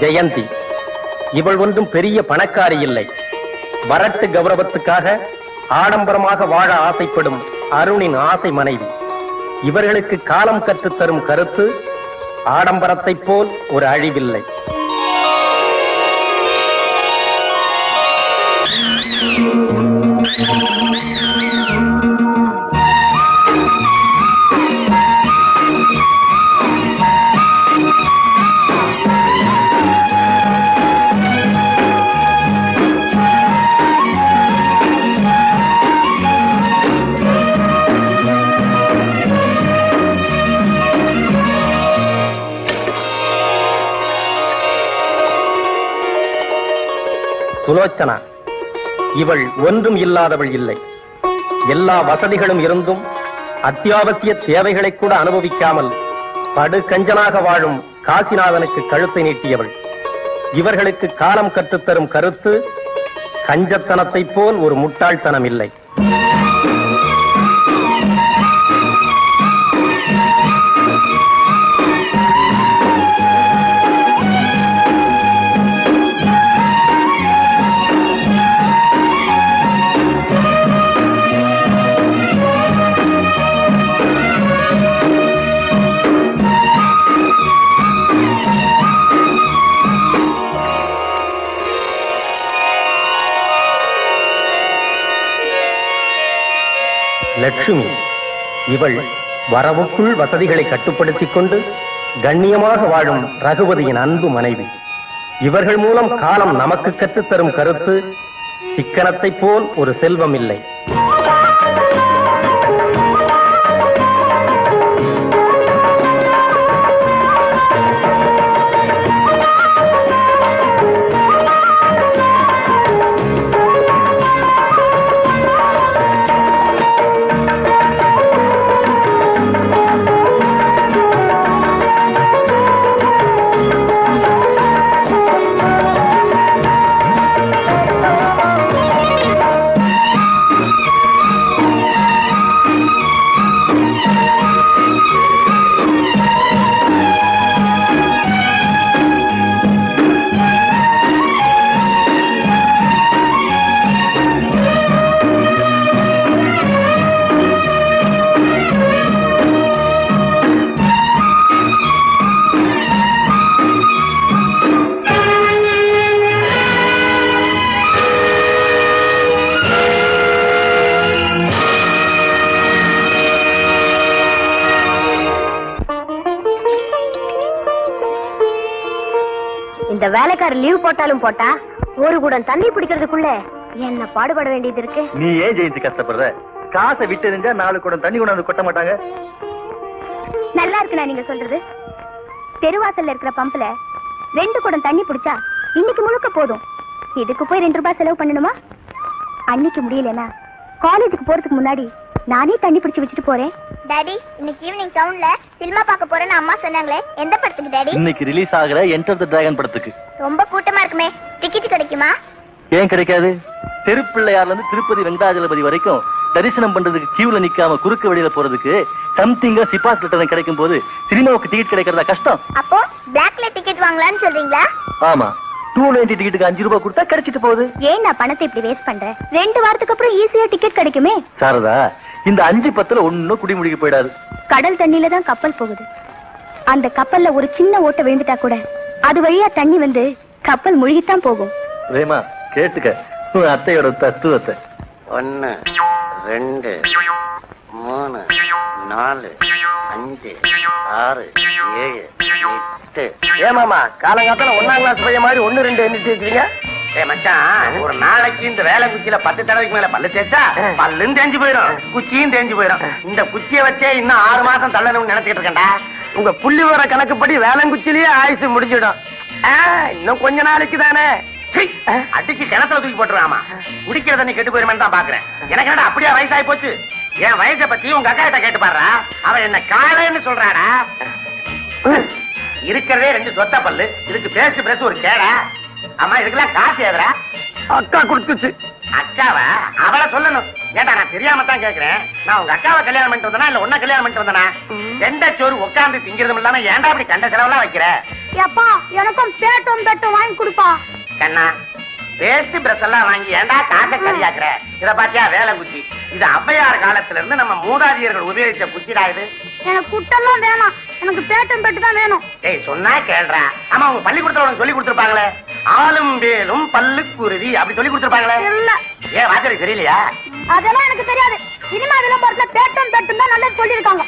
ஜெயந்தி. இவள் ஒன்றும் பெரிய பணக்காரி இல்லை. வரட்டு கௌரவத்துக்காக ஆடம்பரமாக வாழ ஆசைப்படும் அருணின் ஆசை மனைவி. இவர்களுக்கு காலம் கற்றுத்தரும் கருத்து, ஆடம்பரத்தைப் போல் ஒரு அழிவில்லை. சுலோச்சனா, இவள் ஒன்றும் இல்லாதவள் இல்லை. எல்லா வசதிகளும் இருந்தும் அத்தியாவசிய தேவைகளை கூட அனுபவிக்காமல் படு கஞ்சனாக வாழும் காசிநாதனுக்கு கழுத்தை நீட்டியவள். இவர்களுக்கு காலம் கற்றுத்தரும் கருத்து, கஞ்சத்தனத்தைப் போல் ஒரு முட்டாள்தனம் இல்லை. லட்சுமி, இவள் வரவுக்குள் வசதிகளை கட்டுப்படுத்திக் கொண்டு கண்ணியமாக வாழும் ரகுபதியின் அன்பு மனைவி. இவர்கள் மூலம் காலம் நமக்கு கற்றுத்தரும் கருத்து, சிக்கனத்தைப் போல் ஒரு செல்வம் இல்லை. இந்த வேலைக்கார லீவ் போட்டாலும் போட்டா ஒரு குடம் தண்ணி பிடிக்கிறதுக்குள்ள என்ன பாடுபட வேண்டியது இருக்கு. நீ ஏன் ஜெயந்தி கஷ்டப்படுற? காசை விட்டு இருந்தா 4 குடம் தண்ணி கொண்டாந்து கொட்ட மாட்டாங்க. நல்லா இருக்குண்ணா நீங்க சொல்றது. தெருவாசல்ல இருக்கிற பம்புல 2 குடம் தண்ணி பிடிச்சா இன்னைக்கு முழுக்க போதும். இதுக்கு போய் 2 ரூபாய் செலவு பண்ணணுமா? அன்னைக்கு முடியலன்னா காலேஜுக்கு போறதுக்கு முன்னாடி நானே தண்ணி பிடிச்சு வச்சுட்டு போறேன். டாடி, இன்னைக்கு ஈவினிங் டவுன்ல சினிமா பார்க்க போறேன்னு அம்மா சொன்னாங்களே, எந்த படத்துக்கு டாடி? இன்னைக்கு ரிலீஸ் ஆகுற என்டர் தி டிராகன் படத்துக்கு. ரொம்ப கூட்டமா இருக்குமே, டிக்கெட் கிடைக்குமா? ஏன் கிடைக்காது? திருப்பிள்ளையார்ல இருந்து திருப்பதி வெங்கடாஜலபதி வரைக்கும் தரிசனம் பண்றதுக்கு கியூல நிக்காம குறுக்கு வழியில போறதுக்கு சம்திங்கா சிபாஸ் லெட்டர் கிடைக்கும் போது சினிமாவுக்கு டிக்கெட் கிடைக்கிறதா கஷ்டம். அப்போ பிளாக்ல டிக்கெட் வாங்கலாம்னு சொல்றீங்களா? ஆமா, 290 டிக்கெட்டுக்கு 5 ரூபாய் கொடுத்தா கிடைச்சிட்டு போகுது. ஏன் நான் பணத்தை இப்படி வேஸ்ட் பண்றேன்? 2 வாரத்துக்கு அப்புறம் ஈஸியா டிக்கெட் கிடைக்குமே. சாரதா, இந்த 5-10ல ஒன்னும் குடி முடிக்க போயிடாது. கடல் தண்ணியில தான் கப்பல் போகுது. அந்த கப்பல்ல ஒரு சின்ன ஓட்டை விழுந்துட்டா கூட அது வழியா தண்ணி வந்து கப்பல் முழுகித்தான் போகும். ரேமா, கேட்டுக்க உன் அத்தையோட தத்துவத்தை. 1 2 3 4 5 6 7 8. ஏமாமா, காலங்காத்தால 1ஆம் கிளாஸ் பையன் மாதிரி 1 2 எண்ணிட்டு வச்சிருக்கீங்க. மச்சான், ஒரு நாளைக்கு இந்த வேலை குச்சியில 10 தடவைக்கு மேல பல்லு தேய்ச்சா பல்லும் தேஞ்சு போயிடும், குச்சியும் தேஞ்சு போயிடும். இந்த குச்சியை வச்சே இன்னும் 6 மாசம் தள்ளணும்னு நினைச்சிட்டு இருக்கேன்டா. உங்க புள்ளி வர கணக்குப்படி வேலங்குச்சிலேயே ஆயுசு முடிஞ்சிடும். இன்னும் கொஞ்ச நாளைக்கு தானே. அடிச்சு கிணத்துல தூக்கி போட்டுருவாமா. குடிக்கிற தண்ணி கெட்டு போயிருமே தான் பாக்குறேன். எனக்கு என்னடா அப்படியே வயசாகி போச்சு. என் வயசை பத்தி உங்க அக்கா கிட்ட கேட்டு பாடுறா. அவன் என்ன காலைன்னு சொல்றாடா. இருக்கிறதே 2 சொத்த பல்லு, இதுக்கு பேஸ்ட் பிரஸ் ஒரு கேடா. ஆமா, இதுக்கெல்லாம் காசு ஏதுரா? அக்கா கொடுத்துச்சு. அக்காவா? அவளை சொல்லணும். ஏண்டா, நான் தெரியாம தான் கேக்குறேன். நான் உங்க அக்காவை கல்யாணம் பண்ணிட்டு வந்தனா இல்ல உன்ன கல்யாணம் பண்ணிட்டு வந்தனா? கெண்ட சோறு உட்கார்ந்து திங்கிறதும் இல்லாம ஏன்டா அப்படி கண்ட செலவெல்லாம் வைக்கிற? எப்பா எனக்கும் பேட்டும் பெட்டும் வாங்கி கொடுப்பா. கண்ணா பேஸ்ட் பிரஷ் எல்லாம் வாங்கி ஏண்டா காக்க கரியாக்குற? இத பாத்தியா வேலை குச்சி? இது ஔவையார் காலத்துல இருந்து நம்ம மூதாதையர்கள் உபயோகிச்ச குச்சிடா இது. எனக்கு குட்டெல்லாம் வேணாம், எனக்கு பேட்டும் பெட்டு தான் வேணும். ஏய் சொன்னா கேள்றா. ஆமா உங்க பள்ளிக்கூடத்துல உனக்கு சொல்லி கொடுத்துருப்பாங்களே, ஆளும் வேலும் பல்லுக்குருதி அப்படி சொல்லி கொடுத்துருப்பாங்களே. இல்ல. ஏன் வாத்தியார் தெரியலையா? அதெல்லாம் எனக்கு தெரியாது. சினிமா விளம்பரத்துல பேட்டும் பெட்டும் தான் நல்லது சொல்லிருக்காங்க.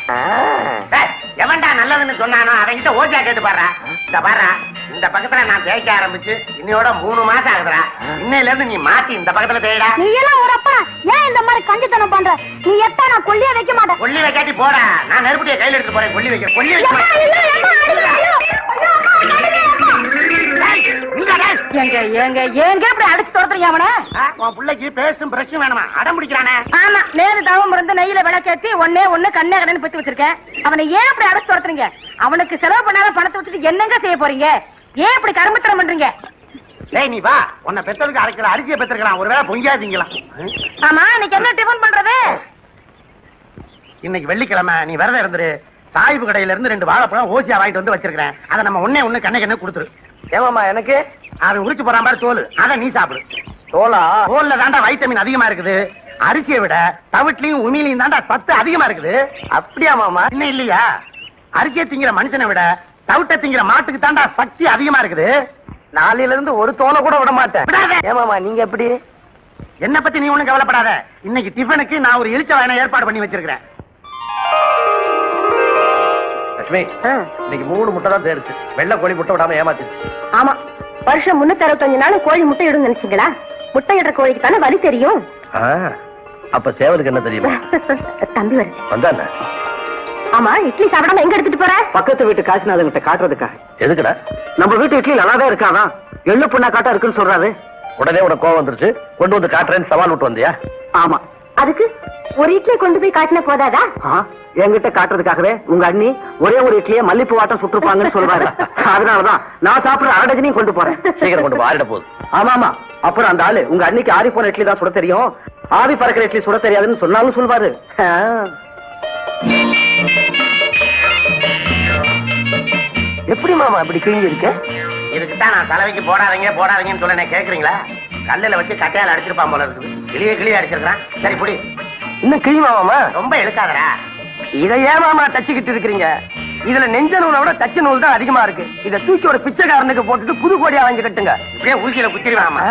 எவன்டா நல்லதுன்னு சொன்னானோ அவன்கிட்ட ஓஜா கேட்டு பாடுறா. இந்த பாடுறா, இந்த பக்கத்துல நான் தேய்க்க ஆரம்பிச்சு இன்னையோட 3 மாசம் ஆகுதுடா. இன்னையில இருந்து நீ மாத்தி இந்த பக்கத்துல தேய்டா. நீ எல்லாம் ஒரு அப்பா ஏன் இந்த மாதிரி கஞ்சித்தனம் பண்ற? நீ எப்ப நான் கொல்லியே வைக்க மாட்டேன். கொல்லி வைக்காட்டி போடா, நான் நெருப்புட்டிய கையில எடுத்து போறேன். கொல்லி வைக்க கொல்லி வைக்க பிள்ளைக்கு பேசும் பிரச்சனை வேணுமா? அடம் பிடிக்கிறானே. ஆமா நேரு தவம் இருந்து நெய்யில விளக்கேத்தி ஒண்ணு கண்ணே கடன்னு பத்தி வச்சிருக்கேன். அவனை ஏன் அப்படி அடைச்சு துரத்துறீங்க? அவனுக்கு செலவு பண்ணாத பணத்தை வச்சுட்டு என்னங்க செய்ய போறீங்க? ஏன் இப்படி கருமத்தனம் பண்றீங்க? ஏய் நீ வா, உன்னை பெத்ததுக்கு அரைக்கிற அரிசியை பெத்திருக்கலாம். ஒருவேளை பொங்கியாதீங்களா? ஆமா இன்னைக்கு என்ன டிஃபன் பண்றது? இன்னைக்கு வெள்ளிக்கிழமை, நீ விரதம் இருந்துரு. சாய்வு கடையில இருந்து 2 வாழைப்பழம் ஓசியா வாங்கிட்டு வந்து வச்சிருக்கேன். அதை நம்ம ஒண்ணு கண்ணு கொடுத்துரு. ஏமாமா எனக்கு அவன் உரிச்சு போறான் பாரு தோல், அதை நீ சாப்பிடு. தோலா? தோல்ல தாண்டா வைட்டமின் அதிகமா இருக்குது. அரிசியை விட தவிட்லையும் உமியிலையும் தாண்டா சத்து அதிகமா இருக்குது. அப்படியா மாமா? இன்னும் இல்லையா? அரிசியை திங்கிற மனுஷனை விட தவிட்ட திங்கிற மாட்டுக்கு தாண்டா சக்தி அதிகமா இருக்குது. நாளையில இருந்து ஒரு தோலை கூட விட மாட்டேன். விடாத. ஏமாமா நீங்க எப்படி? என்ன பத்தி நீ ஒண்ணும் கவலைப்படாத. இன்னைக்கு டிஃபனுக்கு நான் ஒரு எலிச்ச வாயனை ஏற்பாடு பண்ணி வச்சிருக்கிறேன். லட்சுமி, இன்னைக்கு 3 முட்டை தான் தேர்ச்சு. வெள்ளை கோழி முட்டை விடாம ஏமாத்திச்சு. ஆமா வருஷம் 365 நாள் கோழி முட்டை இடும் நினைச்சீங்களா? முட்டை இடுற கோழிக்கு தானே வலி தெரியும். அப்ப சேவலுக்கு என்ன தெரியுமா? தம்பி வருது. வந்தானே. ஆமா இட்லி சாப்பிடாம எங்க எடுத்துட்டு போற? பக்கத்து வீட்டு காசுனாதங்கிட்ட காட்டுறதுக்கா. எதுக்குடா? நம்ம வீட்டு இட்லி நல்லாதான் இருக்காதான், எள்ளு புண்ணா காட்டா இருக்குன்னு சொல்றாரு. உடனே உனக்கு கோவம் வந்துருச்சு, கொண்டு வந்து காட்டுறேன்னு சவால் விட்டு வந்தியா? ஆமா அதுக்கு ஒரு இட்லி கொண்டு போய் காட்டின போதாதா? என்கிட்ட காட்டுறதுக்காகவே உங்க அண்ணி ஒரே ஒரு இட்லியை மல்லிப்பூ வாட்டம் சுட்டுருப்பாங்கன்னு சொல்றாரு. அதனாலதான் நான் சாப்பிடுற 1/2 டஜனையும் கொண்டு போறேன். சீக்கிரம் கொண்டு போய் ஆறிட போகுது. ஆமா அப்புறம் அந்த ஆளு உங்க அன்னைக்கு ஆறி போன இட்லி தான் சுட தெரியும், ஆவி பறக்கிற இட்லி சுட தெரியாதுன்னு சொன்னாலும் சொல்வாரு. எப்படி மாமா இப்படி கிழிஞ்சு இருக்க? இதுக்குதான் நான் தலைவைக்கு போடாதீங்கன்னு சொல்ல கேக்குறீங்களா? கல்லுல வச்சு கட்டையால அடிச்சிருப்பான் போல இருக்குது. கிளிய அடிச்சிருக்கான். சரி புடி. இன்னும் கிழியுமா மாமா? ரொம்ப இழுக்காதரா. இதை ஏமாமா தச்சுக்கிட்டு இருக்கிறீங்க? இதுல நெஞ்ச நூலை விட தச்சு நூல் தான் அதிகமா இருக்கு. இதை தூக்கி ஒரு பிச்சைக்காரனுக்கு போட்டுட்டு புது கோடியா வாங்கி கட்டுங்க. இப்படியே ஊசியில குத்திடுவாமா?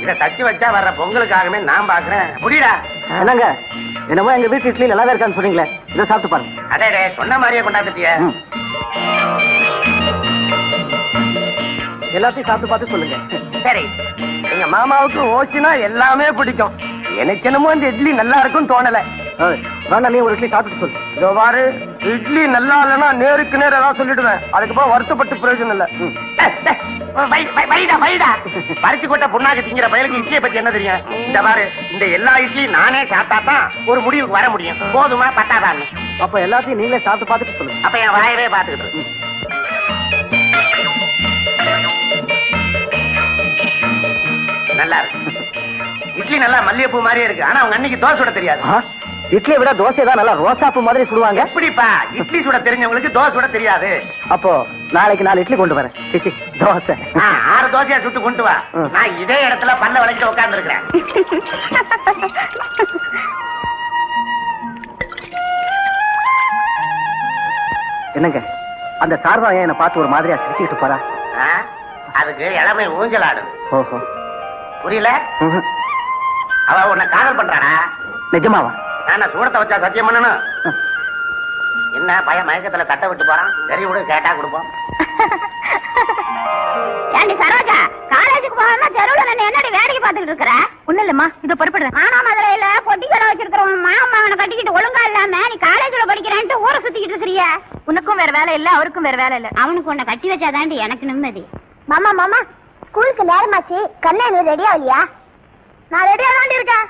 இதை தச்சு வச்சா வர்ற பொங்கலுக்காகவே நான் பாக்குறேன். புடிடா. என்னங்க என்னமோ எங்க வீட்டு இட்லி நல்லாதான் இருக்கான்னு சொன்னீங்களே, இதை சாப்பிட்டு பாருங்க. அதே சொன்ன மாதிரியே கொண்டாந்துட்டிய. எல்லாத்தையும் சாப்பிட்டு பார்த்து சொல்லுங்க. சரி. எங்க மாமாவுக்கு ஓசினா எல்லாமே பிடிக்கும். எனக்கு என்னமோ இந்த இட்லி நல்லா இருக்கும்னு தோணல. வேணா நீ ஒரு இட்லி சாப்பிட்டு சொல்லு. இதோ பாரு, இட்லி நல்லா இல்லைன்னா நேருக்கு நேரம் ஏதாவது சொல்லிடுவேன். அதுக்கப்புறம் வருத்தப்பட்டு பிரயோஜனம் இல்ல. பறிச்சு கொட்ட புண்ணாக்கு திங்கிற பயலுக்கு இட்லியை பத்தி என்ன தெரியும்? இந்த பாரு, இந்த எல்லா இட்லியும் நானே சாப்பிட்டா தான் ஒரு முடிவுக்கு வர முடியும். போதுமா பத்தாதான்? அப்ப எல்லாத்தையும் நீங்களே சாப்பிட்டு பார்த்துட்டு சொல்லுங்க. அப்ப என் வாயவே பாத்துக்கிட்டு. நல்லா இருக்கு இட்லி, நல்லா மல்லிகைப்பூ மாதிரியே இருக்கு. ஆனா அவங்க அன்னைக்கு தோசை சுட தெரியாது. இட்லியை விட தோசை தான் நல்லா ரோசாப்பூ மாதிரி சுடுவாங்க. எப்படிப்பா? இட்லி சுட தெரிஞ்சவங்களுக்கு தோசை சுட தெரியாது. அப்போ நாளைக்கு 4 இட்லி கொண்டு வரேன். தோசை 6 தோசையா சுட்டு கொண்டு வா. நான் இதே இடத்துல பல்ல வளைச்சு உட்கார்ந்து இருக்கிறேன். என்னங்க அந்த சாரதா என்ன பார்த்து ஒரு மாதிரியா சிரிச்சுக்கிட்டு போறா? அதுக்கு இளமை ஊஞ்சல் ஆடுது. ஓஹோ, புரியல? அவ உன்னை காதல் பண்றானா? நிஜமாவா? நான் சூடத்தை வச்சா சத்தியம் பண்ணணும். என்ன பையன் மயக்கத்துல தட்டை விட்டு போறான்? சரி விடு, கேட்டா கொடுப்போம். ஏண்டி சரோஜா, காலேஜுக்கு போகாம தெருவுல நான் என்னடி வேடிக்கை பார்த்துட்டு இருக்கிற? ஒண்ணு இல்லம்மா, இதோ பருப்படுறேன். ஆனா மதுரையில பொட்டி கடை வச்சிருக்கிறவன் மாமா அவனை கட்டிக்கிட்டு ஒழுங்கா இல்லாம நீ காலேஜ்ல படிக்கிறேன்ட்டு ஊரை சுத்திக்கிட்டு இருக்கிறிய. உனக்கும் வேற வேலை இல்ல, அவருக்கும் வேற வேலை இல்ல. அவனுக்கு உன்னை கட்டி வச்சாதாண்டி எனக்கு நிம்மதி. மாமா ஸ்கூலுக்கு நேரமாச்சு, கண்ணா நீ ரெடி ஆகலையா? நான் ரெடியா தாண்டி இருக்கேன்.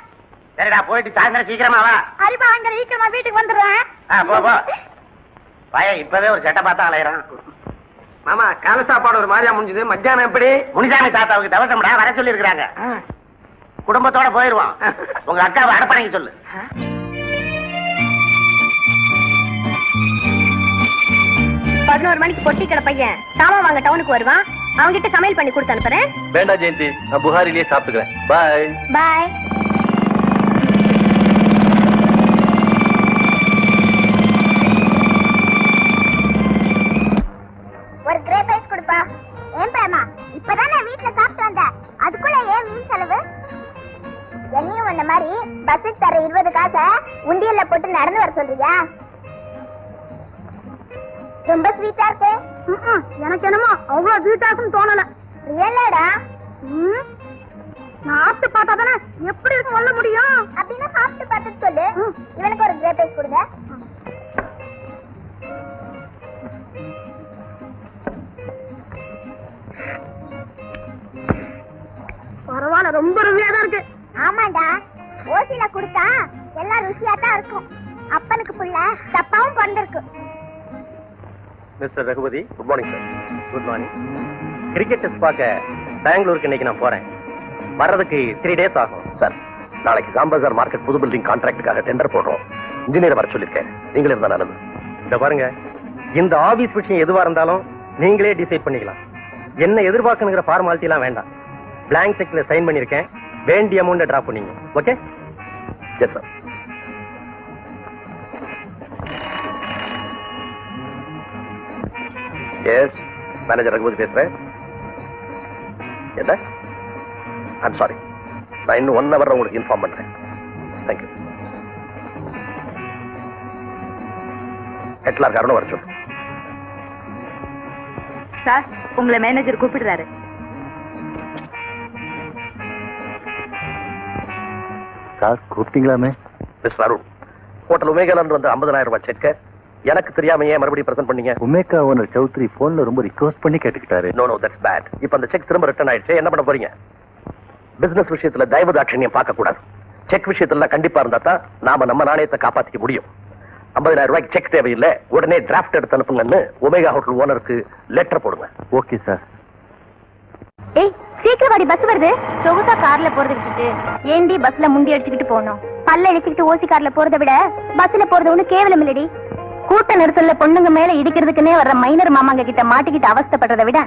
சரிடா, போயிட்டு சாயந்தரம் சீக்கிரமா வா. அரிப்பா அங்க சீக்கிரமா வீட்டுக்கு வந்துடுறேன். போ பையன் இப்பவே ஒரு சட்டை பார்த்தா அலையிறான். மாமா கால சாப்பாடு ஒரு மாதிரியா முடிஞ்சது. மத்தியானம் எப்படி? முனிசாமி தாத்தாவுக்கு தவசம்டா வர சொல்லி இருக்கிறாங்க. குடும்பத்தோட போயிருவான். உங்க அக்காவை அடப்பணைக்கு சொல்லு. 11 மணிக்கு பொட்டி கடை பையன் சாமான் வாங்க டவுனுக்கு வருவான். அவங்கிட்ட சமையல் பண்ணி கொடுத்து அனுப்புறேன். வேண்டாம் ஜெயந்தி, நான் புகாரிலேயே சாப்பிட்டுக்கிறேன். பாய் பாய். ஒரு கிரேப் ஐஸ் கொடுப்பா. ஏன் பிரேமா, இப்பதான் நான் வீட்டுல சாப்பிட்டு வந்தேன், அதுக்குள்ள ஏன் வீண் செலவு? என்னையும் உன்ன மாதிரி பஸ்ஸுக்கு தர 20 காசை உண்டியல்ல போட்டு நடந்து வர சொல்றியா? ரொம்ப ஸ்வீட்டா இருக்கு. எனக்கு என்னமோ அவ்வளவு வீட்டாக்குன்னு தோணல. ரியலடா? சாப்பிட்டு பார்த்தா தானே எப்படி இருக்கு சொல்ல முடியும். அப்படின்னா சாப்பிட்டு பார்த்துட்டு சொல்லு. இவனுக்கு ஒரு கிரேப் ஐஸ் கொடுங்க. பரவாயில்ல, ரொம்ப ருசியா தான் இருக்கு. ஆமாண்டா, ஓசில குடுத்தா எல்லாம் ருசியா தான் இருக்கும். அப்பனுக்கு புள்ள தப்பாவும் பிறந்திருக்கு. Mister Raghupathi, good morning sir. Good morning. Cricket test பார்க்க பெங்களூருக்கு இன்னைக்கு நான் போறேன். வர்றதுக்கு 3 days ஆகும். சார், நாளைக்கு சாம்பசார் மார்க்கெட் புது பில்டிங் கான்ட்ராக்டுக்காக டெண்டர் போடுறோம். இன்ஜினியர் வர சொல்லிருக்கேன். நீங்களே இருந்தா நல்லது. இந்த பாருங்க, இந்த ஆபீஸ் விஷயம் எதுவா இருந்தாலும் நீங்களே டிசைட் பண்ணிக்கலாம். என்ன எதிர்பார்க்கணுங்கிற ஃபார்மாலிட்டி எல்லாம் வேண்டாம். பிளாங்க் செக்ல சைன் பண்ணிருக்கேன். வேண்டிய அமௌண்ட் டிராப் பண்ணீங்க. Okay? Yes sir. Yes, manager Raghupathi பேசுறேன். என்ன? ஐம் சாரி, நான் இன்னும் 1 hour உங்களுக்கு இன்ஃபார்ம் பண்றேன். தேங்க்யூ. ஹெட்லார் காரணம் வர சொல்லு. சார், உங்களை மேனேஜர் கூப்பிடுறாரு. சார் கூப்பிட்டீங்களாமே? மிஸ்டர் அருண், ஹோட்டல் உமேகால வந்து 50,000 ரூபாய் செக்க எனக்கு தெரியாம ஏன் மறுபடியும் பிரசன்ட் பண்ணீங்க? உமேகா ஓனர் சௌத்ரி போன்ல ரொம்ப ரிக்வெஸ்ட் பண்ணி கேட்டுக்கிட்டாரு. No, that's bad. இப்ப அந்த செக் திரும்ப ரிட்டர்ன் ஆயிடுச்சு. என்ன பண்ண போறீங்க? பிசினஸ் விஷயத்துல தயவு தாட்சண்யம் பார்க்க கூடாது. செக் விஷயத்துல கண்டிப்பா இருந்தா தான் நாம நம்ம நாணயத்தை காப்பாத்திக்க முடியும். 50,000 ரூபாய்க்கு செக் தேவையில்லை, உடனே டிராஃப்ட் எடுத்து அனுப்புங்கன்னு ஒமேகா ஹோட்டல் ஓனருக்கு லெட்டர் போடுங்க. Okay sir. ஏய், சீக்கிரம் வாடி, பஸ் வருது. சொகுசா கார்ல போறதை விட்டுட்டு ஏண்டி பஸ்ல முண்டி அடிச்சுக்கிட்டு போகணும்? பல்ல அடிச்சுக்கிட்டு ஓசி கார்ல போறதை விட பஸ்ல போறது ஒண்ணு கேவலம் இல்லடி. கூட்ட நெரிசல்ல பொண்ணுங்க மேல இடிக்கிறதுக்குன்னே வர்ற மைனர் மாமாங்க கிட்ட மாட்டிக்கிட்டு அவஸ்தைப்படுறதை விட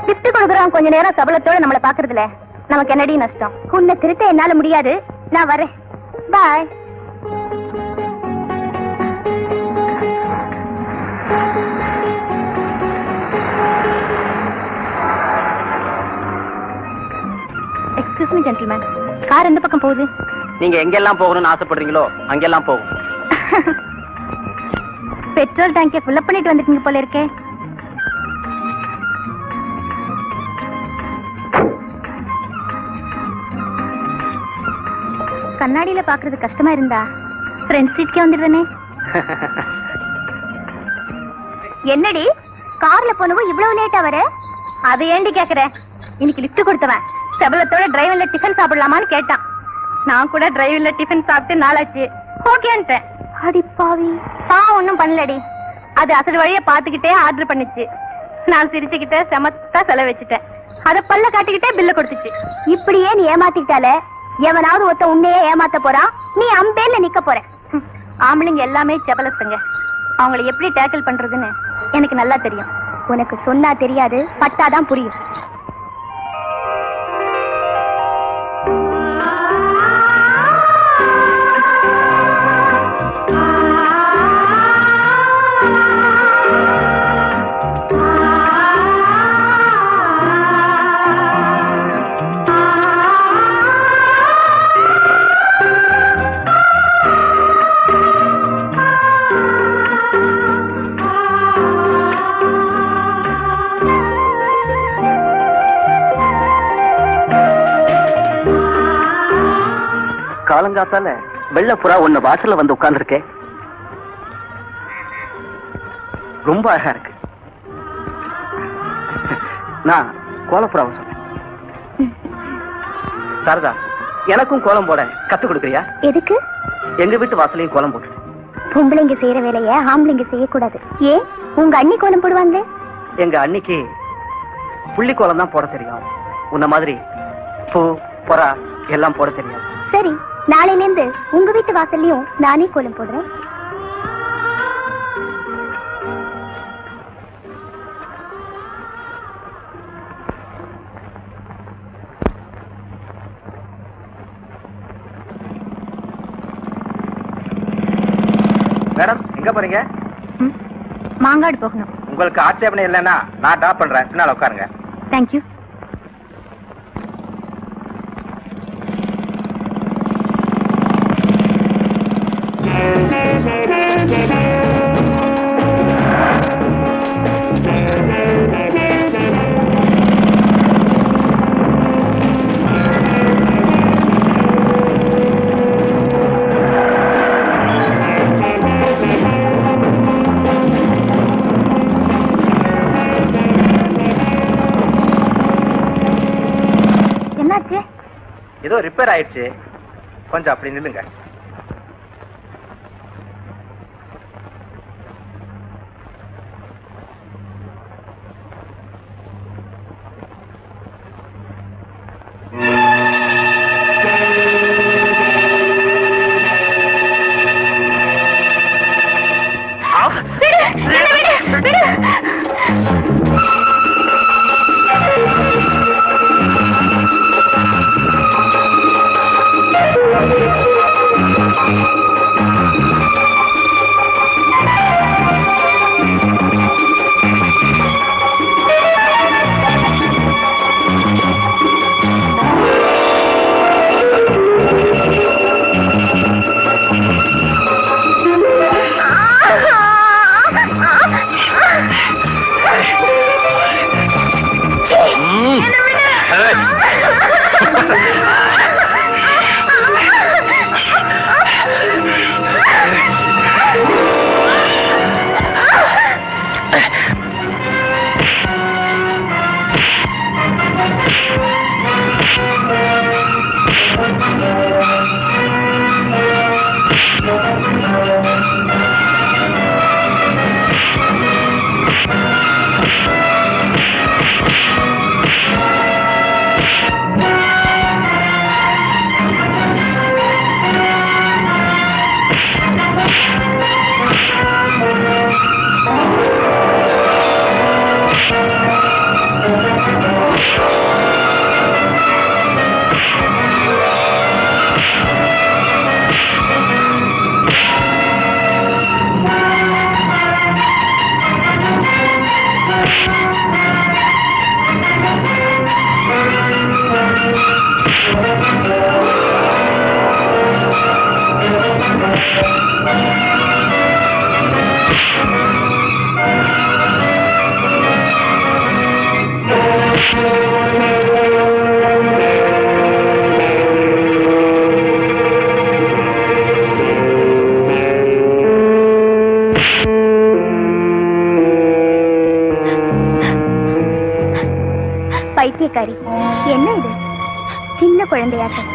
லிப்ட் கொடுக்குறான் கொஞ்ச நேரம் சபலத்தோட நம்மள பாக்குறதுல நமக்கு என்னடி நஷ்டம்? உன்னை திருத்த என்னால முடியாது, நான் வரேன். பாய். எக்ஸ்கியூஸ் மீ ஜென்டில்மேன், கார் எந்த பக்கம் போகுது? நீங்க எங்கெல்லாம் போகணும்னு ஆசைப்படுறீங்களோ அங்கெல்லாம் போகும். பெட்ரோல் டேங்கை ஃபுல்லப் பண்ணிட்டு வந்துட்டீங்க போல இருக்கே. கண்ணாடியில பாக்குறது கஷ்டமா இருந்தா ஃப்ரண்ட் சீட்கே வந்துடுறேனே. என்னடி கார்ல போனவும் இவ்வளவு லேட்டா வர? அது ஏண்டி கேக்குற? இன்னைக்கு லிஃப்ட் கொடுத்தவன் செபலத்தோட டிரைவர்ல டிஃபன் சாப்பிடலாமான்னு கேட்டான். நான் கூட டிரைவர்ல டிஃபன் சாப்பிட்டு நாளாச்சு, ஓகேன்ட்டேன். அடி பாவி, ஒன்னும் பண்ணலடி. அது அசடு வழிய பாத்துக்கிட்டே ஆர்டர் பண்ணிச்சு. நான் சிரிச்சுக்கிட்டே செமத்தா செலவு வச்சுட்டேன். அத பல்ல காட்டிக்கிட்டே பில்ல கொடுத்துச்சு. இப்படியே நீ ஏமாத்திட்டால எவனாவது ஒருத்த உன்னையே ஏமாத்த போறான், நீ அம்பேல நிக்க போற. ஆம்பளைங்க எல்லாமே செபலத்துங்க. அவங்களை எப்படி டேக்கிள் பண்றதுன்னு எனக்கு நல்லா தெரியும். உனக்கு சொன்னா தெரியாது, பட்டாதான் புரியும். காலங்காத்தால வெள்ள புறா ஒண்ணு வாசல்ல வந்து உட்கார்ந்துருக்கேன். ரொம்ப அழகா இருக்கு. நான் கோலப்புறாவை சொன்னேன். சாரதா, எனக்கும் கோலம் போட கத்து கொடுக்குறியா? எதுக்கு? எங்க வீட்டு வாசலையும் கோலம் போட்டு. பொம்பளைங்க செய்யற வேலைய ஆம்பளைங்க செய்யக்கூடாது. ஏன், உங்க அண்ணி கோலம் போடுவாங்க? எங்க அன்னைக்கு புள்ளி கோலம் தான் போட தெரியும். உன்ன மாதிரி பூ புறா எல்லாம் போட தெரியும். சரி, நாளையில இருந்து உங்க வீட்டு வாசல்லையும் நானே கோலம் போடுறேன். எங்க போறீங்க? மாங்காடு போகணும். உங்களுக்கு ஆட்சேபனை இல்லைன்னா நான் ட்ராப் பண்றேன். பின்னால உட்காருங்க. தேங்க்யூ. ஏதோ ரிப்பேர் ஆயிடுச்சு, கொஞ்சம் அப்படி நில்லுங்க. பைத்தியக்காரி, என்ன இது சின்ன குழந்தையாட்டம்?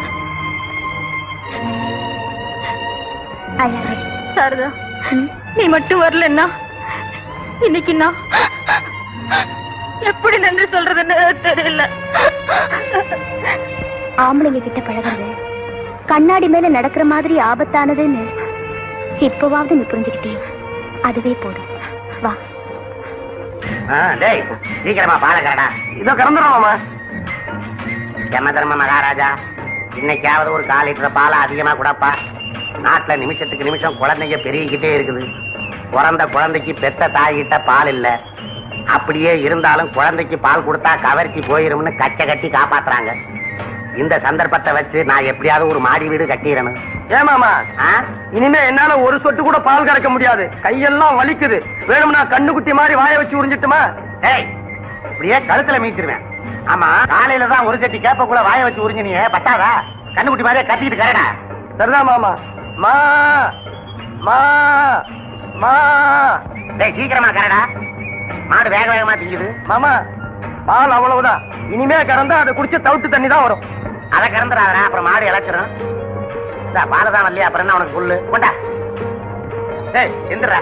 சாரதா, நீ மட்டும் வரலன்னா இன்னைக்கு நான் எப்படி நன்றி சொல்றதுன்னு தெரியல. ஆம்பளைங்க கிட்ட பழகிறது கண்ணாடி மேல நடக்கிற மாதிரி ஆபத்தானதுன்னு இப்பவாவது நீ புரிஞ்சுக்கிட்டே, அதுவே போதும். வா. டேய், சீக்கிரமா பாலக்கரடா. இதோ கிடந்துருவோமா? யம தர்ம மகாராஜா, இன்னைக்காவது ஒரு 1/4 லிட்டர் பாலை அதிகமா கூடப்பா. நாட்டுல நிமிஷத்துக்கு நிமிஷம் குழந்தைங்க பெருகிக்கிட்டே இருக்குது. பிறந்த குழந்தைக்கு பெத்த தாய்கிட்ட பால் இல்ல. அப்படியே இருந்தாலும் குழந்தைக்கு பால் கொடுத்தா கவர்ச்சி போயிரும்னு கச்சை கட்டி காப்பாத்துறாங்க. இந்த சந்தர்ப்பத்தை வச்சு நான் எப்படியாவது ஒரு மாடி வீடு கட்டிடணும். ஏமாமா, இனிமே என்னால ஒரு சொட்டு கூட பால் கறக்க முடியாது. கையெல்லாம் வலிக்குது. வேணும்னா கண்ணுக்குட்டி மாதிரி வாய வச்சு உறிஞ்சிட்டுமா? ஏய், இப்படியே கழுத்துல மீச்சிருவேன். ஆமா, காலையில தான் ஒரு சட்டி கேப்பக்குள்ள வாய வச்சு உறிஞ்சினியே, பத்தாதா? கண்ணுக்குட்டி மாதிரியே கத்திட்டு கரடா. சரிதான் மாமா. மா மா மா. டேய், சீக்கிரமா கரடா. மாடு வேக வேகமா திங்குது. மாமா, பால் அவ்வளவுதான். இனிமே கறந்தா அதை குடிச்ச தவிட்டு தண்ணி தான் வரும். அதை கறந்துடாதா, அப்புறம் மாடு இழைச்சிடும். பாலதான் வரலையா, அப்புறம் என்ன உனக்கு புல்லு கொண்டா. டேய், எந்திரா.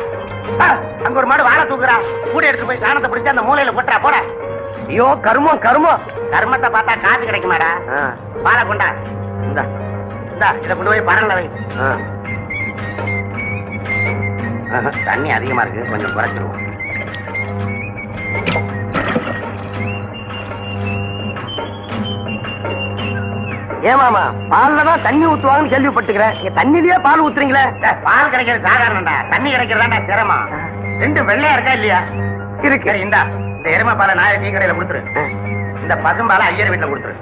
அங்க ஒரு மாடு வாழை தூக்குறா. கூட எடுத்து போய் சாணத்தை பிடிச்சு அந்த மூலையில போட்டுறா. போட. ஐயோ, கருமம் கருமம். கர்மத்தை பார்த்தா காத்து கிடைக்குமாடா. வாழை கொண்டா. இந்தா இந்தா, இதை கொண்டு போய் பரல்ல வை. தண்ணி அதிகமா இருக்கு, கொஞ்சம் குறைச்சிருவோம். ஏமாமா பால்லதான் தண்ணி ஊத்துவாங்கன்னு கேள்விப்பட்டுக்கிறேன். நீங்க தண்ணிலேயே பால் ஊத்துறீங்களே. பால் கிடைக்கிறது சாதாரணடா, தண்ணி கிடைக்கிறதா சிரமம். ரெண்டு வெள்ளையா இருக்கா இல்லையா? இருக்கு. இந்த எருமை பாலை நான் டீ கடையில கொடுத்துரு. இந்த பசும்பாலை ஐயர் வீட்டுல கொடுத்துரு.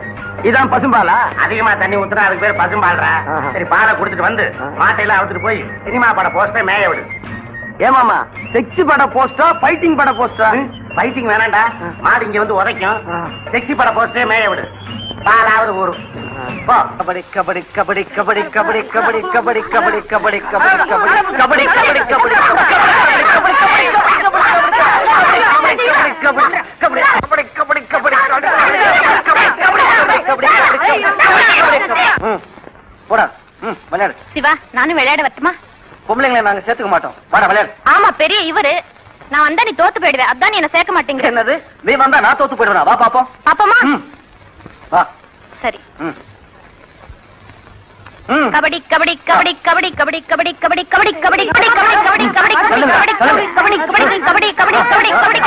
இதான் பசும்பாலா? அதிகமா தண்ணி ஊத்துனா அதுக்கு பேர் பசும்பால்ரா. சரி பாலை குடுத்துட்டு வந்து மாட்டையெல்லாம் அவுத்துட்டு போய் சினிமா பட போஸ்டே மேய விடு. ஏமாமா செக்ஸி பட போஸ்டா ஃபைட்டிங் பட போஸ்டா? ஃபைட்டிங் வேணாண்டா, மாடு இங்க வந்து உதைக்கும். செக்ஸி பட போஸ்டே மேய விடு, பாலாவது ஊரும். கபடி கபடி கபடி கபடி கபடி கபடி கபடி கபடி கபடி கபடி கபடி கபடி கபடி சிவா, நானும் விளையாட வரட்டுமா? பொம்பளைங்களை நாங்க சேர்த்துக்க மாட்டோம். வாடா விளையாடு. ஆமா, பெரிய இவரு. நான் வந்தா நீ தோத்து போயிடுவேன், அதான் நீ என்ன சேர்க்க மாட்டேங்கிற. என்னது, நீ வந்தா நான் தோத்து போயிடுவேனா? வா பாப்போம். பாப்போமா? வா. சரி. கபடி கபடி கபடி கபடி கபடி கபடி கபடி கபடி கபடி கபடி கபடி கபடி கபடி கபடி கபடி கபடி கபடி கபடி கபடி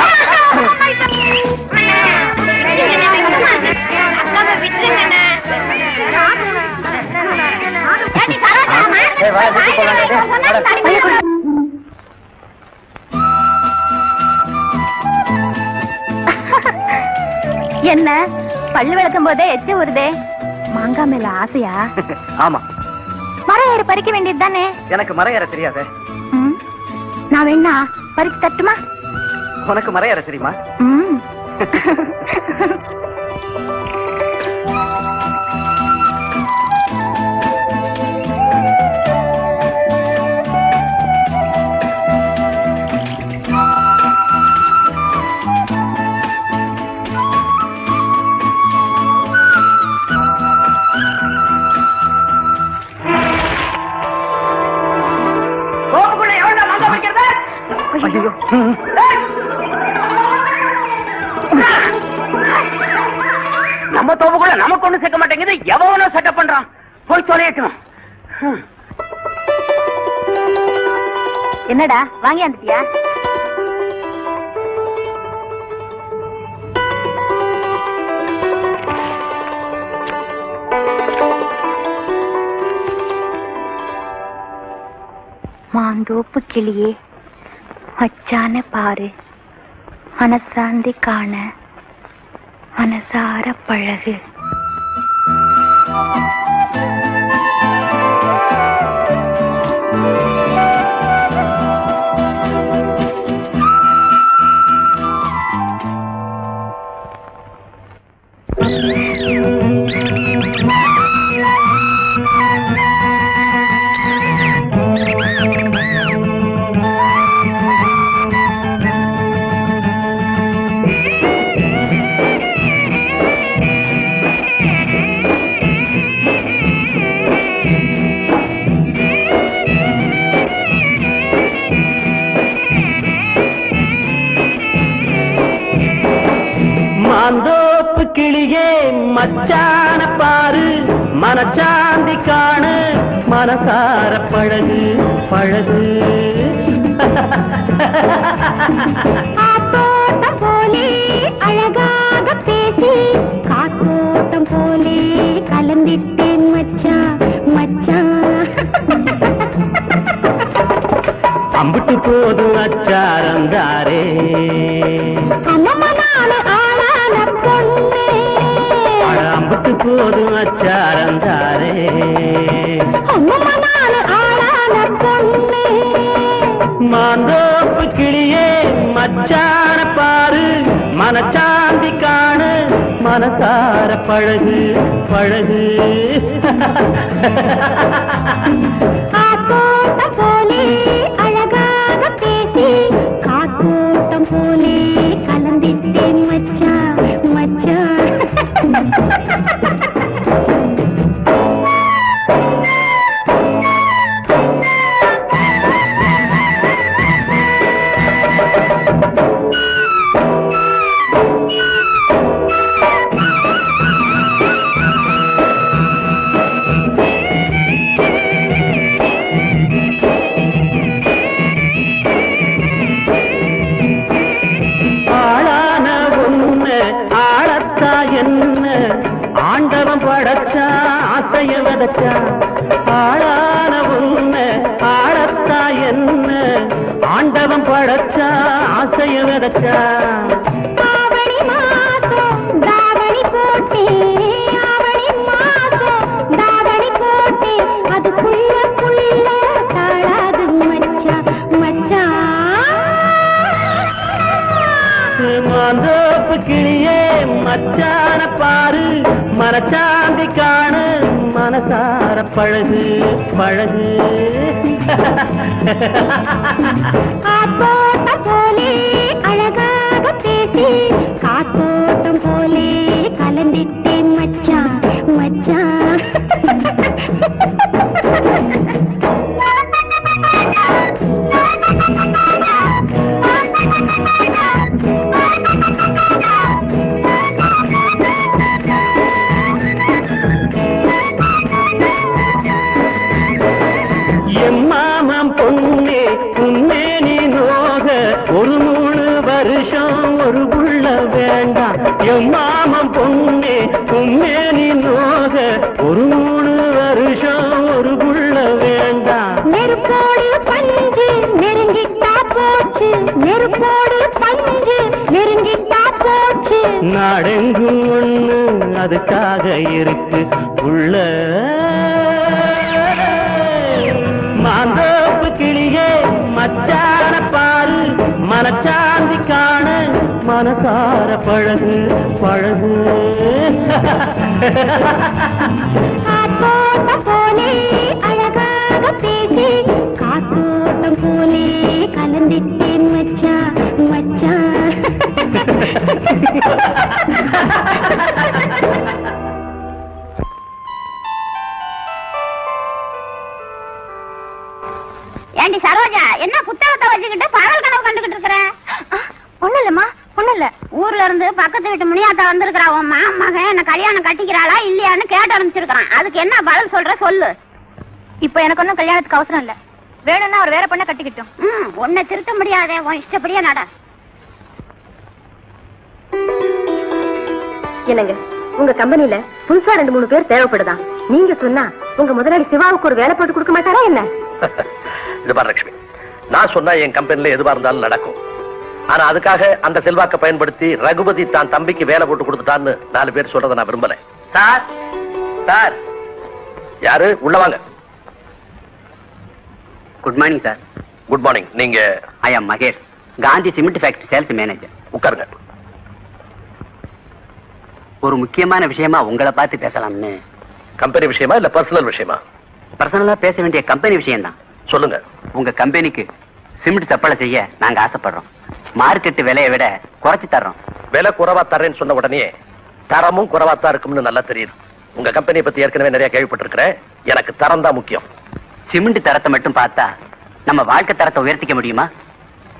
என்ன பல்லு விளக்கும் போதே எச்சு வருதே? மாங்காய் மேல ஆசையா? ஆமா. மரம் ஏற பறிக்க வேண்டியது தானே? எனக்கு மரம் ஏற தெரியாதே. நான் வேணா பறிச்சு தட்டுமா? உனக்கு மரம் ஏற தெரியுமா? நம்ம தோப்புக்குள்ள நமக்கு ஒண்ணு சேர்க்க மாட்டேங்குது, எவனோ செட்டப் பண்றான். போய் தொலையட்டும். என்னடா வாங்கி வந்துட்டியா? மாந்தோப்பு கிளியே மச்சான பாரு, மனசாந்தி காண மனசார பழகு. மாந்தோப்பு கிளியே மச்சான பாரு, மனச்சாந்தி காணு மனசார பழகு பழகு. காத்தோட்டம் போலே அழகாக பேசி காத்தோட்டம் போலே கலந்திட்டேன் மச்சான் மச்சான். அம்புட்டு போதும் அச்சாரம் தாரே, அம்மனால ஆளான பொண்ணு. அம்புட்டு போதும் அச்சாரம் தாரே, அம்மனால ஆளான பொண்ணு. மாந்தோப்பு கிளியே மச்சான பாரு, மனச்சாந்தி காணு மனசார பழகு பழகு. காத்தோட்டம் போலே அழகாக பேசி காத்தோட்டம் போலே கலந்திட்டேன் மச்சான் மச்சான். விதைச்சா ஆளான உன்னை ஆளத்தா என்ன ஆண்டவன் படைச்சா ஆசைய விதைச்சா ஆவணி மாசம் தாவணி போட்டே ஆவணி மாசம் தாவணி போட்டே அதுக்குள்ள தாழாது மச்சான் மாந்தோப்பு கிளியே மச்சான பாரு மனச்சாந்தி காணு மனசார பழகு பழகு காத்தோட்டம் போலே அழகாக பேசி காத்தோட்டம் போலே கலந்திட்டேன் மச்சான் மச்சான் எம்மாமம் பொண்ணே உன்னே நீ நோக ஒரு 3 வருஷம் ஒரு புள்ள வேண்டாம் எம்மாமம் பொண்ணே உன்னே நீ நோக ஒரு 3 வருஷம் ஒரு புள்ள வேண்டாம் நெருப்போடு பஞ்சு நெருங்கிட்டா போச்சு நெருப்போடு பஞ்சு நெருங்கிட்டா போச்சு நாடெங்கும் ஒண்ணு அதுக்காக இருக்கு உள்ள மாந்தோப்பு கிளியே மச்சான பாரு மனச்சாந்தி காணு மனசார பழகு பழகு காத்தோட்டம் போலே அழகாக பேசி காத்தோட்டம் போலே கலந்திட்டேன் மச்சான் மச்சான் ஏண்டி சரோஜா என்ன புத்தகத்தை வச்சுக்கிட்டு பகல் கனவு கண்டுகிட்டு இருக்கிற? ஒண்ணு இல்லம்மா ஒண்ணு இல்ல. ஊர்ல இருந்து பக்கத்து வீட்டு முனியாத்தா வந்திருக்கிறா. உன் மகன் என்ன கல்யாணம் கட்டிக்கிறாளா இல்லையான்னு கேட்டு ஆரம்பிச்சிருக்கான். அதுக்கு என்ன பதில் சொல்ற சொல்லு. இப்ப எனக்கு ஒன்னும் கல்யாணத்துக்கு அவசரம் இல்ல. வேணும்னா அவர் வேற பொண்ணை கட்டிக்கிட்டோம். உன்னை திருத்த முடியாதே. உன் இஷ்டப்படியே நட. என்னங்க உங்க கம்பெனில புதுசா 2-3 பேர் தேவைப்படுதா? நீங்க சொன்னா உங்க முதலாளி சிவாவுக்கு ஒரு வேலை போட்டு கொடுக்க மாட்டாரா என்ன? இது பாரு லட்சுமி, நான் சொன்னா என் கம்பெனில எதுவா இருந்தாலும் நடக்கும். ஆனா அதுக்காக அந்த செல்வாக்க பயன்படுத்தி ரகுபதி தான் தம்பிக்கு வேலை போட்டு கொடுத்துட்டான்னு 4 பேர் சொல்றதை நான் விரும்பல. சார் சார் யாரு? உள்ள வாங்க. Good morning sir. Good morning. நீங்க? ஐ ஆம் Mahesh, Gandhi cement factory sales manager. உட்காருங்க. ஒரு முக்கியமான விஷயமா உங்களை பார்த்து பேசலாம்னு. கம்பெனி விஷயமா இல்ல பர்சனல் விஷயமா? பர்சனலா பேச வேண்டிய கம்பெனி விஷயம் தான். சொல்லுங்க. உங்க கம்பெனிக்கு சிமெண்ட் சப்ளை செய்ய நாங்க ஆசைப்படுறோம். மார்க்கெட் விலையை விட குறைச்சு தர்றோம். விலை குறைவா தரேன்னு சொன்ன உடனே தரமும் குறைவா தான் இருக்கும்னு நல்லா தெரியுது. உங்க கம்பெனியை பத்தி ஏற்கனவே நிறைய கேள்விப்பட்டிருக்கிறேன். எனக்கு தரம் தான் முக்கியம். சிமெண்ட் தரத்தை மட்டும் பார்த்தா நம்ம வாழ்க்கை தரத்தை உயர்த்திக்க முடியுமா?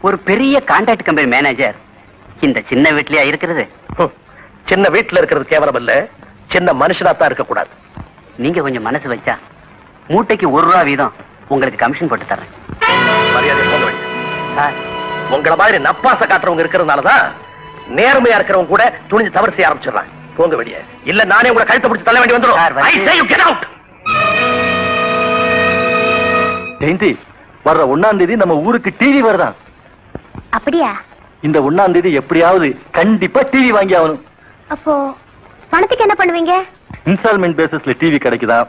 ஒரு பெரிய கான்ட்ராக்ட் கம்பெனி மேனேஜர் இந்த சின்ன வீட்லயா இருக்கிறது? சின்ன வீட்டுல இருக்கிறது கேவலம் இல்ல, சின்ன மனுஷனா தான் இருக்க கூடாது. நீங்க கொஞ்சம் மனசு வச்சா மூட்டைக்கு 1 ரூபா வீதம் உங்களுக்கு கமிஷன் போட்டு தர்றேன். மரியாதை போக வேண்டிய உங்களை மாதிரி நப்பாச காட்டுறவங்க இருக்கிறதுனாலதான் நேர்மையா இருக்கிறவங்க கூட துணிஞ்சு தவறு செய்ய ஆரம்பிச்சிடறாங்க. போங்க வெளிய, இல்ல நானே உங்களை கழுத்தை பிடிச்சு தள்ள வேண்டி வந்துடும். ஜெயந்தி, வர்ற 1ஆம் தேதி நம்ம ஊருக்கு டிவி வருதான். அப்படியா? இந்த 1ஆம் தேதி எப்படியாவது கண்டிப்பா டிவி வாங்கி ஆகணும். அப்போ பணத்துக்கு என்ன பண்ணுவீங்க? இன்ஸ்டால்மெண்ட் பேசிஸ்ல டிவி கிடைக்குதா?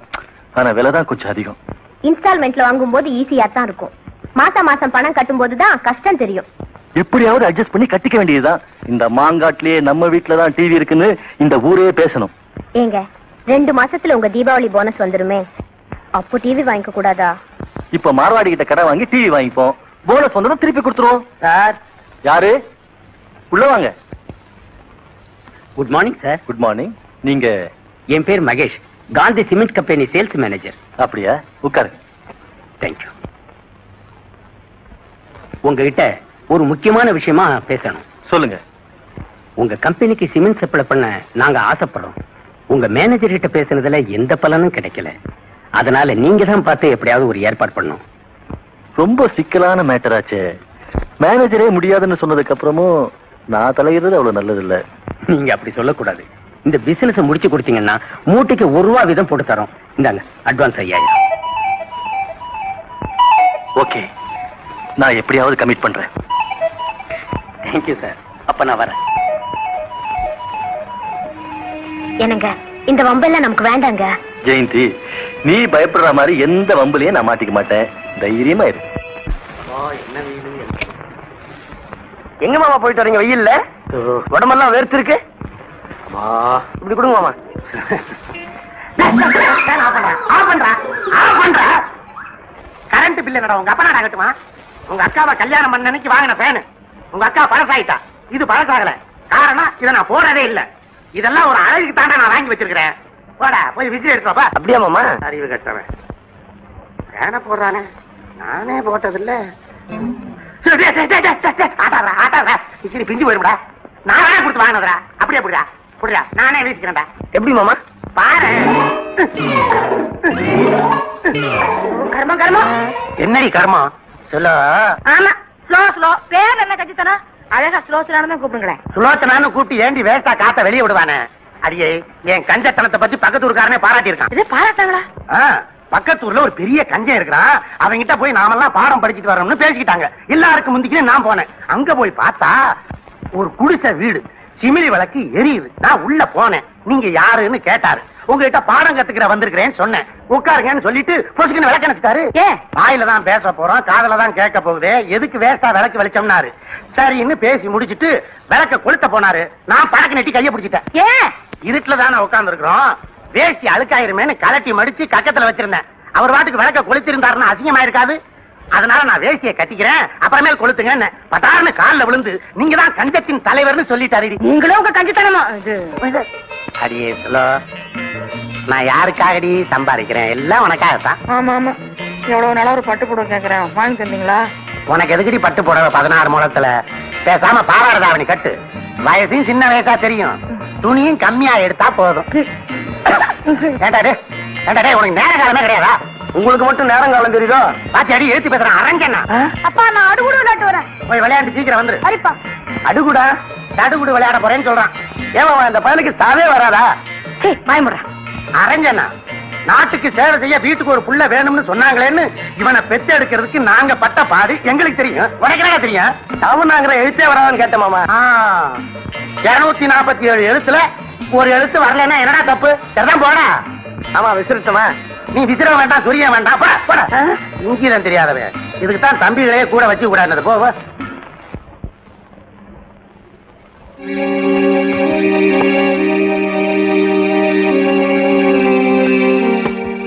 ஆனா விலைதான் கொஞ்சம் அதிகம். இன்ஸ்டால்மெண்ட்ல வாங்கும்போது ஈஸியா தான் இருக்கும். மாசம் மாசம் பணம் கட்டும் போதுதான் கஷ்டம் தெரியும். எப்படியாவது அட்ஜஸ்ட் பண்ணி கட்டிக்க வேண்டியதுதான். இந்த மாங்காட்டிலேயே நம்ம வீட்டுலதான் டிவி இருக்குன்னு இந்த ஊரே பேசணும். ஏங்க 2 மாசத்துல உங்க தீபாவளி போனஸ் வந்துருமே, அப்போ டிவி வாங்கிக்க கூடாதா? இப்ப மார்வாடி கிட்ட கடை வாங்கி டிவி வாங்கிப்போம். போனஸ் வந்ததும் திருப்பி கொடுத்துருவோம். சார். யாரு? உள்ள வாங்க. Good morning sir. Good morning. நீங்க? என் பேர் Mahesh, Gandhi cement company sales manager. அப்படியா? உட்காரு. தேங்க்யூ. உங்ககிட்ட ஒரு முக்கியமான விஷயமா பேசணும். சொல்லுங்க. உங்க கம்பெனிக்கு சிமெண்ட் சப்ளை பண்ண நாங்க ஆசைப்படுறோம். உங்க மேனேஜர் கிட்ட பேசுனதுல எந்த பலனும் கிடைக்கல. அதனால நீங்க தான் பார்த்து எப்படியாவது ஒரு ஏற்பாடு பண்ணும். ரொம்ப சிக்கலான மேட்டர் ஆச்சே. மேனேஜரே முடியாதுன்னு சொன்னதுக்கு அப்புறமும் நான் தலையிடுறது அவ்வளவு நல்லது இல்ல. நீங்க அப்படி சொல்லக்கூடாது. இந்த பிசினஸ் முடிச்சு கொடுத்தீங்கன்னா மூட்டைக்கு 1 ரூபா வீதம் போட்டு தரோம். இந்தாங்க அட்வான்ஸ் 5000. ஓகே, நான் எப்படியாவது கமிட் பண்றேன். Thank you sir. அப்ப நான் வரேன். என்னங்க இந்த வம்பெல்லாம் நமக்கு வேண்டாங்க. ஜெயந்தி, நீ பயப்படுற மாதிரி எந்த வம்புலையும் நான் மாட்டிக்க மாட்டேன். தைரியமா இரு. எங்க மாமா போயிட்டு வரீங்க வெயில்ல? உடம்பெல்லாம் வேர்த்து இருக்கு. இப்படி கொடுங்க மாமா. கரண்ட் பில் என்னடா உங்க அப்பா நாடாகட்டுமா? உங்க அக்காவை கல்யாணம் பண்ண அன்னைக்கு வாங்கின ஃபேனு உங்க அக்கா பழசாயிட்டா. இது பழசாகல. காரணம் இதை நான் போடவே இல்ல. இதெல்லாம் ஒரு அழகுக்கு தாண்டா நான் வாங்கி வச்சிருக்கிறேன். போடா போய் விசில் எடுத்துவாப்பா. அப்படியா மாமா? அறிவு கட்டவன் ஃபேனை போடுறானே, நானே போட்டதில்ல. ஆட்டாடா விசிறி பிஞ்சு போயிருடா. நான் வேணா கொடுத்து வாங்கினதுடா. அப்படியே புடிடா புடிடா, நானே வீசிக்கிறேன்டா. எப்படி மாமா? பாரு கர்மம் கர்மம். என்னடி கர்மம் சொல்லு. ஆமா ஸ்லோ ஸ்லோ. பேர் என்ன கட்சித்தனா? அழகா ஸ்லோச்சனானு கூப்பிடுங்களேன். சுலோச்சனான்னு கூப்பிட்டு ஏண்டி வேஸ்டா காத்த வெளியே விடுவானே? அடியே, என் கஞ்சத்தனத்தை பத்தி பக்கத்து ஊருக்காரனே பாராட்டி இருக்கான். இது பாராட்டாங்களா? பக்கத்து ஊர்ல ஒரு பெரிய கஞ்சன் இருக்கிறான். அவங்கிட்ட போய் நாமெல்லாம் பாடம் படிச்சுட்டு வரோம்னு பேசிக்கிட்டாங்க. எல்லாருக்கும் முந்திக்கினே நான் போனேன். அங்க போய் பார்த்தா ஒரு குடிசை வீடு, சிமிலி விளக்கு எரியுது. நான் உள்ள போனேன். நீங்க யாருன்னு கேட்டாரு. உங்ககிட்ட பாடம் கத்துக்கிற வந்திருக்கிறேன்னு சொன்னேன். உட்காருங்கன்னு சொல்லிட்டு பொசுக்குன்னு விளக்க நினைச்சிட்டாரு. வாயில தான் பேச போறோம், காதுல தான் கேட்க போகுது, எதுக்கு வேஸ்டா விளக்கு வெளிச்சம்னாரு. சரின்னு பேசி முடிச்சிட்டு விளக்க கொளுத்த போனாரு. நான் பழக்க நெட்டி கைய பிடிச்சிட்டேன். இருட்டுல தானே உட்கார்ந்து இருக்கிறோம், வேஷ்டி அழுக்காயிருமேன்னு கலட்டி மடிச்சு கக்கத்துல வச்சிருந்தேன். அவர் வாட்டுக்கு விளக்க கொளுத்திருந்தாருன்னா அசிங்கமா இருக்காது. அதனால நான் வேஷ்டியை கட்டிக்கிறேன், அப்புறமேல் கொளுத்துங்க. பட்டார்னு காலில் விழுந்து நீங்க தான் கஞ்சத்தின் தலைவர்னு சொல்லிட்டாரு. நீங்களும் உங்க கஞ்சித்தனமா? அடியே சொல்லோ, நான் யாருக்காகடி சம்பாதிக்கிறேன்? எல்லாம் உனக்காகத்தான். ஆமா ஆமா. எவ்வளவு நாளா ஒரு பட்டு புடவை கேக்குறேன், வாங்கி தந்தீங்களா? உனக்கு எதுக்கடி பட்டு புடவை 16 முழத்துல? பேசாம பாவாடதாவணி கட்டு. வயசும் சின்ன வயசா தெரியும், துணியும் கம்மியா எடுத்தா போதும். ஏண்டாடே உனக்கு நேர காலமே கிடையாதா? உங்களுக்கு மட்டும் நேரம் காலம் தெரியுதோ? பாத்தி அடி எழுத்து பேசுறேன் அரங்கண்ணா. அப்பா நான் அடுகுடு விளையாட்டு வரேன். போய் விளையாண்டு சீக்கிரம் வந்துரு. சரிப்பா. அடுகுடா? தடுகுடு விளையாட போறேன்னு சொல்றான். ஏமா அந்த பையனுக்கு சாவே வராதா? பயமுடுறேன். அரங்கண்ணா, நாட்டுக்கு சேவை செய்ய வீட்டுக்கு ஒரு புள்ள வேணும்னு சொன்னாங்களேன்னு இவனை பெற்று எடுக்கிறதுக்கு நாங்க பட்ட பாடு எங்களுக்கு தெரியும். உனக்கு என்ன தெரியும்? தவனாங்கிற எழுத்தே வராதான்னு கேட்டேன் மாமா. 247 எழுத்துல ஒரு எழுத்து வரலன்னா என்னடா தப்பு? சரிதான் போடா. ஆமா விசிறிட்டமா? நீ விசிற வேண்டாம், சொரிய வேண்டாம், போட. இங்கிதான் தெரியாதவன். இதுக்கு தான் தம்பிகளையே கூட வச்சு கூடாது. போவ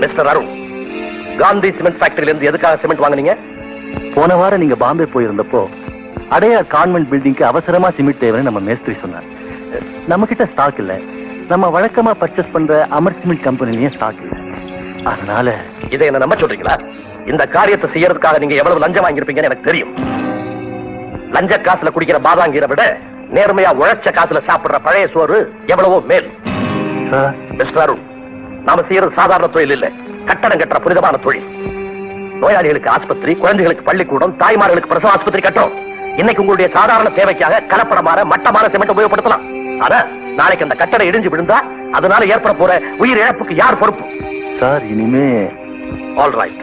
மிஸ்டர் அருண், காந்தி சிமெண்ட் ஃபேக்டரியில இருந்து எதுக்காக சிமெண்ட் வாங்குனீங்க? போன வாரம் நீங்க பாம்பே போயிருந்தப்போ அடையார் கான்வென்ட் பில்டிங்க்கு அவசரமா சிமெண்ட் தேவைன்னு நம்ம மேஸ்திரி சொன்னார். நம்ம கிட்ட ஸ்டாக் இல்ல. நம்ம வழக்கமா பர்ச்சேஸ் பண்ற அமர் சிமெண்ட் கம்பெனிலயும் ஸ்டாக் இல்ல. அதனால இதை என்ன நம்ப சொல்றீங்களா? இந்த காரியத்தை செய்யறதுக்காக நீங்க எவ்வளவு லஞ்சம் வாங்கியிருப்பீங்கன்னு எனக்கு தெரியும். லஞ்ச காசுல குடிக்கிற பாதாங்கீரை விட நேர்மையா உழைச்ச காசுல சாப்பிடுற பழைய சோறு எவ்வளவோ மேல். மிஸ்டர் அருண், நாம செய்யறது சாதாரண தொழில் இல்ல, கட்டடம் கட்டுற புனிதமான தொழில். நோயாளிகளுக்கு ஆஸ்பத்திரி, குழந்தைகளுக்கு பள்ளிக்கூடம், தாய்மார்களுக்கு பிரசவ ஆஸ்பத்திரி கட்டுறோம். இன்னைக்கு உங்களுடைய சாதாரண தேவைக்காக கலப்படமான மட்டமான சிமெண்ட் உபயோகப்படுத்தலாம். ஆனா நாளைக்கு அந்த கட்டடம் இடிஞ்சு விழுந்தா அதனால ஏற்பட போற உயிர் இழப்புக்கு யார் பொறுப்பு? சார், இனிமே ஆல் ரைட்.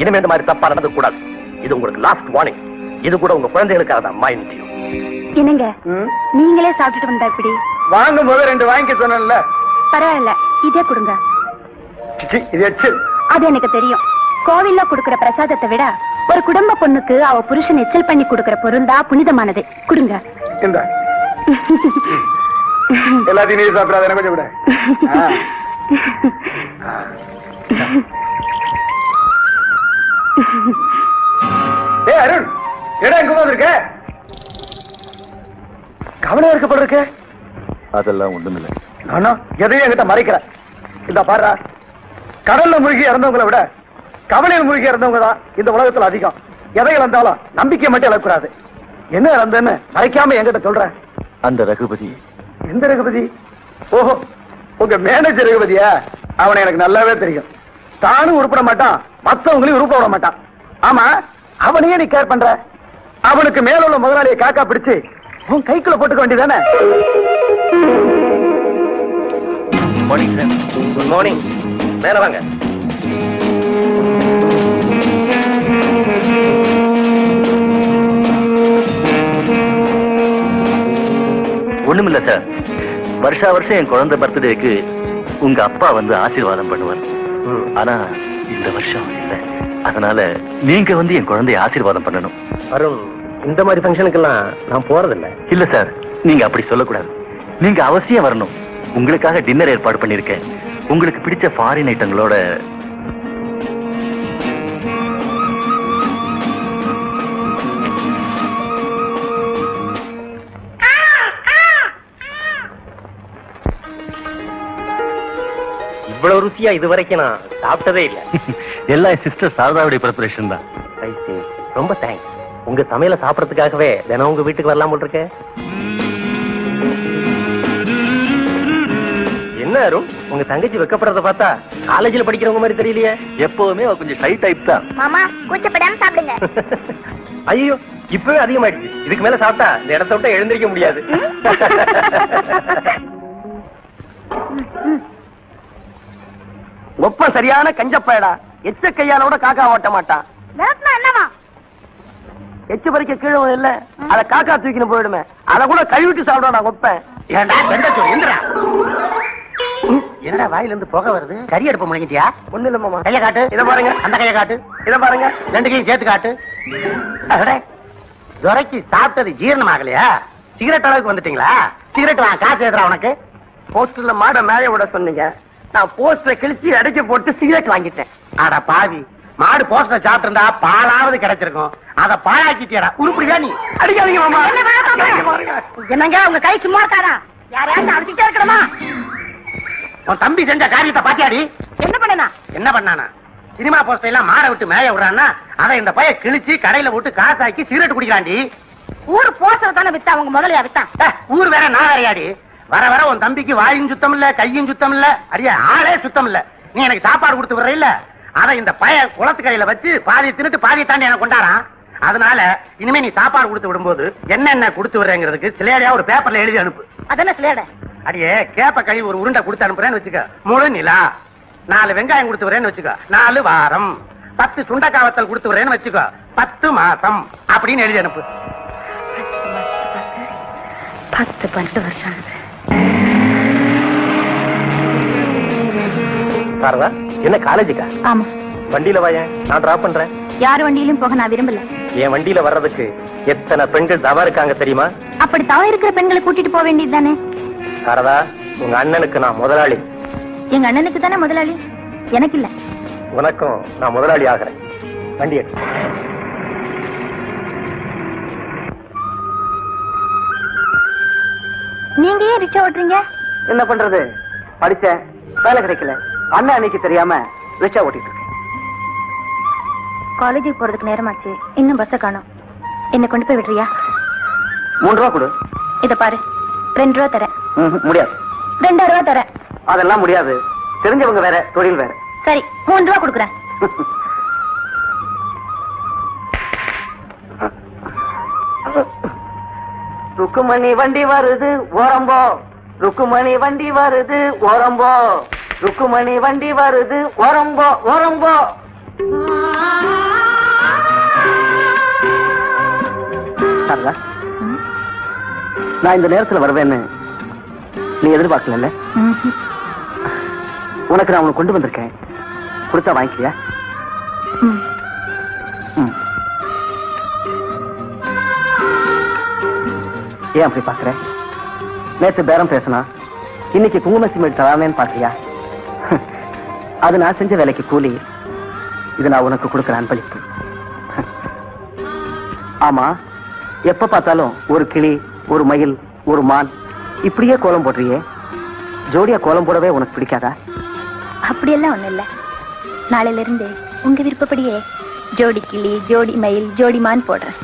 இனிமே இந்த மாதிரி தப்பா நடந்து கூடாது. இது உங்களுக்கு லாஸ்ட் வார்னிங். இது கூட உங்க குழந்தைகளுக்காக தான். மைண்ட் என்னங்க நீங்களே சாப்பிட்டுட்டு வந்தா இப்படி? வாங்கும் போது 2 வாங்கிக்க சொன்னேன்ல. பரவாயில்ல, இதே கொடுங்க. இது அது எனக்கு தெரியும். கோவில்ல கொடுக்கிற பிரசாதத்தை விட ஒரு குடும்ப பொண்ணுக்கு அவ புருஷன் எச்சல் பண்ணி கொடுக்கிற பொருள் தான் புனிதமானது. கொடுங்க. எல்லாத்தையும் நீ சாப்பிடாத, எனக்கு கொஞ்சம் விட. ஏ அருண், இடம் எங்க போயிருக்க? கவனம் இருக்கப்பட்டிருக்க? அதெல்லாம் ஒண்ணுமில்லை. நானா எதையும் என்கிட்ட மறைக்கிறேன். இந்த பாரு, கடல்ல மூழ்கி இறந்தவங்களை விட கவலையில் மூழ்கி இறந்தவங்க தான் இந்த உலகத்துல அதிகம். எதை இழந்தாலும் நம்பிக்கை மட்டும் இழக்கூடாது. என்ன இழந்தேன்னு மறைக்காம என்கிட்ட சொல்றேன். அந்த ரகுபதி. எந்த ரகுபதி? ஓஹோ, உங்க மேனேஜர் ரகுபதியா? அவனை எனக்கு நல்லாவே தெரியும். தானும் உருப்பட மாட்டான், மத்தவங்களையும் உருப்ப விட மாட்டான். ஆமா, அவனையே நீ கேர் பண்ற? அவனுக்கு மேல உள்ள முதலாளியை காக்கா பிடிச்சு உன் கைக்குள்ள போட்டுக்க வேண்டியதானே? Morning sir. Good morning. மேல வாங்க. ஒண்ணுமில்ல சார், வருஷா வருஷம் என் குழந்தை பர்த்டேக்கு உங்க அப்பா வந்து ஆசீர்வாதம் பண்ணுவார். ஆனா இந்த வருஷம் இல்ல. அதனால நீங்க வந்து என் குழந்தைய ஆசீர்வாதம் பண்ணணும். அருண், இந்த மாதிரி ஃபங்க்ஷனுக்கெல்லாம் நான் போறதில்லை. இல்ல சார், நீங்க அப்படி சொல்லக்கூடாது. நீங்க அவசியம் வரணும். உங்களுக்காக டின்னர் ஏற்பாடு பண்ணிருக்கேன். உங்களுக்கு பிடிச்ச ஃபாரின் ஐட்டங்களோட. இவ்வளவு ருசியா இதுவரைக்கும் நான் சாப்பிட்டதே இல்லை. எல்லாம் சிஸ்டர் சாரதாவுடைய ப்ரிப்பரேஷன் தான். ரொம்ப தேங்க்ஸ். உங்க சமையல சாப்பிடறதுக்காகவே தினம் உங்க வீட்டுக்கு வரலாம் போல் இருக்கேன். என்ன அருண், உங்க தங்கச்சி வெக்கப்படுறத பார்த்தா காலேஜில் படிக்கிறவங்க மாதிரி தெரியலையே. எப்பவுமே அவ கொஞ்சம் ஷை டைப் தான். மாமா கூச்சப்படாம சாப்பிடுங்க. ஐயோ, இப்பவே அதிகமாயிடுச்சு. இதுக்கு மேல சாப்பிட்டா இந்த இடத்த விட்டு எழுந்திருக்க முடியாது. ஒப்ப சரியான கஞ்சப்பயடா. எச்ச கையாலோட காக்கா ஓட்ட மாட்டான். என்னவா எச்சு பறிக்க கீழே இல்ல, அத காக்கா தூக்கின்னு போயிடுமே. அத கூட கழுவிட்டு சாப்பிடுவா ஒப்பேன். ஏண்டா எந்திரா. என்னடா வாயில இருந்து புகை வருது? கறி அடுப்பு முழுங்கிட்டியா? ஒண்ணு இல்ல மாமா. கைய காட்டு. இத பாருங்க. அந்த கைய காட்டு. இத பாருங்க. ரெண்டு கையும் சேர்த்து காட்டு. துரைக்கு சாப்பிட்டது ஜீரணம் ஆகலையா? சிகரெட் அளவுக்கு வந்துட்டீங்களா? சிகரெட் வாங்க, காசு எதுரா உனக்கு? போஸ்டர்ல மாட மேய விட சொன்னீங்க. நான் போஸ்டரை கிழிச்சு அடைக்க போட்டு சிகரெட் வாங்கிட்டேன். ஆடா பாவி, மாடு போஸ்டர் சாப்பிட்டு இருந்தா பாலாவது கிடைச்சிருக்கும். அத பாழாக்கிட்டியடா. உருப்படியா நீ? அடிக்காதீங்க மாமா. என்னங்க உங்க கை சும்மா இருக்காரா? யாரையாச்சும் அடிச்சுட்டே இருக்கணுமா? உன் தம்பி செஞ்ச காரியத்தை பாத்தியாடி? என்ன பண்ணனா? என்ன பண்ணானா? சினிமா போஸ்டர் எல்லாம் மாட விட்டு மேய விடுறான்னா அதை இந்த பைய கிழிச்சு கடையில போட்டு காசாக்கி சிகரெட் குடிக்கிறாண்டி. ஊர் போஸ்டர் தானே வித்தா, அவங்க முதலையா வித்தா? ஊர் வேற நான் வேறையாடி. வர வர உன் தம்பிக்கு வாயும் சுத்தம் இல்ல, கையும் சுத்தம் இல்ல, அடிய ஆளே சுத்தம் இல்ல. நீ எனக்கு சாப்பாடு கொடுத்து விடுற இல்ல, அதை இந்த பைய குளத்துக்கரையில வச்சு பாதியை தின்னுட்டு பாதியை தாண்டி எனக்கு கொண்டாரான். அதனால இனிமே நீ சாப்பாடு கொடுத்து விடும்போது என்னென்ன கொடுத்து விடுறேங்கிறதுக்கு சிலேடையா ஒரு பேப்பர்ல எழுதி அனுப்பு. அதென்ன சிலேடை? அடியே கேப்ப கழுவி ஒரு உருண்டை கொடுத்து அனுப்புறேன்னு வச்சுக்க, முழு நிலா. 4 வெங்காயம் கொடுத்து வரேன்னு வச்சுக்க, 4 வாரம். 10 சுண்டக்காவத்தல் கொடுத்து வரேன்னு வச்சுக்க, 10 மாசம் அப்படின்னு எழுதி அனுப்பு. 10-12 வருஷம். சாரதா, என்ன காலேஜுக்கா? ஆமா. வண்டியில வாயேன், நான் டிராப் பண்றேன். யார் வண்டியிலும் போக நான் விரும்பல. என் வண்டியில வர்றதுக்கு எத்தனை பெண்கள் தவா இருக்காங்க தெரியுமா? அப்படி தவ இருக்கிற பெண்களை கூட்டிட்டு போக வேண்டியது தானே. சாரதா, உங்க அண்ணனுக்கு நான் முதலாளி. எங்க அண்ணனுக்கு தானே முதலாளி, எனக்கு இல்ல. உனக்கும் நான் முதலாளி ஆகிறேன். வண்டி எடு. நீங்க ஏன் ரிக்ஷா ஓட்டுறீங்க? என்ன பண்றது, படிச்சேன், வேலை கிடைக்கல. அண்ணன் அன்னைக்கு தெரியாம ரிக்ஷா ஓட்டிட்டு இருக்கேன். காலேஜுக்கு போறதுக்கு நேரமாச்சு, இன்னும் பஸ்ஸை காணோம். என்ன கொண்டு போய் விடுறியா? 3 ரூபா கொடு. இத பாரு, 2 ரூபா தரேன். முடியாது. 2 ரூபா தரேன். அதெல்லாம் முடியாது. தெரிஞ்சவங்க வேற, தொழில் வேற. சரி, 3 ரூபா கொடுக்குறேன். ருக்குமணி வண்டி வருது ஓரம்போ, ருக்குமணி வண்டி வருது ஓரம்போ, ருக்குமணி வண்டி வருது ஓரம்போ ஓரம்போ. நான் இந்த நேரத்துல வருவேன்னு நீ எதிர்பார்க்கல. உனக்கு நான் உனக்கு கொண்டு வந்திருக்கேன், கொடுத்தா வாங்கிக்கிறியா? ஏன் அப்படி பாக்குற? நேற்று பேரம் பேசினா இன்னைக்கு குங்கும சிமெண்ட் தரானேன்னு பாக்குறியா? அது நான் செஞ்ச வேலைக்கு கூலி. இது நான் உனக்கு கொடுக்குற அன்பளிப்பு. ஆமா, எப்ப பார்த்தாலும் ஒரு கிளி, ஒரு மயில், ஒரு மான் இப்படியே கோலம் போடுறியே, ஜோடியா கோலம் போடவே உனக்கு பிடிக்காதா? அப்படியெல்லாம் ஒண்ணு இல்ல. நாளையில இருந்து உங்க விருப்பப்படியே ஜோடி கிளி, ஜோடி மயில், ஜோடி மான் போடுறேன்.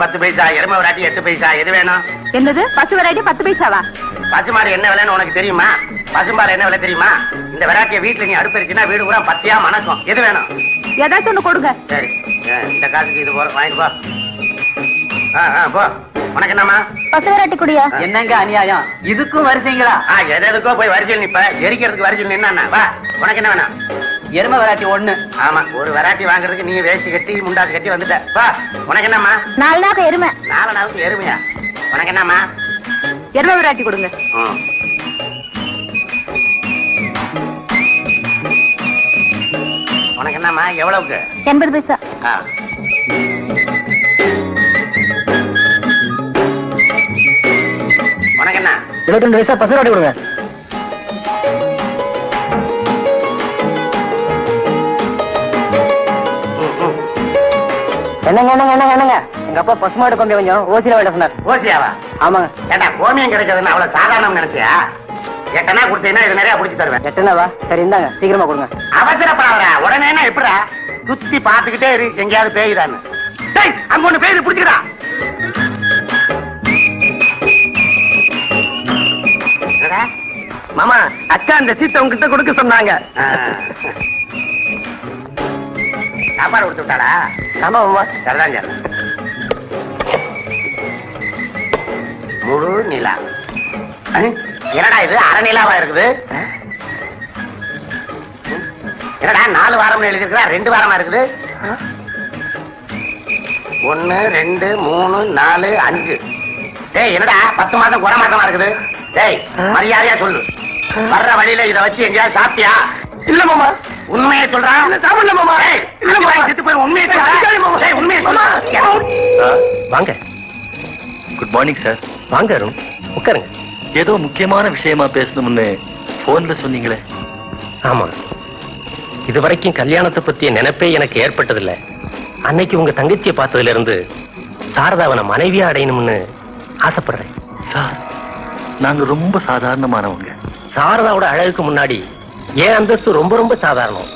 10 பைசா, எருமை வராட்டி 8 பைசா, எது வேணும்? என்னது, பசு வெரைட்டி 10 பைசாவா? பசுமாடு என்ன விலைன்னு உனக்கு தெரியுமா? பசும்பால் என்ன விலை தெரியுமா? இந்த வெராட்டிய வீட்டுல நீ அடுப்பறிச்சுன்னா வீடு பூரா பத்தியா மணக்கும். எது வேணும்? ஏதாச்சும் ஒண்ணு கொடுங்க. சரி, இந்த காசுக்கு இது போற வாங்கிட்டு போ. போ. உனக்கு என்னம்மா? பசவராட்டி குடியா? என்னங்க அநியாயம், இதுக்கும் வரிசைங்களா? எதுக்கோ போய் வரிசையில் நிப்ப, எரிக்கிறதுக்கு வரிசையில் நின்னா வா. உனக்கு என்ன வேணும்? எருமை வராட்டி 1. ஆமா, ஒரு வெரைட்டி வாங்குறதுக்கு நீ வேஷ்டி கட்டி முண்டாசு கட்டி வந்துட்ட. வா. உனக்கு என்னம்மா? 4 நாளுக்கு எருமை. 4 நாளுக்கு எருமையா? உனக்கு என்னம்மா? எருமை விராட்டி கொடுங்க. உனக்கு என்னம்மா? எவ்வளவுக்கு? 80 பைசா. உனக்கு என்ன? 22 பைசா பசராட்டி கொடுங்க. என்னங்க எங்க அப்பா பசுமாடு கொண்டு கொஞ்சம் ஓசியில வேலை சொன்னார். ஓசியாவா? ஆமாங்க. ஏண்டா கோமியம் கிடைச்சதுன்னு அவ்வளவு சாதாரணம் நினைச்சியா? 8 அணா கொடுத்தீங்கன்னா இது நிறைய பிடிச்சி தருவேன். 8 அணாவா? சரி இந்தாங்க, சீக்கிரமா கொடுங்க. அவசரப்படாதடா, உடனே என்ன எப்படா சுத்தி பாத்துக்கிட்டே இரு, எங்கேயாவது பேயுதான்னு. டேய், அங்க ஒண்ணு பேயுது, பிடிச்சிக்கடா. மாமா, அக்கா அந்த சீட்டை உங்ககிட்ட கொடுக்க சொன்னாங்க. சாப்பாடு கொடுத்து விட்டாளா? ஆமா மாமா. சரிதான் சார். முழு நிலா. என்னடா இது அரை நிலாவா இருக்குது? என்னடா 4 வாரம் எழுதிருக்கா, 2 வாரமா இருக்குது? 1 2 3 4 5. டேய், என்னடா 10 மாதம் குறை மாசமா இருக்குது? டேய், மரியாதையா சொல்லு. வர்ற வழியில இதை வச்சு எங்கேயாவது சாப்பிட்டியா? இல்ல மாமா. உண்மையை சொல்றா? சாப்பிடல மாமா. இல்ல மாமா, செத்து போய் உண்மையை சொல்றா. உண்மையை சொல்றா. வாங்க. Good morning sir. வாங்க அருண், உட்காருங்க. ஏதோ முக்கியமான விஷயமா பேசணும்னு போன்ல சொன்னீங்களே. ஆமா, இதுவரைக்கும் கல்யாணத்தை பத்திய நினைப்பே எனக்கு ஏற்பட்டதில்லை. அன்னைக்கு உங்க தங்கச்சியை பார்த்ததுல இருந்து சாரதாவனை மனைவியா அடையணும்னு ஆசைப்படுறேன். சார், நாங்க ரொம்ப சாதாரணமானவங்க. சாரதாவோட அழகுக்கு முன்னாடி ஏன் அந்தஸ்து ரொம்ப ரொம்ப சாதாரணம்.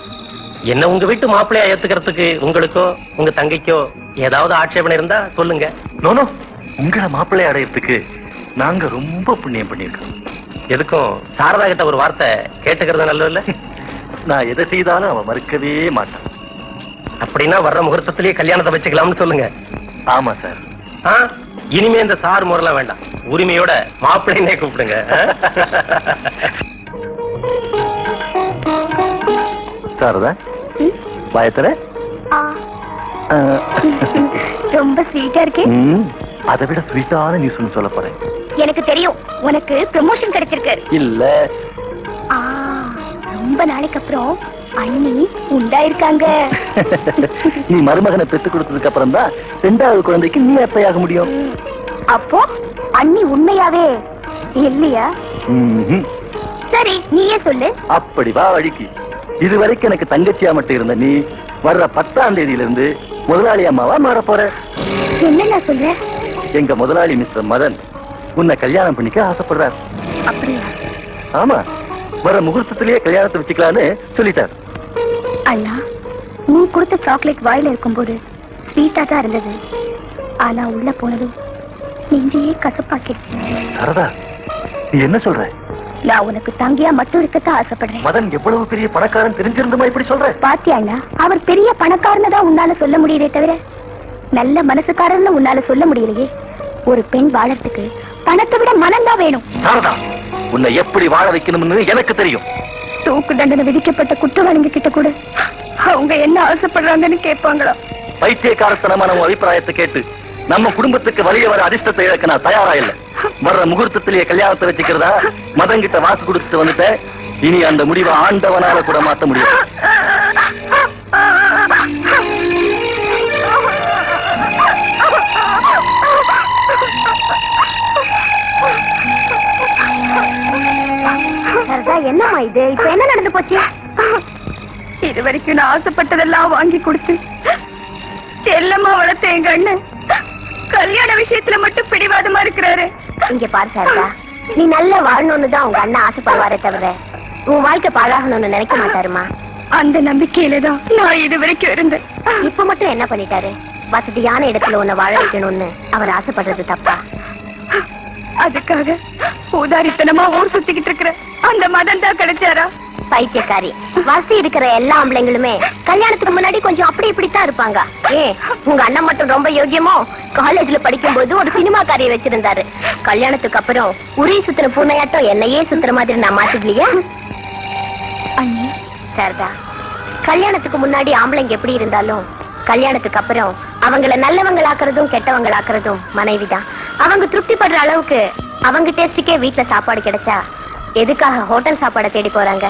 என்ன உங்க வீட்டு மாப்பிள்ளையா ஏத்துக்கிறதுக்கு உங்களுக்கோ உங்க தங்கைக்கோ ஏதாவது ஆட்சேபனை இருந்தா சொல்லுங்க. நோனோ, உங்களை மாப்பிள்ளை அடையறதுக்கு நாங்க ரொம்ப புண்ணியம் பண்ணிருக்கோம். எதுக்கும் சாரதா கிட்ட ஒரு வார்த்தை கேட்டுக்கிறது நல்லது இல்ல? நான் எதை செய்தாலும் அவன் மறுக்கவே மாட்டான். அப்படின்னா வர்ற முகூர்த்தத்திலேயே கல்யாணத்தை வச்சுக்கலாம்னு சொல்லுங்க. ஆமா சார். இனிமே இந்த சார் முறைலாம் வேண்டாம், உரிமையோட மாப்பிள்ளைன்னே கூப்பிடுங்க. சாரதா, வாயத்தர. ரொம்ப ஸ்வீட்டா இருக்கே. அதை விட ஸ்வீட்டான நியூஸ் ஒன்று சொல்ல போறேன். எனக்கு தெரியும், உனக்கு ப்ரமோஷன் கிடைச்சிருக்கு. இல்ல, ரொம்ப நாளைக்கு அப்புறம் அண்ணி உண்டாயிருக்காங்க. நீ மருமகனை பெற்று கொடுத்ததுக்கு அப்புறம் தான் 2வது குழந்தைக்கு நீ எப்பையாக முடியும். அப்போ அண்ணி உண்மையாவே இல்லையா? சரி, நீயே சொல்லு. அப்படி வா வழிக்கு. இதுவரைக்கும் எனக்கு தங்கச்சியா மட்டும் இருந்த நீ வர்ற 10ஆம் தேதியிலிருந்து முதலாளி அம்மாவா மாற போற. என்ன சொல்ற? எங்க முதலாளி மிஸ்டர் மதன் உன்னை கல்யாணம் பண்ணிக்க ஆசைப்படுறார். அப்படியா? ஆமா, வர முகூர்த்தத்திலேயே கல்யாணத்தை வச்சுக்கலான்னு சொல்லிட்டார். அண்ணா, நீ கொடுத்த சாக்லேட் வாயில இருக்கும்போது ஸ்வீட்டா தான் இருந்தது. ஆனா உள்ள போனதும் நெஞ்சையே கசப்பாக்கிடுச்சு. சரதா, நீ என்ன சொல்ற? நான் உனக்கு தங்கியா மட்டும் இருக்கத்தான் ஆசைப்படுறேன். மதன் எவ்வளவு பெரிய பணக்காரன் தெரிஞ்சிருந்துமா இப்படி சொல்ற? பாத்தியா அண்ணா, அவர் பெரிய பணக்காரன்னு தான் உன்னால சொல்ல முடியலே தவிர நல்ல மனசுக்காரன்னு உன்னால சொல்ல முடியலையே. ஒரு பெண் வாழறதுக்கு பணத்தை விட மனம் தான் வேணும். சாரதா, உன்னை எப்படி வாழ வைக்கணும்னு எனக்கு தெரியும். தூக்கு தண்டனை விதிக்கப்பட்ட குற்றவாளிங்க கிட்ட கூட அவங்க என்ன ஆசைப்படுறாங்கன்னு கேட்பாங்களா? பைத்தியக்காரத்தனமான உன் அபிப்பிராயத்தை கேட்டு நம்ம குடும்பத்துக்கு வழிய வர அதிர்ஷ்டத்தை இழக்க நான் தயாரா இல்ல. வர்ற முகூர்த்தத்திலேயே கல்யாணத்தை வச்சுக்கிறதா மதங்கிட்ட வாக்கு கொடுத்துட்டு வந்துட்டேன். இனி அந்த முடிவை ஆண்டவனால கூட மாத்த முடியும். என்னம்மா இது? இப்ப என்ன நடந்து போச்சு? இது வரைக்கும் நான் ஆசைப்பட்டதெல்லாம் வாங்கி கொடுத்து செல்லமா வளர்த்த எங்க அண்ணன் கல்யாண விஷயத்துல மட்டும் பிடிவாதமா இருக்கிறாரு. இங்க பாரு சாரதா, நீ நல்லா வாழணும்னு தான் உங்க அண்ணன் ஆசைப்படுவாரே தவிர உன் வாழ்க்கை பாழாகணும்னு நினைக்க மாட்டாருமா. அந்த நம்பிக்கையில தான் நான் இது வரைக்கும் இருந்தேன். இப்ப மட்டும் என்ன பண்ணிட்டாரு? வசதியான இடத்துல உன்னை வாழ வைக்கணும்னு அவர் ஆசைப்படுறது தப்பா? அதுக்காக ஊதாரித்தனமா ஊர் சுத்திக்கிட்டு இருக்கிற அந்த மதம் தான் கிடைச்சாரா? பைத்தியக்காரி, வசி இருக்கிற எல்லா ஆம்பளைங்களுமே கல்யாணத்துக்கு முன்னாடி கொஞ்சம் அப்படி இப்படித்தான் இருப்பாங்க. உங்க அண்ணன் மட்டும் ரொம்ப யோகியமோ? காலேஜ்ல படிக்கும் போது ஒரு சினிமாக்காரியை வச்சிருந்தாரு. கல்யாணத்துக்கு அப்புறம் உரி சுத்தின பூனையாட்டம் என்னையே சுத்துற மாதிரி நான் மாத்திக்கலையா? அண்ணி சரிதா, கல்யாணத்துக்கு முன்னாடி ஆம்பளைங்க எப்படி இருந்தாலும் கல்யாணத்துக்கு அப்புறம் அவங்கள நல்லவங்களாக்குறதும் கெட்டவங்களாக்குறதும் மனைவிதான். அவங்க திருப்தி படுற அளவுக்கு அவங்க டேஸ்டுக்கே வீட்டுல சாப்பாடு கிடைச்சா எதுக்காக ஹோட்டல் சாப்பாடை தேடி போறாங்க?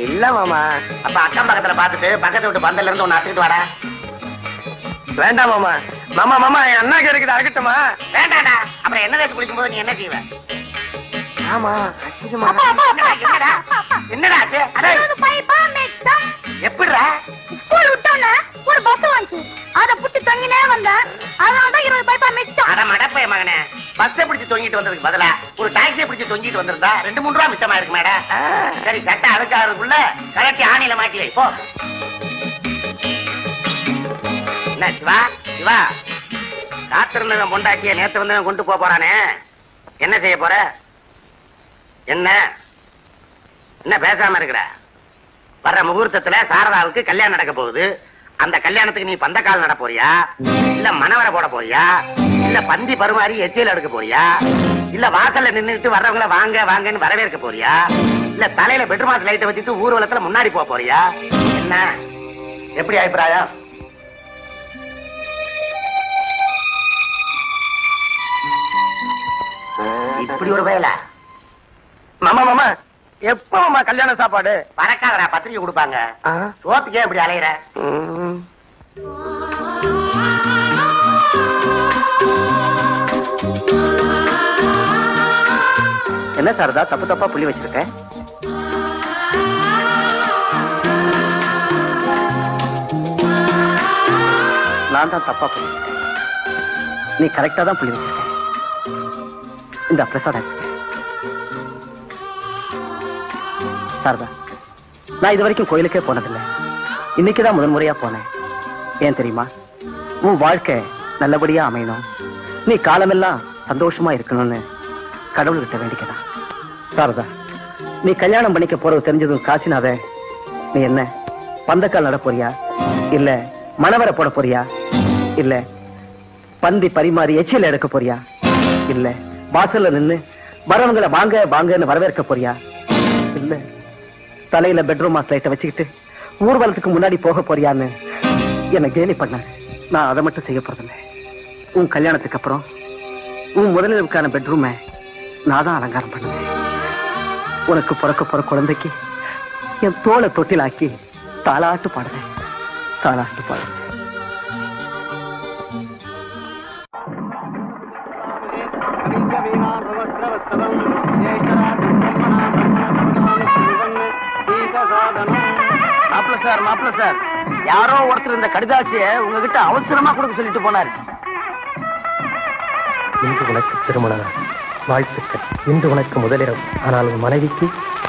இல்ல மாமா. அப்ப அக்கம் பக்கத்துல பாத்துட்டு பக்கத்து விட்டு பந்தல்ல இருந்து ஒன்னு அத்துக்கிட்டு வாடா. வேண்டாம் மாமா. மாமா மாமா என் அண்ணா கிடைக்குது அழகட்டுமா? வேண்டாடா. அப்புறம் என்ன தேய்ச்சி குளிக்கும் போது நீ என்ன செய்வ? ஆமா என்னடா எப்படிடா ஸ்கூல் விட்டோன்னு ஒரு பஸ் வந்துச்சு. அதை புட்டு தொங்கினே வந்தேன். அதனாலதான் 20 பைசா மிச்சம். அட மடப்பைய மகனே, பஸ்ஸை பிடிச்சு தொங்கிட்டு வந்ததுக்கு பதிலா ஒரு டாக்ஸியை பிடிச்சு தொங்கிட்டு வந்திருந்தா 2-3 ரூபா மிச்சமா இருக்கு மேடம். சரி, சட்டை அழுக்காருக்குள்ள கலட்டி ஆணியில மாட்டி வை போ. என்ன சிவா சிவா, காத்திருந்தவன் பொண்டாட்டிய நேத்து வந்தவன் கொண்டு போறானே, என்ன செய்ய போற? என்ன என்ன பேசாம இருக்கிற? வர்ற முகூர்த்தத்துல சாரதாவுக்கு கல்யாணம் நடக்க போகுது. அந்த கல்யாணத்துக்கு நீ பந்தக்கால் நட போறியா, இல்ல மணவரை போட போறியா, இல்ல பந்தி பருமாறி எச்சியல் எடுக்க போறியா, இல்ல வாசல்ல நின்னுட்டு வர்றவங்கள வாங்க வாங்கன்னு வரவேற்க போறியா, இல்ல தலையில பெட்ரூமாஸ் லைட்டை வச்சுட்டு ஊர்வலத்துல முன்னாடி போறியா? என்ன எப்படி அபிப்பிராயம்? இப்படி ஒரு வேலை. மாமா மாமா எப்ப மாமா கல்யாண சாப்பாடு? பறக்காதரா, பத்திரிக்கை கொடுப்பாங்க. சோத்துக்கே இப்படி அலையிற? என்ன சாரதா தப்பு தப்பா புள்ளி வச்சிருக்க? நான் தான் தப்பா புள்ளி வச்சிருக்கேன். நீ கரெக்டா தான் புள்ளி வச்சிருக்க. இந்த பிரசாதம் சாரதா, நான் இது வரைக்கும் கோயிலுக்கே போனதில்லை. இன்னைக்குதான் முதன்முறையா போனேன். ஏன் தெரியுமா? உன் வாழ்க்கை நல்லபடியா அமையணும், நீ காலமெல்லாம் சந்தோஷமா இருக்கணும்னு கடவுள்கிட்ட வேண்டிக்கதான். சாரதா, நீ கல்யாணம் பண்ணிக்க போறது தெரிஞ்சதும் காசினாத நீ என்ன பந்தக்கால் நட போறியா, இல்ல மணவரை போட போறியா, இல்ல பந்தி பரிமாறி எச்சில எடுக்க போறியா, இல்ல வாசல்ல நின்னு வரவங்களை வாங்க வாங்கன்னு வரவேற்க போறியா, இல்ல தலையில பெட்ரூம் மாஸ் லைட்டை வச்சுக்கிட்டு ஊர்வலத்துக்கு முன்னாடி போக போறியான்னு என்ன கேலி பண்ண. நான் அதை மட்டும் செய்ய போறதில்லை. உன் கல்யாணத்துக்கு அப்புறம் உன் முதலிரவுக்கான பெட்ரூமை நான் தான் அலங்காரம் பண்ணுவேன். உனக்கு பிறக்க போற குழந்தைக்கு என் தோலை தொட்டிலாக்கி தாலாட்டு பாடுவேன். தாலாட்டு பாடுவேன். மாப்பிள்ள சார், யாரோ ஒருத்தர் இந்த கடிதாசிய உங்ககிட்ட அவசரமா கொடுக்க சொல்லிட்டு போனாரு. இன்று உனக்கு திருமண நாள், வாழ்த்துக்கள். இன்று உனக்கு முதலிரவு. ஆனால் உன் மனைவிக்கு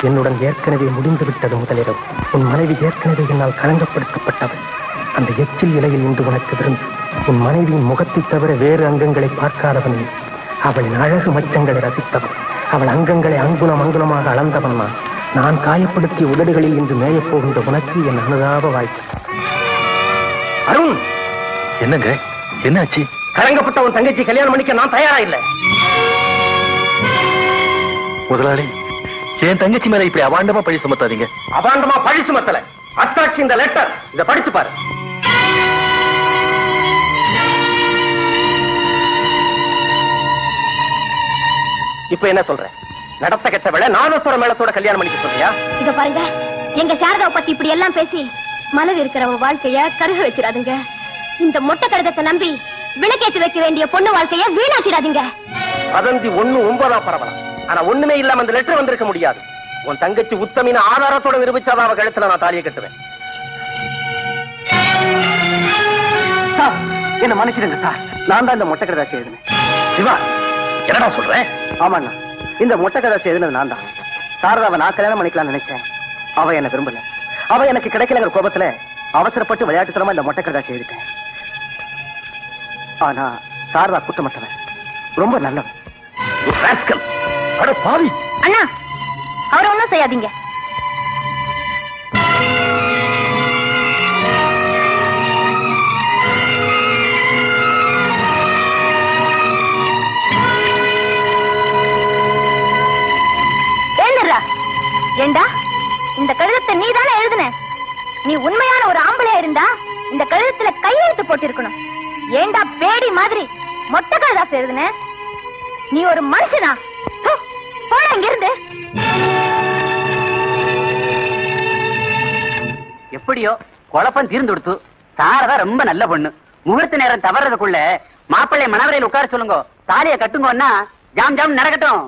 என்னுடன் ஏற்கனவே முடிந்து விட்டது முதலிரவு. உன் மனைவி ஏற்கனவே என்னால் களங்கப்படுத்தப்பட்டவள். அந்த எச்சில் இலையில் இன்று உனக்கு விருந்து. உன் மனைவியின் முகத்தை தவிர வேறு அங்கங்களை பார்க்காதவன். அவளின் அழகு மச்சங்களை ரசித்தவன். அவள் அங்கங்களை அங்குலமாக அளந்தவன். நான் காயப்படுத்திய உதடுகளில் இன்று மேயப் போகின்ற உனக்கு என் அனுதாப வாய்ப்பு. அருண், என்னங்க என்னாச்சு? கலங்கப்பட்ட உன் தங்கச்சி கல்யாணம் பண்ணிக்க நான் தயாரா இல்ல. முதலாளி, என் தங்கச்சி மேல இப்படி அவாண்டமா பழி சுமத்தாதீங்க. அவாண்டமா பழி சுமத்தல. அத்தாட்சி இந்த லெட்டர், இத படிச்சு பாரு. இப்ப என்ன சொல்ற? நடத்த கெட்ட வேலை நாதஸ்வர மேளத்தோட கல்யாணம் பண்ணிக்க சொல்றியா? இத பாருங்க, எங்க சாரதாவை பத்தி இப்படி எல்லாம் பேசி மனதில் இருக்கிறவங்க வாழ்க்கைய கருக வச்சிடாதீங்க. இந்த மொட்டை கடிதத்தை நம்பி விளக்கேற்றி வைக்க வேண்டிய பொண்ணு வாழ்க்கைய வீணாக்கிடாதீங்க. வதந்தி 1-9 பரவலாம். ஆனா ஒண்ணுமே இல்லாம அந்த லெட்டர் வந்திருக்க முடியாது. உன் தங்கச்சி உத்தமின ஆதாரத்தோட நிரூபிச்சாதான் அவ கழுத்துல நான் தாலியை கட்டுவேன். என்ன மன்னிச்சிடுங்க சார், நான் தான் இந்த மொட்டை கடிதாசி எழுதினேன். சிவா, என்னடா சொல்றேன்? ஆமாண்ணா, இந்த மொட்டை கடிதாசி எழுதினது நான் தான். சாரதாவை நான் கல்யாணம் பண்ணிக்கலாம்னு நினைச்சேன். அவ என்ன விரும்பல. அவ எனக்கு கிடைக்கலங்கிற கோபத்துல அவசரப்பட்டு விளையாட்டுத்தனமா இந்த மொட்டை கடிதாசி எழுதிட்டேன். ஆனா சாரதா குற்றமற்றவன், ரொம்ப நல்லவன். பாவி அண்ணா, அவரை ஒண்ணும் செய்யாதீங்க. ஏண்டா, இந்த கடிதத்தை நீ தானே எழுதுன? நீ உண்மையான ஒரு ஆம்பளையா இருந்தா இந்த கடிதத்துல கையெழுத்து போட்டிருக்கணும். ஏண்டா பேடி மாதிரி மொட்டை கடிதாசி எழுதுன? நீ ஒரு மனுஷனா? போடா இங்கிருந்து. எப்படியோ குழப்பம் தீர்ந்து கொடுத்து. சாரதா ரொம்ப நல்ல பொண்ணு. முகூர்த்த நேரம் தவறதுக்குள்ள மாப்பிள்ளை மணவரையில் உட்கார சொல்லுங்க. தாலியை கட்டுங்கன்னா ஜாம் ஜாம் நடக்கட்டும்.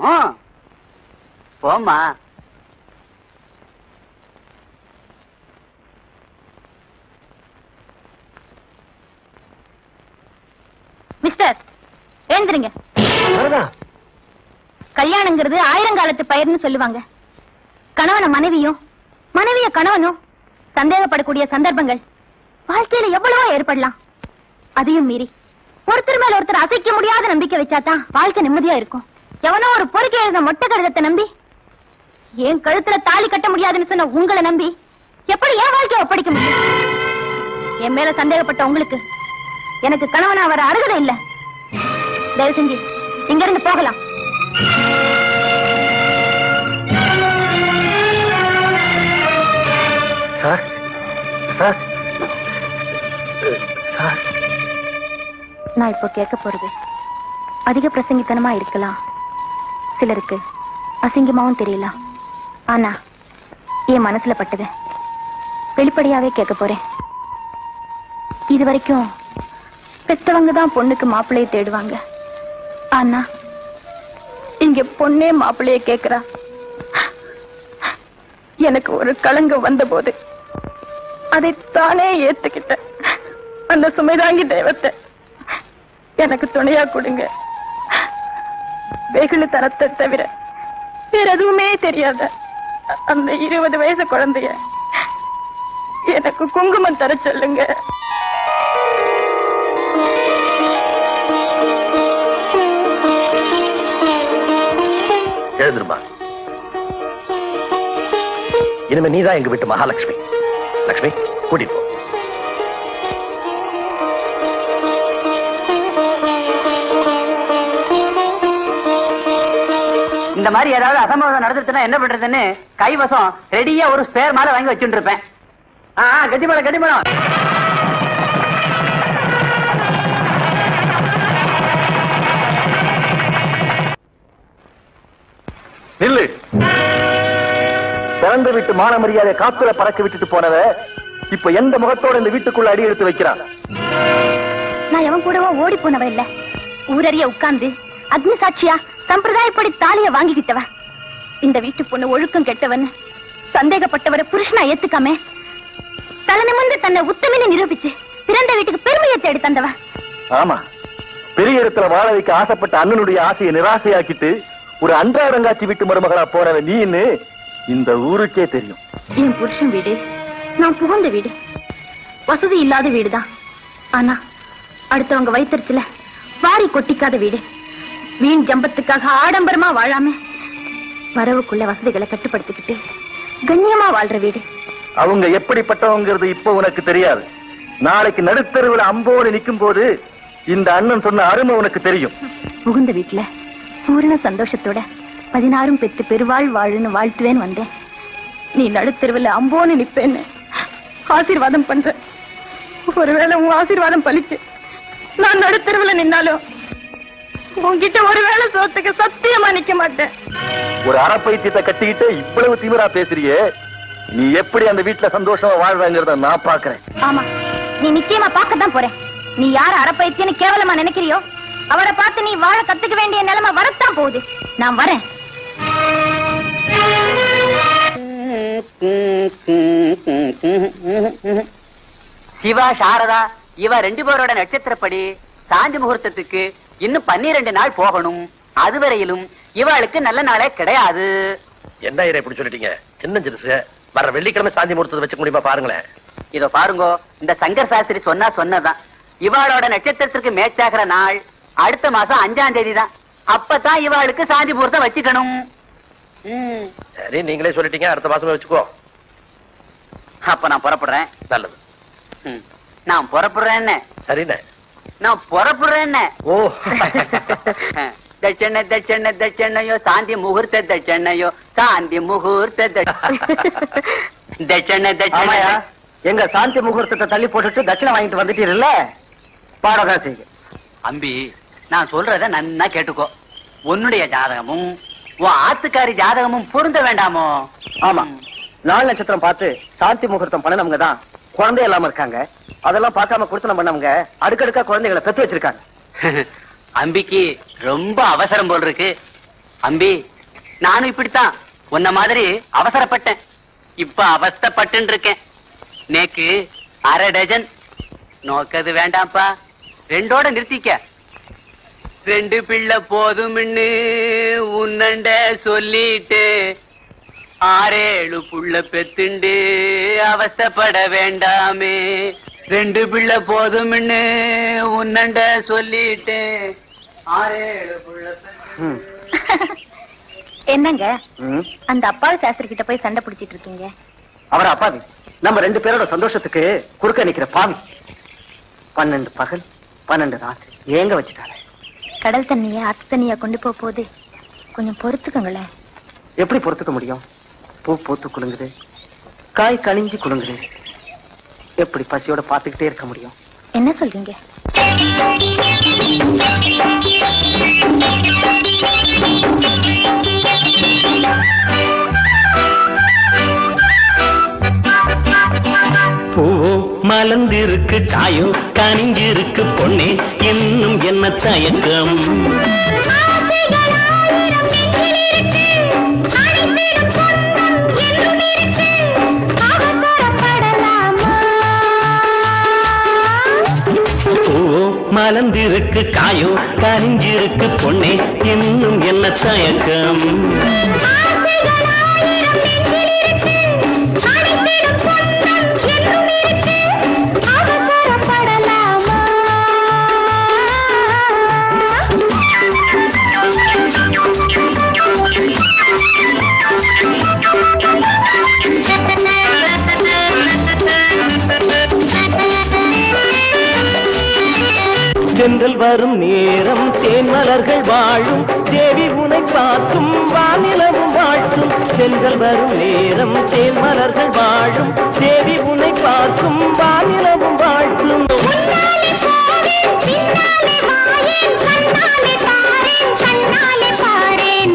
போம்மா. மிஸ்டர், எழுந்துருங்க. கல்யாணங்கிறது ஆயிரங்காலத்து பயிர்னு சொல்லுவாங்க. கணவன மனைவியும் மனைவிய கணவனும் சந்தேகப்படக்கூடிய சந்தர்ப்பங்கள் வாழ்க்கையில எவ்வளவோ ஏற்படலாம். அதையும் மீறி ஒருத்தர் மேல ஒருத்தர் அசைக்க முடியாத நம்பிக்கை வச்சாதான் வாழ்க்கை நிம்மதியா இருக்கும். எவனோ ஒரு பொறுக்கை எழுத மொட்டை கடிதத்தை நம்பி என் கழுத்துல தாலி கட்ட முடியாதுன்னு சொன்ன உங்களை நம்பி எப்படி என் வாழ்க்கையை ஒப்படைக்க முடியும்? என் மேல சந்தேகப்பட்ட உங்களுக்கு எனக்கு கணவனா வர அருகதை இல்ல. தயவு செஞ்சு இங்க இருந்து போகலாம். நான் இப்போ கேட்க போறது அதிக பிரசங்கித்தனமா இருக்கலாம், சிலருக்கு அசிங்கமாவும் தெரியலாம். ஆனா என் மனசுல பட்டது வெளிப்படையாவே கேட்க போறேன். இது வரைக்கும் பெத்தவங்க தான் பொண்ணுக்கு மாப்பிள்ளையை தேடுவாங்க. ஆனா இங்க பொண்ணே மாப்பிள்ளைய கேக்குறா. எனக்கு ஒரு களங்கம் வந்த போது அதை தானே ஏத்துக்கிட்ட அந்த சுமைதாங்கி தெய்வத்தை எனக்கு துணையா கொடுங்க. வெகுளு தரத்தை தவிர வேற எதுவுமே தெரியாத அந்த 20 வயசு குழந்தைய எனக்கு குங்குமம் தர சொல்லுங்க. எழுந்துருமா. இனிமே நீதான் எங்க வீட்டு மகாலட்சுமி. லட்சுமி, கூட்டிட்டு போ. இந்த மாதிரி ஏதாவது அசம்பாவிதம் நடந்துச்சுன்னா என்ன பண்றதுன்னு கைவசம் ரெடியா ஒரு ஸ்பேர் மாலை வாங்கி வச்சுட்டு இருப்பேன். கட்டிமலம் கட்டிமலம். நில்லு. பிறந்து விட்டு மான மரியாதை காத்துல பறக்க விட்டுட்டு போனவ இப்ப எந்த முகத்தோட இந்த வீட்டுக்குள்ள அடி எடுத்து வைக்கிறான்? நான் எவன் கூடவோ ஓடி போனவ இல்ல. ஊரறிய உட்கார்ந்து அக்னி சாட்சியா சம்பிரதாயப்படி தாலிய வாங்கிக்கிட்டவ. இந்த வீட்டு பொண்ணு ஒழுக்கம் கெட்டவன் சந்தேகப்பட்டவரை புருஷனா ஏத்துக்காம தலை நிமிர்ந்து தன்னை உத்தமின்னு நிரூபிச்சு பிறந்த வீட்டுக்கு பெருமையை தேடி தந்தவ. ஆமா, பெரிய இடத்துல வாழ வைக்க ஆசைப்பட்ட அண்ணனுடைய ஆசையை நிராசையாக்கிட்டு ஒரு அன்றாடங்காட்சி வீட்டு மருமகளா போனவ நீன்னு இந்த ஊருக்கே தெரியும். என் புருஷன் வீடு நான் புகுந்த வீடு, வசதி இல்லாத வீடுதான். ஆனா அடுத்தவங்க வயிற்றுல வாரி கொட்டிக்காத வீடு. வீண் ஜம்பத்துக்காக ஆடம்பரமா வாழாம வரவுக்குள்ள வசதிகளை கட்டுப்படுத்திக்கிட்டு கண்ணியமா வாழ்ற வீடு. அவங்க எப்படிப்பட்டவங்கிறது இப்ப உனக்கு தெரியாது. நாளைக்கு நடுத்தருவில் அம்போடு நிக்கும் போது இந்த அண்ணன் சொன்ன அருமை உனக்கு தெரியும். புகுந்த வீட்டுல பூரண சந்தோஷத்தோட 16 பெற்று பெருவாழ் வாழுன்னு வாழ்த்துவேன் வந்தேன். நீ நடுத்தருவில் அம்போன்னு நிப்பேன்னு ஆசீர்வாதம் பண்ற. ஒருவேளை உன் ஆசீர்வாதம் பலிச்சு நான் நடுத்தருவில் நின்னாலும் உன்கிட்ட ஒருவேளை சோத்துக்கு சத்தியமா நிக்க மாட்டேன். ஒரு அறப்பைத்தியத்தை கட்டிக்கிட்டு இவ்வளவு திமிரா பேசுறியே, நீ எப்படி அந்த வீட்டுல சந்தோஷமா வாழ்வாங்கிறத நான் பாக்குறேன். ஆமா, நீ நிச்சயமா பார்க்கத்தான் போறேன். நீ யார அறப்பைத்தியன்னு கேவலமா நினைக்கிறியோ அவரை பார்த்து நீ வாழ கத்துக்க வேண்டிய நிலைமை வரத்தான் போகுது. நான் வரேன். சிவா சாரதா இவ 2 பேரோட நட்சத்திரப்படி சாந்தி முகூர்த்தத்துக்கு இன்னும் 12 நாள் போகணும். அதுவரையிலும் இவளுக்கு நல்ல நாளே கிடையாது. என்ன இப்படி சொல்லிட்டீங்க? சின்ன சிறுசு வர வெள்ளிக்கிழமை சாந்தி முகூர்த்தத்தை வச்சுக்க முடியுமா பாருங்களேன். இதோ பாருங்க, இந்த சங்கர் சாஸ்திரி சொன்னதான். இவாளோட நட்சத்திரத்திற்கு மேட்சாகிற நாள் அடுத்த மாசம் 5ஆம் தேதி தான். அப்பதான் இவாளுக்கு சாந்தி முகூர்த்தம் வச்சுக்கணும். சரி, நீங்களே சொல்லிட்டீங்க, அடுத்த மாசமே வச்சுக்கோ. அப்ப நான் புறப்படுறேன். நல்லது. நான் புறப்படுறேன்னு. சரிண்ணே, நான் புறப்படுறேன்னு. ஓ தட்சண தட்சண தட்சணையோ சாந்தி முகூர்த்த தட்சணையோ சாந்தி முகூர்த்த தட்சண தட்சணையா. எங்க சாந்தி முகூர்த்தத்தை தள்ளி போட்டுட்டு தட்சிணை வாங்கிட்டு வந்துட்டீர்ல, பாடகா செய்ய. அம்பி, நான் சொல்றத நன்னா கேட்டுக்கோ. உன்னுடைய ஜாதகமும் உன் ஆத்துக்காரி ஜாதகமும் பொருந்த வேண்டாமோ? ஆமா, நாலு நட்சத்திரம் பார்த்து சாந்தி முகூர்த்தம் பண்ணனவங்க தான் குழந்தை இல்லாம இருக்காங்க. அதெல்லாம் பார்க்காம குடுத்தனம் பண்ணவங்க அடுக்கடுக்கா குழந்தைகளை பெத்து வச்சிருக்காங்க. அம்பிக்கு ரொம்ப அவசரம் போல் இருக்கு. அம்பி, நானும் இப்படித்தான் உன்ன மாதிரி அவசரப்பட்டேன். இப்ப அவஸ்தப்பட்டு இருக்கேன். நேக்கு அரை டஜன் நோக்கது வேண்டாம்ப்பா, ரெண்டோட நிறுத்திக்க. 2 பிள்ளை போதும்னு உன்னண்ட சொல்லிட்டு 6-7 புள்ள பெத்துண்டு அவஸ்தப்பட வேண்டாமே. 2 பிள்ளை போதும்னு உன்னண்ட சொல்லிட்டு 6-7 புள்ள என்னங்க அந்த அப்பாவி சாஸ்திரி கிட்ட போய் சண்டை பிடிச்சிட்டு இருக்கீங்க? அவர் அப்பாவி, நம்ம 2 பேரோட சந்தோஷத்துக்கு குறுக்க நிக்கிற பாவி. 12 பகல் 12 ராத்திரி ஏங்க வச்சுட்டாரு. கடல் தண்ணிய ஆத்து தண்ணியா கொண்டு போகுது, கொஞ்சம் பொறுத்துக்கங்களேன். எப்படி பொறுத்துக்க முடியும்? பூ பூத்து குலுங்குது, காய் கனிஞ்சு குலுங்குது. எப்படி பசியோட பாத்துக்கிட்டே இருக்க முடியும்? என்ன சொல்றீங்க? பூவோ மலர்ந்திருக்கு, காயோ கனிஞ்சிருக்கு, பொண்ணே இன்னும் என்ன தயக்கம்? பூவோ மலர்ந்திருக்கு, காயோ கனிஞ்சிருக்கு, பொண்ணே இன்னும் என்ன தயக்கம்? சென்றல் வரும் நேரம் தேன்மலர்கள் வாழும், தேவி உனை பார்க்கும் வானிலவும் வாழ்த்தும். சென்றல் வரும் நேரம் தேன்மலர்கள் வாழும், தேவி உனை பார்க்கும் வானிலவும் வாழ்த்தும்.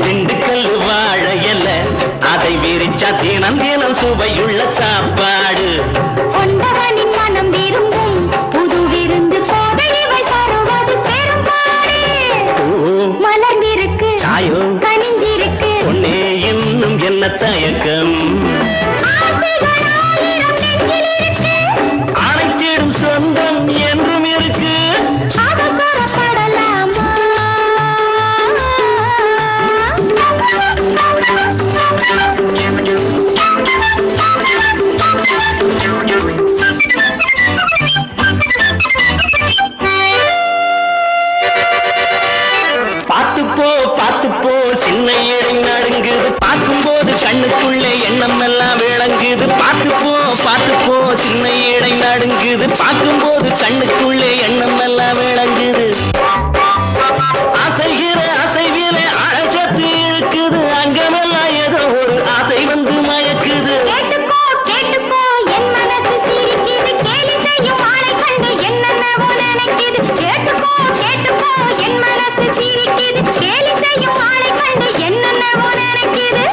திண்டுக்கல் வாழையல்ல, அதை விரிச்சா தினம் தினம் சுவையுள்ள சாப்பாடு. கொண்டவனின் மனம் விரும்பும் புது விருந்து கோதையவள் தருவது பெரும்பாடு. மலர்ந்திருக்கு, காயோ கனிஞ்சிருக்கு, பொண்ணே இன்னும் என்ன தயக்கம்? அனைத்திடும் சொந்தம் என்றும் இருக்கு. அவசரப்படலாமா? பார்த்துப்போ சின்ன இடை நடுங்குது, பார்க்கும்போது கண்ணுக்குள்ளே எண்ணம் எல்லாம் விளங்குது. பார்த்துப்போ சின்ன இடை நடுங்குது, பார்க்கும்போது கண்ணுக்குள்ளே எண்ணம் எல்லாம் விளங்குது. அசைகிற அசைவில அழசத்து இழுக்குது, அங்கமெல்லாம் ஏதோ ஒரு ஆசை வந்து மயக்குது. கேட்டுக்கோ கேட்டுக்கோ என் மனசு சிரிக்குது, கேலி செய்யும் ஆளை கண்டு என்னென்னவோ நினைக்குது. கேட்டுக்கோ கேட்டுக்கோ என் மனசு சிரிக்குது, கேலி செய்யும் ஆளை கண்டு என்னென்னவோ நினைக்குது.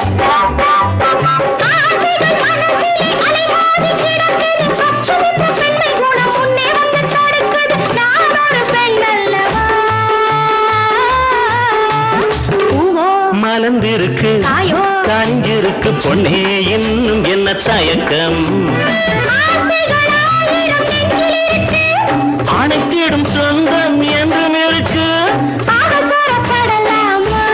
ஆசைகள் மனசிலே அலைமோதி கிடக்குது, பச்சமிந்த பெண்மை குணம் முன்னே வந்து தடுக்குது. நான் ஒரு பெண் அல்லவா? பூவோ மலர்ந்திருக்கு, காயோ கனிஞ்சிருக்கு, பொண்ணே இன்னும் என்ன தயக்கம்? ஆசைகளாயிரம் நெஞ்சில் இருக்கு, அனைத்திடும் சொந்தம் என்றும் இருக்கு. அவசரப்படலாமா?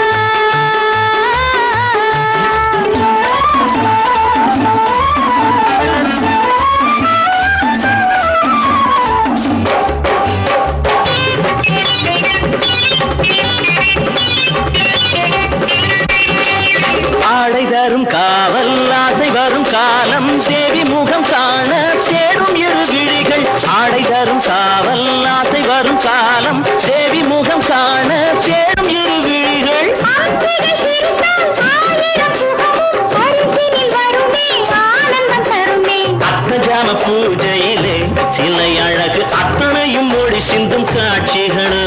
ஆடை தரும் காவல், ஆசை வரும் காலம், தேவி முகம் காண தேடும் இரு விழிகள். ஆடை தரும் காவல், ஆசை வரும் காலம், தேவி முகம் காண தேடும் இரு விழிகள். ஆசைகள் சிரித்தால் ஆயிரம் சுகமும் அருகினில் வருமே, ஆனந்தம் தருமே. அத்தஜாம பூஜையிலே சிலை அழகு, அத்தனையும் மொழி சிந்தும் காட்சிகளோ.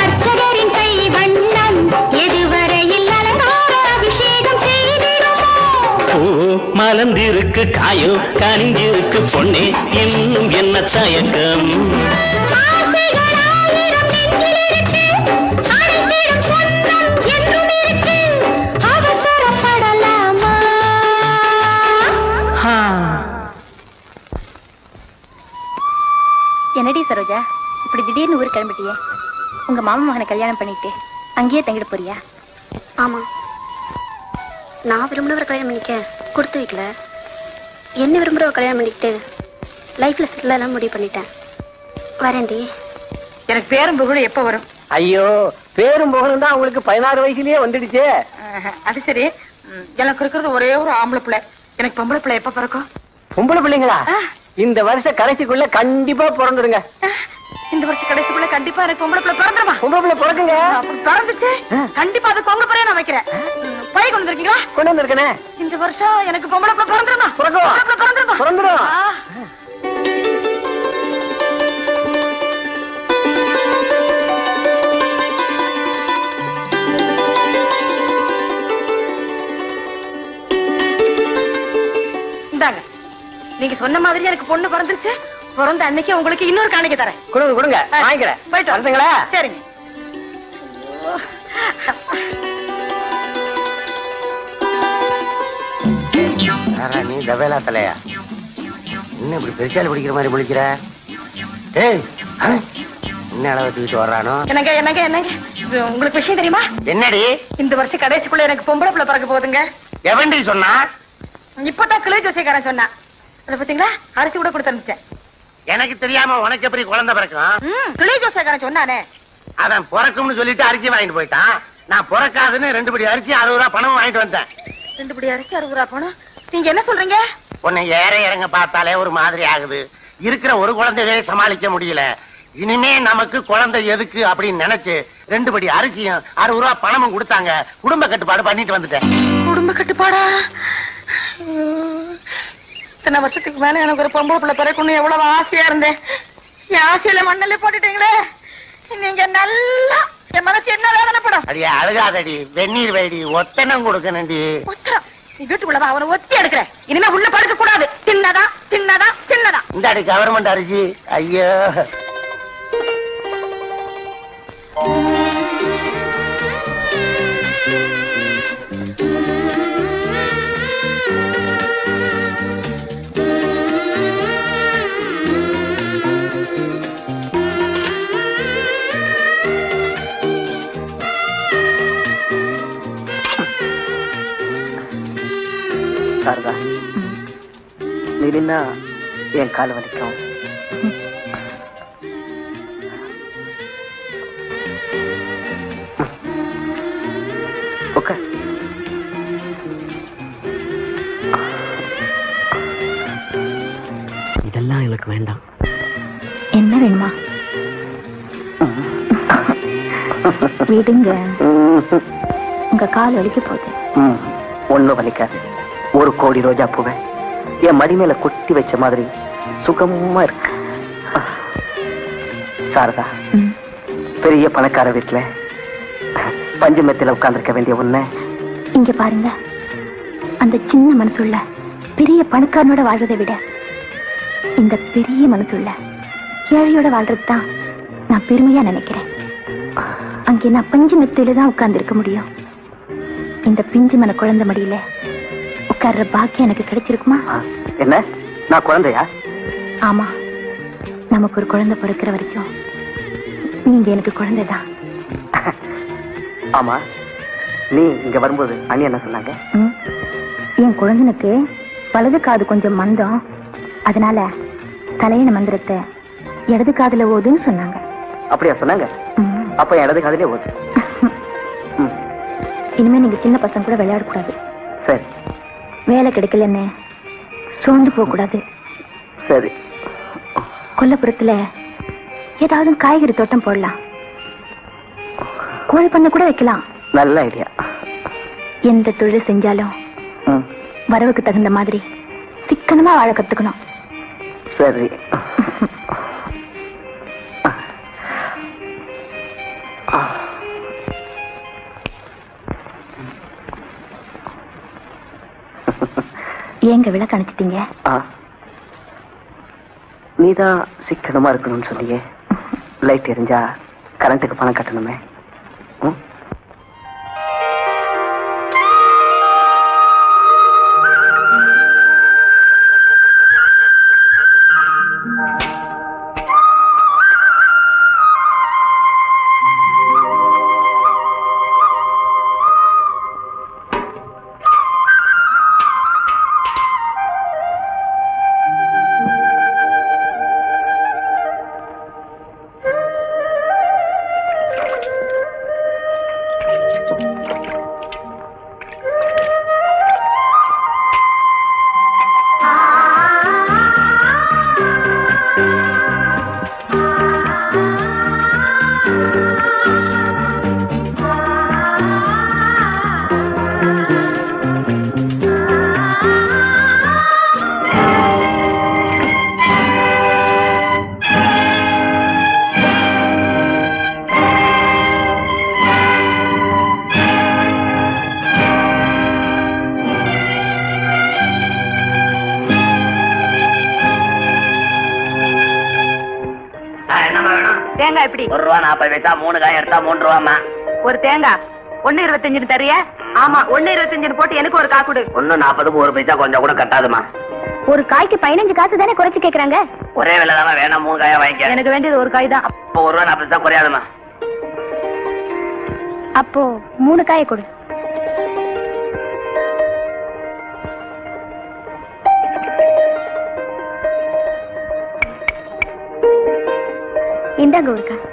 அர்ச்சகரின் கை வண்ணம் எதுவரையில் அலங்கார அபிஷேகம் செய்திடுமோ? பூ மலர் கலந்திருக்கு காயோ கனிஞ்சிருக்கு பொண்ணே இன்னும் என்ன தயக்கம் என்னடி சரோஜா இப்படி திடீர்னு ஊருக்கு கிளம்பிட்டியே? உங்க மாமா மகனை கல்யாணம் பண்ணிட்டு அங்கேயே தங்கிட போறியா? ஆமா, நான் விரும்புறவரை கல்யாணம் பண்ணிக்க கொடுத்து வைக்கல, என்ன விரும்புறவரை கல்யாணம் பண்ணிக்கிட்டு லைஃப்ல செட்டில் எல்லாம் முடிவு பண்ணிட்டேன். வரேன்டி. எனக்கு பேரும் புகழும் எப்ப வரும்? ஐயோ, பேரும் புகழும் தான் உங்களுக்கு 16 வயசுலயே வந்துடுச்சே. அது சரி, எனக்கு இருக்கிறது ஒரே ஒரு ஆம்பளை பிள்ளை. எனக்கு பொம்பளை பிள்ளை எப்ப பிறக்கும்? பொம்பளை பிள்ளைங்களா? இந்த வருஷ கடைசிக்குள்ள கண்டிப்பா பிறந்துடுங்க. இந்த வருஷம் கடைசிக்குள்ள கண்டிப்பா எனக்கு பொம்பளை பிள்ளை பிறந்துருமா? பொம்பளை பிள்ளை பிறக்குங்க. அப்படி பிறந்துச்சு கண்டிப்பா அது பொங்க பிறைய நான் வைக்கிறேன். பை கொண்டு வந்திருக்கீங்களா? கொண்டு வந்திருக்கேனே. இந்த வருஷம் எனக்கு பொம்பளை பிள்ளை பிறந்துருமா? பிறந்துடும் பிறந்துடும். இந்தாங்க, நீங்க சொன்ன மாதிரி எனக்கு பொண்ணு பிறந்துருச்சு. பிறந்த அன்னைக்கு உங்களுக்கு இன்னொரு காணிக்கை தரேன். கொடுங்க வாங்கிக்கிறேன். போயிட்டு வந்துங்களா? சரிங்க. நீ தவேலா தலையா இன்னும் இப்படி பெருசால் பிடிக்கிற மாதிரி பிடிக்கிற? ஏய், என்ன அளவு தூக்கிட்டு வர்றானோ? என்னங்க என்னங்க என்னங்க, உங்களுக்கு விஷயம் தெரியுமா? என்னடி? இந்த வருஷம் கடைசிக்குள்ள எனக்கு பொம்பளை பிள்ளை பிறக்க போகுதுங்க. எவன்டி சொன்னா? இப்பதான் கிளை ஜோசியக்காரன் சொன்னா. அதை பாத்தீங்களா, அரிசி கூட கொடுத்து எனக்கு தெரியாம உனக்கு எப்படி குழந்தை பிறக்கும்? கிளை ஜோசியக்காரன் சொன்னானே. அவன் பிறக்கும்னு சொல்லிட்டு அரிசி வாங்கிட்டு போயிட்டான். நான் பிறக்காதுன்னு 2 படி அரிசி 60 ரூபா பணம் வாங்கிட்டு வந்தேன். 2 படி அரிசி 60 ரூபா பணம்? நீங்க என்ன சொல்றீங்க? உன்னை ஏற இறங்க பார்த்தாலே ஒரு மாதிரி ஆகுது. இருக்கிற ஒரு குழந்தையே சமாளிக்க முடியல. இனிமே நமக்கு குழந்தை எதுக்கு அப்படின்னு நினைச்சு 2 படி அரிசியும் 60 ரூபா பணமும் கொடுத்தாங்க. குடும்ப கட்டுப்பாடு பண்ணிட்டு வந்துட்டேன். குடும்ப கட்டுப்பாடா? இத்தனை வருஷத்துக்கு மேல எனக்கு ஒரு பொம்பளை பிள்ளை பிறக்கணும் எவ்வளவு ஆசையா இருந்தேன். என் ஆசையில மண்ணல்ல போட்டுட்டீங்களே. நீங்க நல்லா என் மனசு என்ன வேதனைப்படும். அடியா அழுகாதடி, வெந்நீர் வைடி, ஒத்தனம் கொடுக்கணும்டி. ஒத்தனம்? நீ வீட்டுக்குள்ளதான் அவனை ஒத்தி எடுக்கிறேன். இனிமே உள்ள படுக்க கூடாது. தின்னதா தின்னதா தின்னதா. இந்த அடி கவர்மெண்ட் அரிசி. ஐயோ, சாரதா, நீ நின்னா என் கால் வலிக்கும். இதெல்லாம் எனக்கு வேண்டாம். என்ன வேணுமா? விடுங்க, உங்க கால் வலிக்க போகுது. ஒண்ணும் வலிக்காது. 1 கோடி ரோஜா பூவை என் மடி மேல கொட்டி வச்ச மாதிரி சுகமா இருக்கு. சாரதா, பெரிய பணக்கார வீட்டுல பஞ்சமத்துல உட்கார்ந்துருக்க வேண்டிய உன்னை இங்க பாருங்க, அந்த சின்ன மனசுள்ள பெரிய பணக்காரனோட வாழ்றதை விட இந்த பெரிய மனசுள்ள ஏழையோட வாழ்றதுதான் நான் பெருமையா நினைக்கிறேன். அங்கே நான் பஞ்சு மெத்தையில தான் உட்கார்ந்து இருக்க முடியும். இந்த பிஞ்சு மன குழந்தை மடியில உட்கார்ற பாக்கியம் எனக்கு கிடைச்சிருக்குமா? என்ன, நான் குழந்தையா? ஆமா, நமக்கு ஒரு குழந்தை பிறக்கிற வரைக்கும் நீங்க எனக்கு குழந்தைதான். ஆமா, நீ இங்க வரும்போது அண்ணி என்ன சொன்னாங்க? என் குழந்தைனுக்கு வலது காது கொஞ்சம் மந்தம், அதனால தலையின மந்திரத்தை இடது காதுல ஓதுன்னு சொன்னாங்க. அப்படியா சொன்னாங்க? அப்ப இடது காதுலயே ஓது. இனிமே நீங்க சின்ன பசங்க கூட விளையாடக்கூடாது. சரி. வேலை கிடைக்கலன்னு சோர்ந்து போக கூடாது. சரி. கொல்லப்புறத்துல ஏதாவது காய்கறி தோட்டம் போடலாம், கோழி பண்ண கூட வைக்கலாம். நல்ல ஐடியா. எந்த தொழில் செஞ்சாலும் வரவுக்கு தகுந்த மாதிரி சிக்கனமா வாழ கத்துக்கணும். சரி. ஏங்க விளக்கு அணைச்சிட்டீங்க? நீதான் சிக்கனமா இருக்கணும்னு சொன்னீங்க. லைட் எரிஞ்சா கரண்ட்டுக்கு பணம் கட்டணுமே. தேங்காய் எப்படி? 1.40 ரூபா 3 காய் எடுத்தா 3 ரூபாமா. ஒரு தேங்காய் 1.25 தரிய? ஆமா 1.25 போட்டு எனக்கு ஒரு காக்குடு. 1.40 1 பைசா கொஞ்சம் கூட கட்டாதுமா. ஒரு காய்க்கு 15 காசு தானே குறைச்சு கேக்குறாங்க. ஒரே விலை தான் வேணாம், 3 காயா வாங்கிக்க. எனக்கு வேண்டியது ஒரு காய் தான். அப்போ 1.40 குறையாதுமா. அப்போ 3 காயை கொடு. இந்தாங்க ஒரு காய்.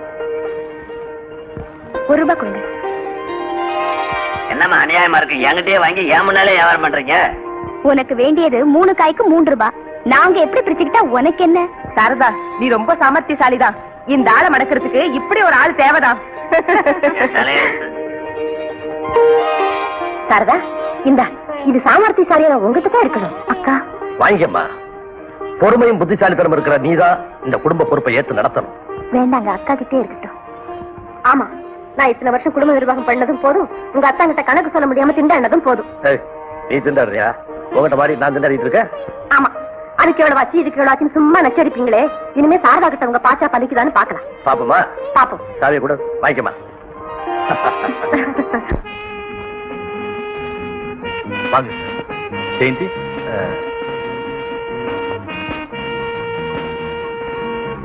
1 ரூபாய் கொடுங்க. என்னம்மா அநியாயமா இருக்கு? என்கிட்டயே வாங்கி ஏன் முன்னாலே வியாபாரம் பண்றீங்க? உனக்கு வேண்டியது 3 காய்க்கு 3 ரூபாய். நாங்க எப்படி பிரிச்சுக்கிட்டா உனக்கு என்ன? சாரதா நீ ரொம்ப சாமர்த்தியசாலிதான். இந்த ஆளை மடக்கிறதுக்கு இப்படி ஒரு ஆள் தேவைதான். சாரதா இந்தா, இது சாமர்த்தியசாலியா உங்ககிட்ட தான் இருக்கணும். அக்கா வாங்கிக்கம்மா. பொறுமையும் புத்திசாலித்தனம் இருக்கிற நீதான் இந்த குடும்ப பொறுப்பை ஏத்து நடத்தணும். வேண்டாங்க, அக்கா கிட்டே இருக்கட்டும். ஆமா, நான் இத்தனை வருஷம் குடும்ப நிர்வாகம் பண்ணதும் போதும், உங்க அத்தா கிட்ட கணக்கு சொல்ல முடியாம திண்டாடினதும் போதும். நீ திண்டாடுறியா? உங்ககிட்ட மாதிரி நான் திண்டாடிட்டு இருக்கேன். ஆமா, அதுக்கு எவ்வளவு ஆச்சு இதுக்கு எவ்வளவு ஆச்சுன்னு சும்மா நச்சரிப்பீங்களே. இனிமே சாரதா கிட்ட உங்க பாச்சா பலிக்குதான்னு பாக்கலாம். பாப்போமா? பாப்போம். சாவியை கூட வாங்கிக்கமா. வாங்க ஜெயந்தி,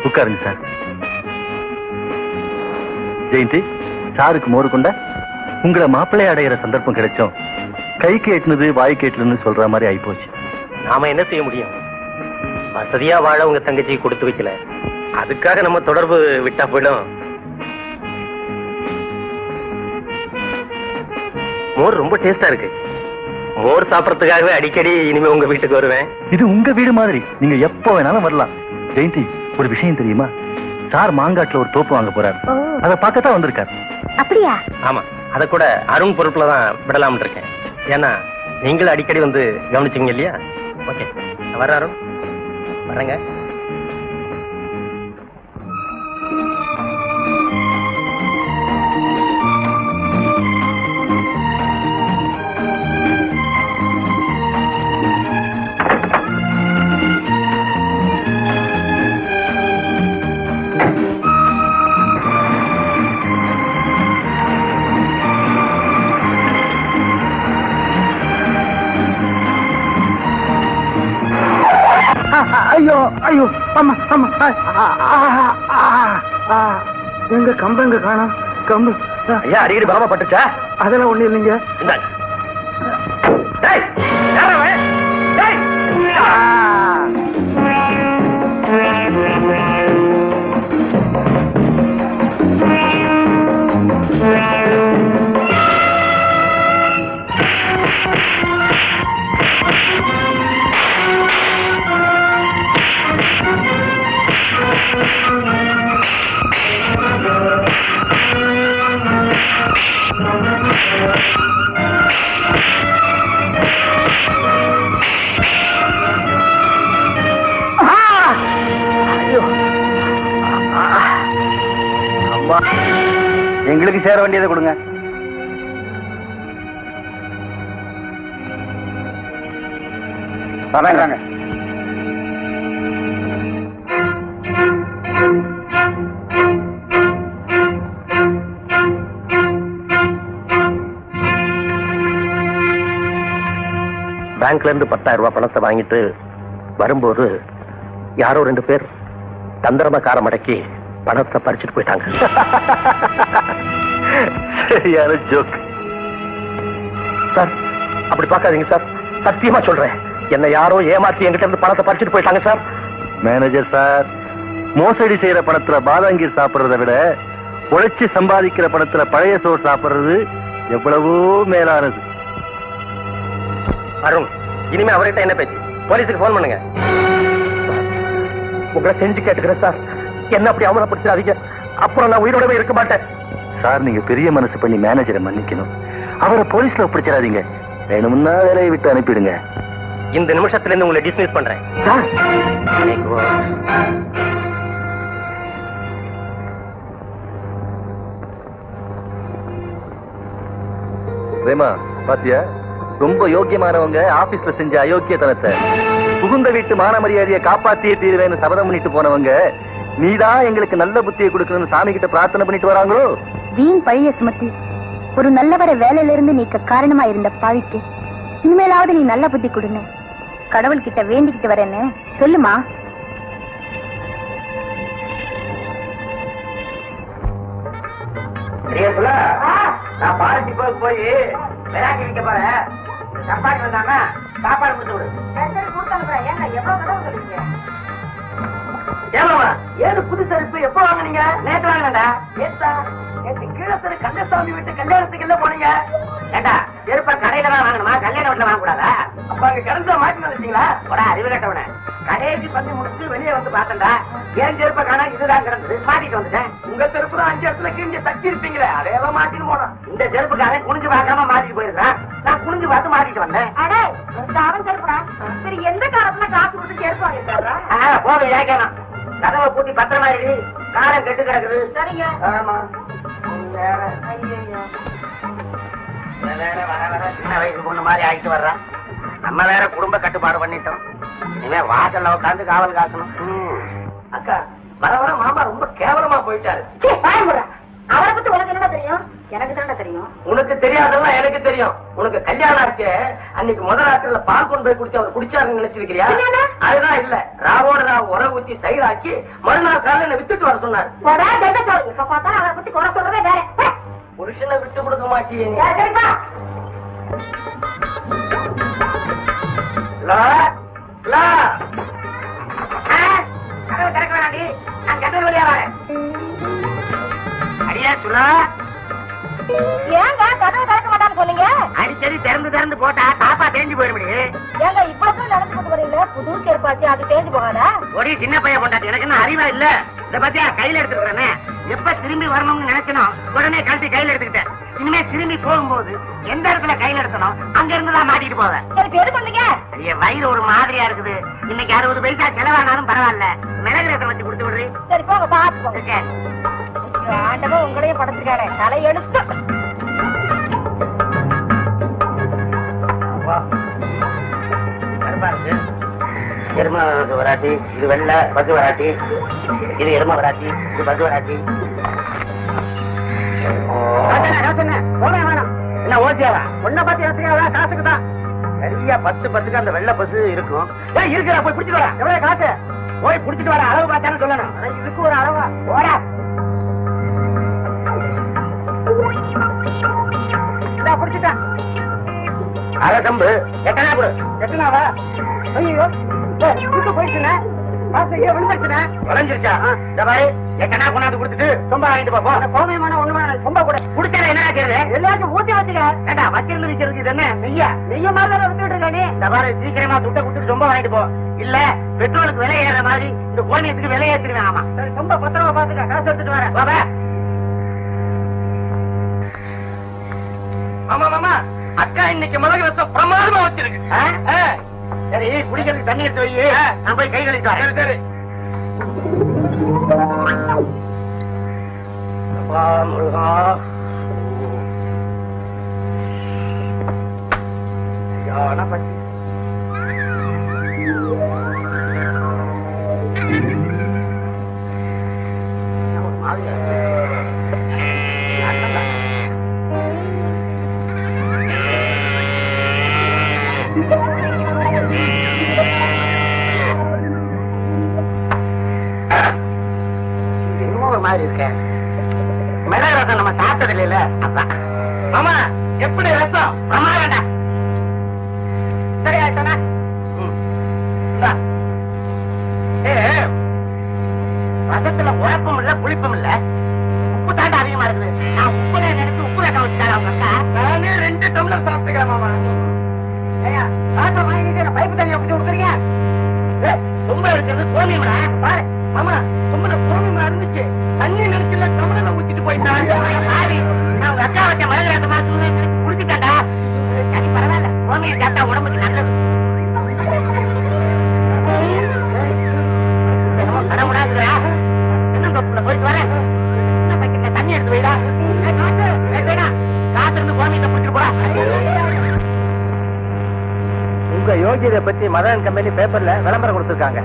உட்காருங்க சார். ஜெயந்தி, சாருக்கு மோரு கொண்ட. உங்களை மாப்பிள்ளை அடையிற சந்தர்ப்பம் கிடைச்சோம். கைக்கு எட்டுனது வாய்க்கு எட்டுன்னு சொல்ற மாதிரி ஆயிப்போச்சு. நாம என்ன செய்ய முடியும்? வசதியா வாழ உங்க தங்கச்சியை கொடுத்து வைக்கல, அதுக்காக நம்ம தொடர்பு விட்டா போயிடும். மோர் ரொம்ப டேஸ்டா இருக்கு. மோர் சாப்பிடறதுக்காகவே அடிக்கடி இனிமே உங்க வீட்டுக்கு வருவேன். இது உங்க வீடு மாதிரி, நீங்க எப்ப வேணாலும் வரலாம். ஜெயந்தி, ஒரு விஷயம் தெரியுமா? சார் மாங்காட்டுல ஒரு தோப்பு வாங்க போறாரு. அதை பார்க்கத்தான் வந்திருக்காரு. அப்படியா? ஆமா, அத கூட அருண் பொறுப்புல தான் விடலாம்னு இருக்கேன். ஏன்னா நீங்களும் அடிக்கடி வந்து கவனிச்சீங்க இல்லையா? ஓகே, வர அருண், வரேங்க. ஐயோ ஐயோ, ஆமா ஆமா. எங்க கம்பு எங்க காணோம்? கம்பு ஐயா அடிக்கடி பலமா பட்டுச்சா? அதெல்லாம் ஒண்ணு இல்லைங்க. இந்தாங்க. டேய், யாரா அவன்? டேய். எங்களுக்கு சேர வேண்டியதை கொடுங்க. வாங்க. பேங்க்ல இருந்து 10,000 ரூபாய் பணத்தை வாங்கிட்டு வரும்போது யாரோ 2 பேர் தந்திரமா காரை மடக்கி பணத்தை பறிச்சுட்டு போயிட்டாங்க. சரியான ஜோக் சார். அப்படி பார்க்காதீங்க சார், சத்தியமா சொல்றேன். என்ன யாரோ ஏமாத்தி என்கிட்ட இருந்து பணத்தை பறிச்சுட்டு போயிட்டாங்க சார். மேனேஜர் சார், மோசடி செய்யற பணத்துல பாதாங்கீர் சாப்பிடுறத விட உழைச்சி சம்பாதிக்கிற பணத்துல பழைய சோறு சாப்பிடுறது எவ்வளவோ மேலானது. அருண், இனிமே அவர்கிட்ட என்ன பேச்சு? போலீஸுக்கு போன் பண்ணுங்க. உங்களை செஞ்சு கேட்டுக்கிறேன் சார், என்ன அப்படி அவமானப்படுத்தாதீங்க. அப்புறம் நான் உயிரோடவே இருக்க மாட்டேன் சார். நீங்க பெரிய மனசு பண்ணி மேனேஜரை மன்னிக்கணும். அவரை போலீஸ்ல ஒப்படைச்சிடாதீங்க. வேணும்னா வேலையை விட்டு அனுப்பிடுங்க. இந்த நிமிஷத்துல இருந்து உங்களை டிஸ்மிஸ் பண்றேன் சார். ரேமா, பாத்தியா? ரொம்ப யோக்கியமானவங்க ஆபீஸ்ல செஞ்ச அயோக்கியத்தனத்தை, புகுந்த வீட்டு மான மரியாதையை காப்பாத்தியே தீருவேன்னு சபதம் பண்ணிட்டு போனவங்க நீதான் எங்களுக்கு நல்ல புத்தியை கொடுக்கணும்னு சாமி கிட்ட பிரார்த்தனை பண்ணிட்டு வராங்களோ. வீண் பழிய சுமத்தி ஒரு நல்லவரை வேலையில இருந்து நீக்க காரணமா இருந்த பாவிக்கு இனிமேலாவது நீ நல்ல புத்தி கொடுங்க. கடவுள் கிட்ட வேண்டிக்கிட்டு வரேன்னு சொல்லுமா. நான் பாரதி போய் விராக்கி வைக்க போறேன். சாப்பாடு வந்தாங்க, சாப்பாடு கொடுத்து விடு. ஏமாமா, ஏது புது செருப்பு எப்ப வாங்கினீங்க? நேற்று வாங்கினடா. நேற்று கீழத்துல கந்தசாமி வீட்டு கல்யாணத்துக்கு எல்லாம் போனீங்க. ஏண்டா, செருப்ப கடையில தான் வாங்கணுமா, கல்யாண வீட்டுல வாங்க கூடாதா? அப்ப அங்க கிடந்த மாட்டி வந்துட்டீங்களா? ஒரு அறிவு கட்டவன கடைசி பண்ணி முடிச்சு வெளியே வந்து பார்த்தா ஏன் செருப்ப காணா, இதுதான் கிடந்தது, மாட்டிட்டு வந்துட்டேன். உங்க செருப்பு தான் 5 இடத்துல கிழிஞ்சு தட்டி இருப்பீங்களே, அதையெல்லாம் மாட்டின்னு போனோம். இந்த செருப்புக்காரன் குனிஞ்சு பார்க்காம மாட்டிட்டு போயிருக்கான். நான் குனிஞ்சு பார்த்து மாட்டிட்டு வந்தேன். அவன் செருப்புடா. சரி, எந்த காலத்துல காசு கொடுத்து செருப்பு வாங்கிட்டாரா? போக ஏக்கணும். கதவை பூட்டி பத்திரமா இருக்கு. காலம் கெட்டு கிடக்குது. சரிங்க. ஆமா. வேற வர வர சின்ன வயசு பொண்ணு மாதிரி ஆயிட்டு வர்றான். நம்ம வேற குடும்ப கட்டுப்பாடு பண்ணிட்டோம். இனிமே வாசல்ல உட்காந்து காவல் காக்கணும். அக்கா, வர வர மாமா ரொம்ப கேவலமா போயிட்டாரு. அவரை பத்தி உனக்கு என்ன தெரியும்? எனக்கு தானே தெரியும். உனக்கு தெரியாதெல்லாம் எனக்கு தெரியும். உனக்கு கல்யாணம் ஆச்சு அன்னைக்கு முதல் ராத்திரில பால் கொண்டு போய் குடிச்சு அவர் குடிச்சாருன்னு நினைச்சிருக்கிறியா? அதுதான் இல்ல. ராவோட ராவ் உர ஊத்தி சைடாக்கி மறுநாள் காலையில வித்துட்டு வர சொன்னார். இப்ப பார்த்தா அவரை பத்தி குறை சொல்றதே வேற. புருஷனை விட்டு கொடுக்க மாட்டீங்க. கதவு திறக்க வேணாண்டி, நான் கதவு வழியா வரேன். அடியா சுலா, ஏங்க கதவு திறக்க மாட்டான்னு சொன்னீங்க? அடிச்சடி திறந்து திறந்து போட்டா தாப்பா தேஞ்சு போயிடுது. ஏங்க இப்பதான் நடந்து போட்டு வரீங்களா? புது செருப்பாச்சு, அது தேஞ்சு போகாதா? ஒரே சின்ன பையன் கொண்டாட்டி எனக்கு என்ன அறிவா இல்ல. இத பத்தியா கையில எடுத்துக்கிறேனே, எப்ப திரும்பி வரணும்னு நினைக்கணும் உடனே கழட்டி கையில எடுத்துக்கிட்டேன். இனிமே திரும்பி போகும்போது எந்த இடத்துல கையில எடுக்கணும் அங்க இருந்துதான் மாட்டிட்டு போவேன். சரி, எது பண்ணீங்க? என் வயிறு ஒரு மாதிரியா இருக்குது. இன்னைக்கு 60 பைசா செலவானாலும் பரவாயில்ல, மிளகு ரசம் வச்சு கொடுத்து விடுறேன். சரி, போங்க பாத்து போங்க. ஆண்டவன் உங்களையும் படைச்சிருக்கானே, தலை எடுத்து. எரும வராட்டி, இது வெள்ளை பசு வராட்டி, இது எரும வராட்டி, இது பசு வராட்டி. என்ன ஓசியாவா? ஒன்ன பாத்து யோசிக்காவா? காசுக்கு தான். சரியா 10 பத்துக்கு அந்த வெள்ளை பசு இருக்கும். இருக்கிற போய் பிடிச்சிட்டு வர. எவ்வளவு காசு? போய் பிடிச்சிட்டு வர. அளவு பார்த்தானு சொல்லணும். இதுக்கு ஒரு அளவா ஓடா. பிடிச்சிட்டான். அரை கம்பு எட்டனா கொடு. எட்டனாவா? ஐயோ போயிடுச்சுண்ணே. விளைஞ்சிருச்சா? இந்த மாதிரி எட்டனா கொண்டாந்து கொடுத்துட்டு சொம்ப வாங்கிட்டு பாப்போம். கோமையமான ஒண்ணு சொம்ப கூட குடிச்சா என்ன கேட்குது? எல்லாத்தையும் ஊத்தி வச்சுக்க. ஏண்டா வச்சிருந்து விற்கிறது இது என்ன? நெய்யா? நெய்ய மாதிரி தான் வித்துட்டு இருக்கானே. இந்த மாதிரி சீக்கிரமா துட்டை கொடுத்துட்டு சொம்ப வாங்கிட்டு போ. இல்ல பெட்ரோலுக்கு விலை ஏற மாதிரி இந்த கோணியத்துக்கு விலை ஏற்றிடுவேன். ஆமா, சொம்ப பத்திரமா பாத்துக்க. காசு எடுத்துட்டு வரேன். பாபா. ஆமா மாமா, அக்கா இன்னைக்கு மிளகு ரசம் பிரமாதமா வச்சிருக்கு. சரி, குடிக்கிறதுக்கு தண்ணி எடுத்து வை. நான் போய் கை கழிச்சு வரேன். சரி. முருகா, சரியான பசி. மாதிரி இருக்க மிளகு ரசம் நம்ம சாப்பிட்டது இல்ல. மாமா எப்படி ரசம்? மாமா வேண்டாம். சரியா சொன்ன ரசத்துல உழப்பும் இல்ல புளிப்பும் இல்ல, உப்பு தாண்டா அதிகமா இருக்குது. நான் உப்பு நினைச்சு உப்பு ரசம் வச்சுட்டாங்க அவங்க அக்கா. நானே 2 டம்ளர் சாப்பிட்டுக்கிறேன் மாமா. ரசம் வாங்கிட்டு பைப்பு தண்ணியை பிடிச்சி கொடுக்குறீங்க. ரொம்ப இருக்கிறது கோமியம்டா. பாரு மாமா, ரொம்ப கோமியமா இருந்துச்சு. தண்ணி நினைச்சுல கமல ஊத்திட்டு போயிட்டாங்க. நான் உங்க அக்கா வச்ச மிளகு ரசம் மாத்தி குடிச்சுட்டாண்டா. சரி பரவாயில்ல, கோமியம் சாப்பிட்டா உடம்புக்கு நல்லது. போயிட்டு வரேன். தண்ணி எடுத்து வைடா. காசு இருந்து கோமியத்தை பிடிச்சிட்டு போடா. உங்க யோகியதை பத்தி மதன் கம்பெனி பேப்பர்ல விளம்பரம் கொடுத்திருக்காங்க.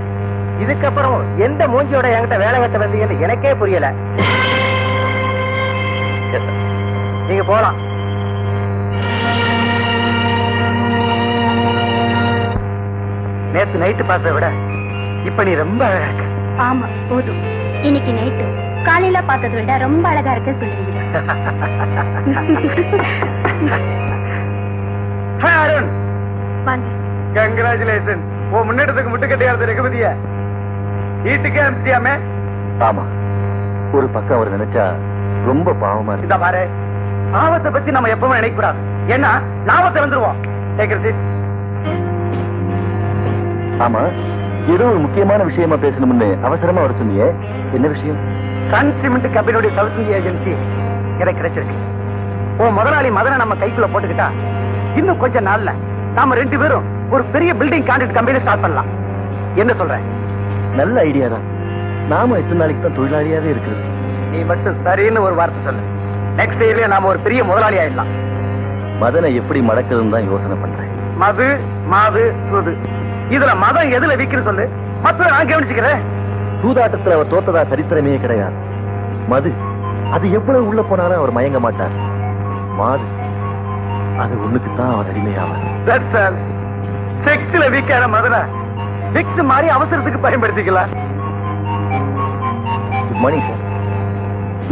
இதுக்கப்புறம் எந்த மூஞ்சியோட என்கிட்ட வேலை கட்ட வந்தீங்கன்னு எனக்கே புரியல. நீங்க போலாம். நேத்து நைட்டு பார்த்ததை விட இப்ப நீ ரொம்ப அழகா இருக்க. ஆமா போதும். இன்னைக்கு நைட்டு காலையில பார்த்ததை விட ரொம்ப அழகா இருக்க சொல்லுவீங்க. அருண், வாங்க. கங்க்ராச்சுலேஷன். உன் முன்னேற்றத்துக்கு முட்டுக்கட்டையாவது ரகுபதிய வீட்டுக்கே அனுப்பிச்சியாமே. ஆமா, ஒரு பக்கம் அவர் நினைச்சா ரொம்ப பாவமா இருக்கு. இத பாரு, ஆபத்தை பத்தி நம்ம எப்பவுமே நினைக்கூடாது. ஏன்னா லாபத்தை வந்துருவோம். ஆமா, ஏதோ ஒரு முக்கியமான விஷயமா பேசணும்னு அவசரமா வர சொன்னியே, என்ன விஷயம்? சன் சிமெண்ட் கம்பெனியுடைய சவுத் இந்தியா ஏஜென்சி எனக்கு கிடைச்சிருக்கு. உன் முதலாளி மதனை நம்ம கைக்குள்ள போட்டுக்கிட்டா இன்னும் கொஞ்ச நாள்ல நாம 2 பேரும் ஒரு பெரிய பில்டிங் கான்ட்ராக்ட் கம்பெனி ஸ்டார்ட் பண்ணலாம். என்ன சொல்றேன்? நல்ல ஐடியா தான். நாம எத்தனை நாளைக்கு தான் தொழிலாளியாவே இருக்கிறது? நீ மட்டும் சரின்னு ஒரு வார்த்தை சொல்லு. நெக்ஸ்ட் இயர்ல நாம ஒரு பெரிய முதலாளி ஆயிடலாம். மதனை எப்படி மடக்குதுன்னு தான் யோசனை பண்றேன். மது, மாது, சூது, இதுல மதம் எதுல விக்குன்னு சொல்லு. மத்த நான் கவனிச்சுக்கிறேன். சூதாட்டத்துல அவர் தோத்ததா சரித்திரமே கிடையாது. மது, அது எவ்வளவு உள்ள போனாலும் அவர் மயங்க மாட்டார். மாது, அது ஒண்ணுக்குத்தான் அவர் அடிமையாவார். செக்ஸ்ல வீக்கான மதனை செக்ஸ் மாதிரி அவசரத்துக்கு பயன்படுத்திக்கலாம். Good morning sir.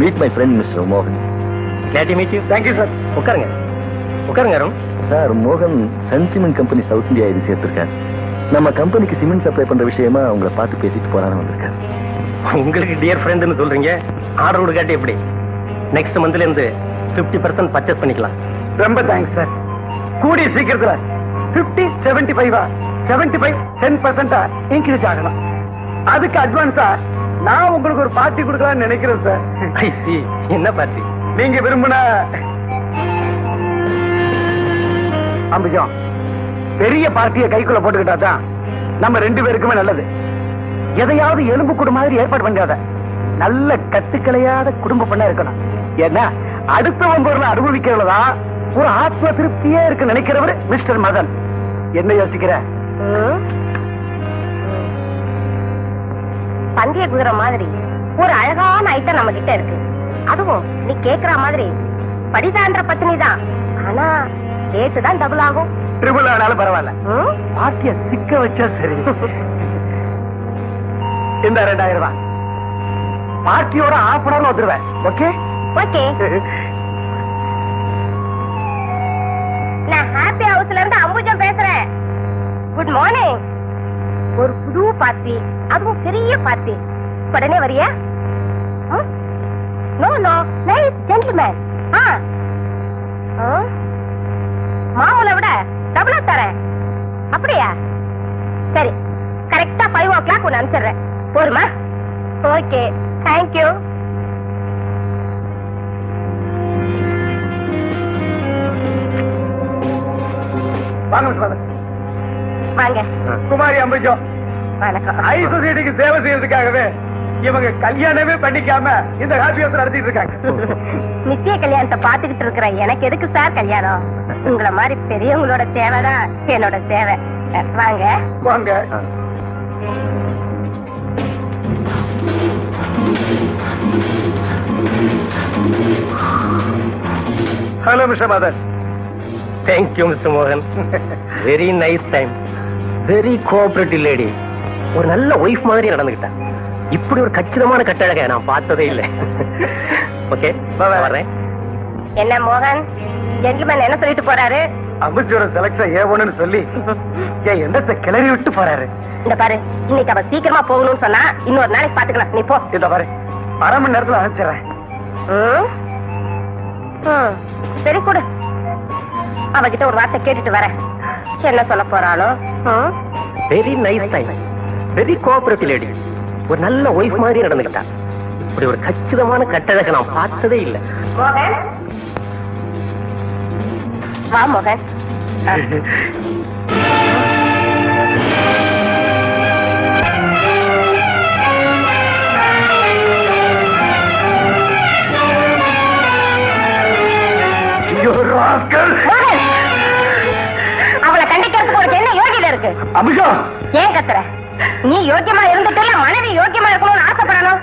Meet my friend mister மோகன். Glad to meet you. Thank you, sir. உட்காருங்க. உட்காருங்க அருண். சார், மோகன் Sun Cement company South India agency சேர்த்திருக்காரு. நம்ம கம்பெனிக்கு சிமெண்ட் சப்ளை பண்ற விஷயமா உங்களை பார்த்து பேசிட்டு போறான்னு வந்திருக்காரு. உங்களுக்கு டியர் ஃப்ரெண்ட்னு சொல்றீங்க. ஆர்டர் கொடுக்காட்டி எப்படி? நெக்ஸ்ட் மந்த்ல இருந்து 50% பர்ச்சேஸ் பண்ணிக்கலாம். ரொம்ப தேங்க்ஸ் சார். கூடிய சீக்கிரத்துல 50, 75 75 10% இன்க்ரீஸ் ஆகணும். அதுக்கு அட்வான்ஸா நான் உங்களுக்கு ஒரு பார்ட்டி கொடுக்கலாம்னு நினைக்கிறேன் சார். ஐ சி. என்ன பார்ட்டி? நீங்க விரும்பின அம்பிஜம் பெரிய பார்ட்டியை கைக்குள்ள போட்டுக்கிட்டா தான் நம்ம 2 பேருக்குமே நல்லது. எதையாவது எலும்பு கூடு மாதிரி ஏற்பாடு பண்ணாத. நல்ல கட்டுக்களையாத குடும்ப பண்ணா இருக்கணும். ஏன்னா அடுத்தவங்க பொருளை அனுபவிக்கிறதுதான் ஒரு ஆத்ம திருப்தியே இருக்கு நினைக்கிறவர் மிஸ்டர் மதன். என்ன யோசிக்கிற? பந்தய குதிரை மாதிரி ஒரு அழகான ஐட்டம் நம்ம கிட்ட இருக்கு. அதுவும் நீ கேக்குற மாதிரி படிதான்ற பத்தினி தான். ஆனா ரேட்டு தான் டபுள் ஆகும். ட்ரிபிள் ஆனாலும் பரவாயில்ல. பாட்டிய சிக்க வச்சா சரி. இந்த 2000 ரூபாய் பார்ட்டியோட ½ hour வந்துருவேன். Okay okay. நான் ஹாப்பி ஹவுஸ்ல இருந்து அம்புஜம் பேசுறேன். Good morning. ஒரு புது பார்ட்டி, அதுவும் பெரிய பார்ட்டி. உடனே வரியா? No no, nice gentleman. மாமூலை விட டபுளா தரேன். அப்படியா? சரி, கரெக்டா 5 o'clock ஒன்னு அனுப்பிச்சிடுறேன். போருமா? Okay, thank you. வாங்க வாங்க. குமாரி அம்புஜம். வணக்கம். ஐ சொசைட்டிக்கு சேவை செய்யறதுக்காகவே இவங்க கல்யாணமே பண்ணிக்காம இந்த ஹாப்பி ஹவுஸ் நடத்திட்டு இருக்காங்க. நிச்சய கல்யாணத்தை பாத்துக்கிட்டு இருக்கிற எனக்கு எதுக்கு சார் கல்யாணம்? உங்களை மாதிரி பெரியவங்களோட தேவைதான் என்னோட தேவை. வாங்க வாங்க. Hello mister Madan. Thank you mister மோகன். Very nice time. Very cooperative lady. ஒரு நல்ல ஒய்ஃப் மாதிரி நடந்துகிட்டா. இப்படி ஒரு கச்சிதமான கட்டழக நான் பார்த்ததே இல்லை. ஓகே வர்றேன். என்ன மோகன், ஜென்டில்மேன் என்ன சொல்லிட்டு போறாரு? அமைச்சோட செலக்ஷன் ஏவணும்னு சொல்லி என் எண்ணத்தை கிளறி விட்டு போறாரு. இந்த பாரு, இன்னைக்கு அவ சீக்கிரமா போகணும்னு சொன்னா இன்னொரு நாளைக்கு பாத்துக்கலாம். நீ போ. இந்த பாரு, 1/2 மணி நேரத்துல அனுப்பிச்சிடறேன். சரி கொடு. அவகிட்ட ஒரு வார்த்தை கேட்டுட்டு வரேன். என்ன சொல்ல போறாளோ? Very nice time. Very cooperative lady. ஒரு நல்ல ஒய்ஃப் மாதிரி நடந்துகிட்டா. இப்படி ஒரு கச்சிதமான கட்டழக நான் பார்த்ததே இல்லை. மோகன் வா மோகன். அவளை கண்டிக்கிறதுக்கு உனக்கு என்ன யோகியதை இருக்கு? அபிஷம் ஏன் கத்துற? நீ யோக்கியமா இருந்துட்டு மனைவி யோக்கியமா இருக்கணும்னு ஆசைப்படணும்.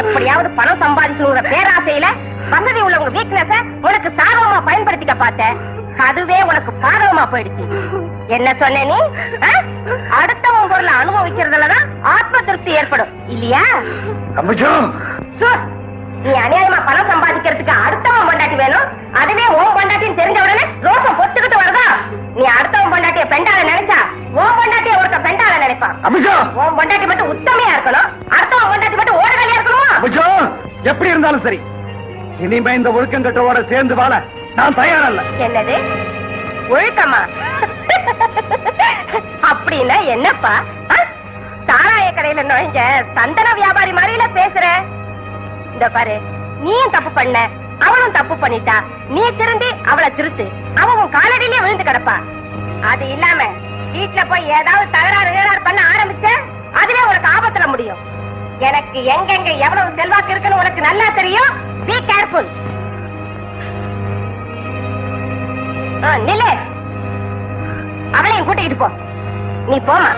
எப்படியாவது பணம் சம்பாதிக்கணுங்கிற பேராசையில வசதி உள்ளவங்க வீக்னஸ உனக்கு சாதகமா பயன்படுத்திக்க பார்த்த. அதுவே உனக்கு பாதகமா போயிடுச்சு. என்ன சொன்ன நீ? அடுத்தவன் பொருளை அனுபவிக்கிறதுலதான் ஆத்ம திருப்தி ஏற்படும் இல்லையா? அபிஷம் நீ அநியாயமா பணம் சம்பாதிக்கிறதுக்கு அடுத்தவன் பொண்டாட்டி வேணும். அதுவே ஓம் பொண்டாட்டின்னு தெரிஞ்ச உடனே ரோஷம் பொத்துக்கிட்டு வருதா? நீ அடுத்தவன் பொண்டாட்டிய பெண்டால நினைச்சா ஓம் பொண்டாட்டிய ஒருத்த பெண்டால நினைப்பான். ஓம் பொண்டாட்டி மட்டும் உத்தமையா இருக்கணும், அடுத்தவன் பொண்டாட்டி மட்டும் ஓடலையா இருக்கணுமா? எப்படி இருந்தாலும் சரி, இனிமே இந்த ஒழுக்கம் கட்டோட சேர்ந்து வாழ நான் தயாரல்ல. என்னது ஒழுக்கமா? அப்படின்னா என்னப்பா? சாராய கடையில நுழைஞ்ச சந்தன வியாபாரி மாதிரில பேசுற. இந்த பாரு, நீயும் தப்பு பண்ண, அவளும் தப்பு பண்ணிட்டா. நீ திருந்தி அவளை திருத்து. அவன் காலடியிலே விழுந்து கிடப்பா. அது இல்லாம வீட்டுல போய் ஏதாவது தகராறு பண்ண ஆரம்பிச்ச அதுவே உனக்கு ஆபத்துல முடியும். எனக்கு எங்கெங்க எவ்வளவு செல்வாக்கு இருக்குன்னு உனக்கு நல்லா தெரியும். Be careful. நில்லு. அவளையும் கூட்டிட்டு போ. நீ போமா.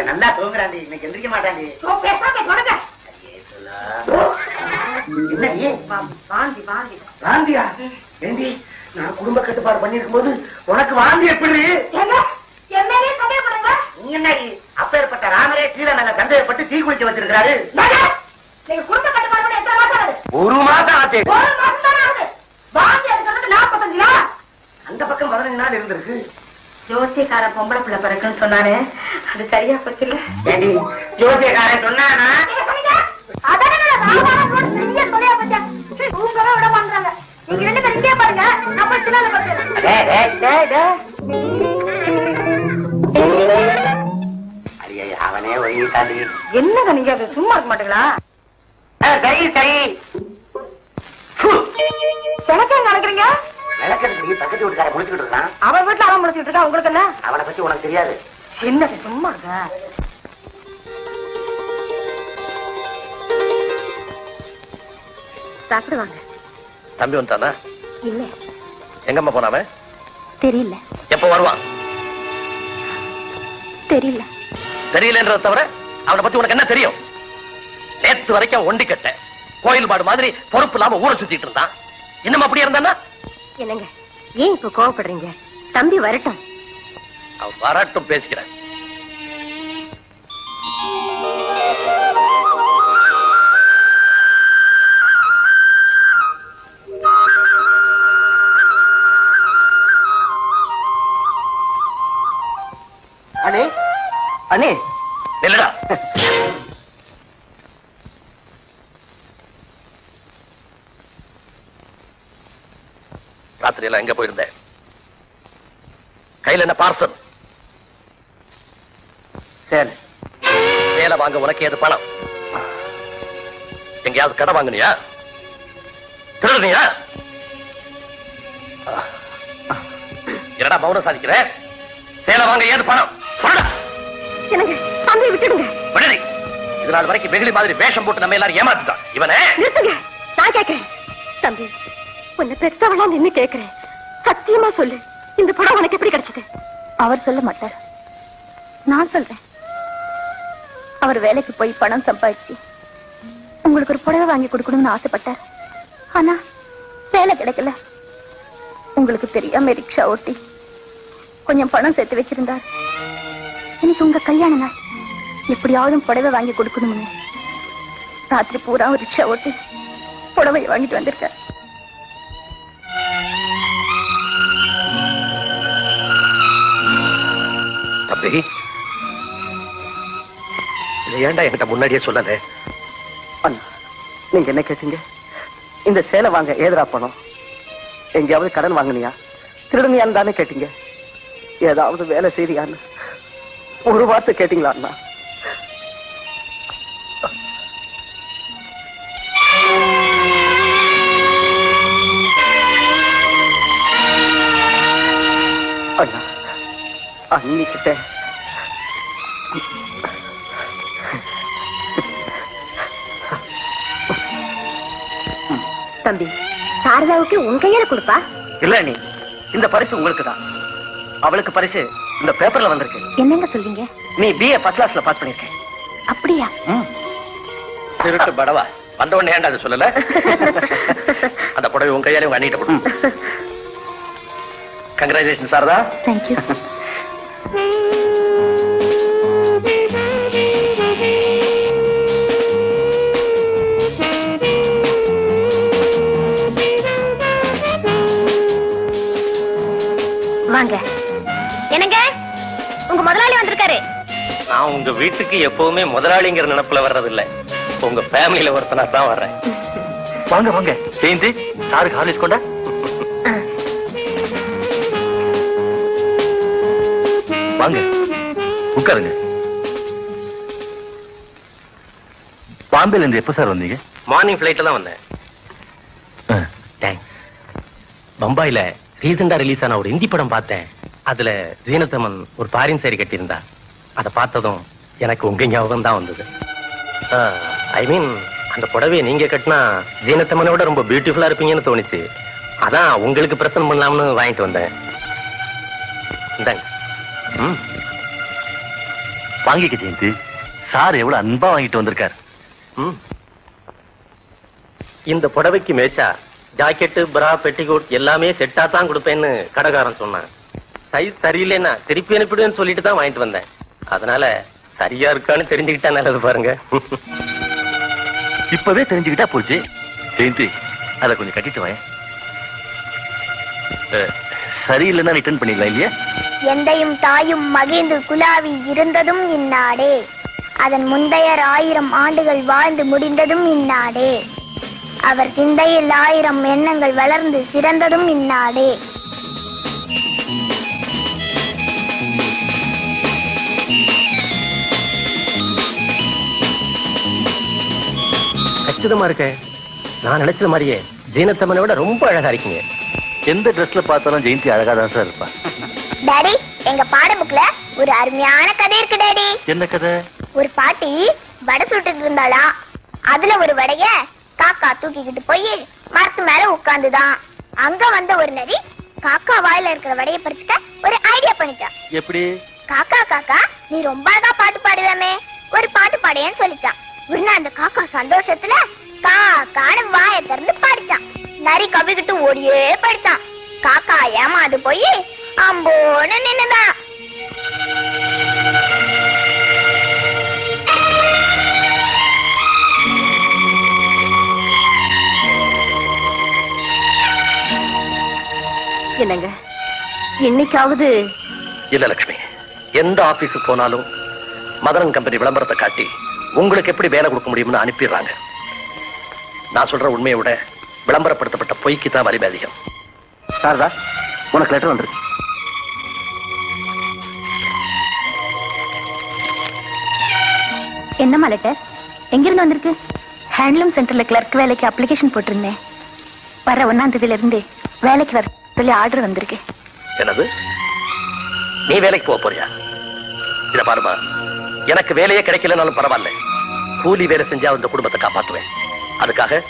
நல்லா தூங்குறாண்டி, இன்னைக்கு எந்திரிக்க மாட்டாண்டி. வாந்தியா? ஏண்டி, நான் குடும்ப கட்டுப்பாடு பண்ணிருக்கும் போது உனக்கு வாந்தி எப்படி? நீ என்ன அப்பேற்பட்ட ராமரே கீழே நாங்க சந்தேகப்பட்டு தீ குளிக்க வச்சிருக்காரு. ஒரு மாசம் ஆச்சு. அந்த பக்கம் 15 நாள் இருந்திருக்கு. ஜோசியக்கார பொம்பளை பிள்ளை பிறக்குன்னு சொன்னாரு, அது சரியா போச்சு இல்ல? ஜோசியக்காரன் சொன்னானா? அவனே ஒழுங்கிட்டாண்டி. என்னங்க நீங்க சும்மா இருக்க மாட்டீங்களா? சரி சரி. எனக்கு நினைக்கிறீங்க? விளக்கத்துக்கு பக்கத்து வீட்டுக்கார முடிச்சுக்கிட்டு இருக்கான். அவன் வீட்டுல அவன் முடிச்சுட்டு இருக்கா. உங்களுக்கு என்ன? அவனை பத்தி உனக்கு தெரியாது. என்ன சும்மா இருக்க. சாப்பிடுவாங்க. தம்பி வந்துட்டானா? இல்ல. எங்கம்மா போனாவன்? தெரியல. எப்ப வருவான்? தெரியல. தெரியலன்றத தவிர அவனை பத்தி உனக்கு என்ன தெரியும்? நேத்து வரைக்கும் ஒண்டி கட்ட கோயில் மாடு மாதிரி பொறுப்பு இல்லாம ஊரை சுத்திட்டு இருந்தான். இன்னும் அப்படியே இருந்தானா? என்னங்க ஏன் இப்ப கோவப்படுறீங்க? தம்பி வரட்டும். அவன் வரட்டும், பேசிக்கிறேன். அண்ணே அண்ணே இல்லடா, ராத்திரி எல்லாம் எங்க போயிருந்தேன்? கையில என்ன பார்சல்? சரி, சேலை வாங்க உனக்கு ஏது பணம்? எங்கேயாவது கடை வாங்கினியா? திருடுனியா? என்னடா மௌனம் சாதிக்கிற? சேலை வாங்க ஏது பணம்? சொல்லுடா. எனக்கு தம்பி விட்டுடுங்க. விடுதி. இது நாள் வரைக்கும் வெகுளி மாதிரி வேஷம் போட்டு நம்ம எல்லாரும் ஏமாத்திட்டான். இவனே நிறுத்துங்க. நான் கேட்கிறேன். தம்பி உன்னை பெத்தவளா நின்னு கேட்கிறேன். சத்தியமா சொல்லு, இந்த படம் உனக்கு எப்படி கிடைச்சது? அவர் சொல்ல மாட்டார், நான் சொல்றேன். அவர் வேலைக்கு போய் பணம் சம்பாதிச்சு உங்களுக்கு ஒரு புடவை வாங்கி கொடுக்கணும்னு ஆசைப்பட்டார். ஆனா வேலை கிடைக்கல. உங்களுக்கு தெரியாம ரிக்ஷா ஓட்டி கொஞ்சம் பணம் சேர்த்து வச்சிருந்தார். எனக்கு உங்க கல்யாண நாள், எப்படியாவது புடவை வாங்கி கொடுக்கணும்னு ராத்திரி பூரா ஒரு ரிக்ஷா ஓட்டி புடவை வாங்கிட்டு வந்திருக்கார். தம்பி, இதை ஏன்டா என்கிட்ட முன்னாடியே சொல்லல? அண்ணா, நீங்க என்ன கேட்டீங்க? இந்த சேலை வாங்க ஏதுரா பணம்? எங்கேயாவது கடன் வாங்கினியா, திருடுனியான்னு தானே கேட்டீங்க? ஏதாவது வேலை செய்தியான்னு ஒரு வார்த்தை கேட்டீங்களா அண்ணா? அண்ணா, அன்னிக்கிட்ட தம்பி சாரதாவுக்கு உன் கையால கொடுப்பா. இல்ல நீ, இந்த பரிசு உங்களுக்கு தான். அவளுக்கு பரிசு இந்த பேப்பர்ல வந்திருக்கு. என்னங்க சொல்றீங்க? நீ BA ஃபர்ஸ்ட் கிளாஸ்ல பாஸ் பண்ணிருக்க. அப்படியா? திருட்டு படவா வந்த உடனே ஏன்டா அது சொல்லல? அந்த புடவை உன் கையாலே உங்க அண்ணிட்ட கொடு. கங்க்ராச்சுலேஷன் சாரதா. தேங்க்யூ. வாங்க. என்னங்க உங்க முதலாளி வந்திருக்காரு. நான் உங்க வீட்டுக்கு எப்பவுமே முதலாளிங்கிற நினைப்புல வர்றதில்ல, உங்க ஃபேமிலியில ஒருத்தனா தான் வர்றேன். வாங்க வாங்க ஜெயந்தி, சாருக்கு ஹார்லிக்ஸ் கொண்டா. வாங்க உட்காருங்க. பாம்பேல இருந்து எப்ப சார் வந்தீங்க? மார்னிங் ஃபிளைட்ல தான் வந்தேன். தேங்க்ஸ். பம்பாயில ரீசெண்டா ரிலீஸ் ஆன ஒரு ஹிந்தி படம் பார்த்தேன். அதுல ஜீனத்தமன் ஒரு பாரின் சேரி கட்டியிருந்தா. அதை பார்த்ததும் எனக்கு உங்க ஞாபகம் தான் வந்தது. ஐ மீன், அந்த புடவையை நீங்க கட்டினா ஜீனத்தமனோட ரொம்ப பியூட்டிஃபுல்லா இருப்பீங்கன்னு தோணுச்சு. அதான் உங்களுக்கு பிரசன்ட் பண்ணலாம்னு வாங்கிட்டு வந்தேன். இந்தாங்க. வாங்கிக்க ஜெயந்தி, சார் எவ்வளவு அன்பா வாங்கிட்டு வந்திருக்காரு. இந்த புடவைக்கு மேட்சா ஜாக்கெட்டு, பிரா, பெட்டிகோட் எல்லாமே செட்டா தான் கொடுப்பேன்னு கடைக்காரன் சொன்னான். சைஸ் சரியில்லைன்னா திருப்பி அனுப்பிடுவேன்னு சொல்லிட்டு தான் வாங்கிட்டு வந்தேன். அதனால சரியா இருக்கான்னு தெரிஞ்சுக்கிட்டா நல்லது பாருங்க. இப்பவே தெரிஞ்சுக்கிட்டா போச்சு. ஜெயந்தி, அதை கொஞ்சம் கட்டிட்டு வாங்க. சரியில்லைன்னா ரிட்டர்ன் பண்ணிடலாம் இல்லையா? எந்தையும் தாயும் மகிழ்ந்து குலாவி இருந்ததும் இந்நாடே, அதன் முந்தையர் 1000 ஆண்டுகள் வாழ்ந்து முடிந்ததும் இந்நாடே, அவர் சிந்தையில் 1000 எண்ணங்கள் வளர்ந்து சிறந்ததும் இந்நாடே. கச்சிதமா இருக்க. நான் நினைச்சது மாதிரியே ஜீனத்தமனை விட ரொம்ப அழகா இருக்கீங்க. எந்த ட்ரெஸ்ல பார்த்தாலும் ஜெயந்தி அழகா தான் சார் இருப்பா. டாடி, எங்க பாட புக்ல ஒரு அருமையான கதை இருக்கு டாடி. என்ன கதை? ஒரு பாட்டி வடை சுட்டுட்டு இருந்தாளா, அதுல ஒரு வடைய காக்கா தூக்கிக்கிட்டு போய் மரத்து மேல உட்கார்ந்துதான். அங்க வந்த ஒரு நரி காக்கா வாயில இருக்கிற வடைய பறிச்சுக்க ஒரு ஐடியா பண்ணிட்டான். எப்படி? காக்கா காக்கா நீ ரொம்ப அழகா பாட்டு பாடுவேமே, ஒரு பாட்டு பாடுன்னு சொல்லிட்டான். உடனே அந்த காக்கா சந்தோஷத்துல காக்கான்னு வாயை திறந்து பாடிச்சான். நரி கவிக்கிட்டு ஓடியே படிச்சான். காக்கா ஏமாது போய் அம்போன்னு நின்னுதான். என்னங்க இன்னைக்காவது? இல்ல லட்சுமி, எந்த ஆபீஸுக்கு போனாலும் மதரன் கம்பெனி விளம்பரத்தை காட்டி உங்களுக்கு எப்படி வேலை கொடுக்க முடியும்னு அனுப்பிடுறாங்க. நான் சொல்ற உண்மையை விட விளம்பரப்படுத்தப்பட்ட பொய்க்கு தான் வலிமை அதிகம். சாரதா, உனக்கு லெட்டர் வந்திருக்கு. என்னம்மா லெட்டர்? எங்கிருந்து வந்திருக்கு? ஹேண்ட்லூம் சென்டர்ல கிளர்க் வேலைக்கு அப்ளிகேஷன் போட்டிருந்தேன். வர 1ஆம் தேதியில இருந்து வேலைக்கு வர சொல்லி ஆர்டர் வந்திருக்கு. என்னது? நீ வேலைக்கு போக போறியா? இத பாருமா, எனக்கு வேலையே கிடைக்கலனாலும் பரவாயில்ல, கூலி வேலை செஞ்சா இந்த குடும்பத்தை காப்பாத்துவேன். அதுக்காக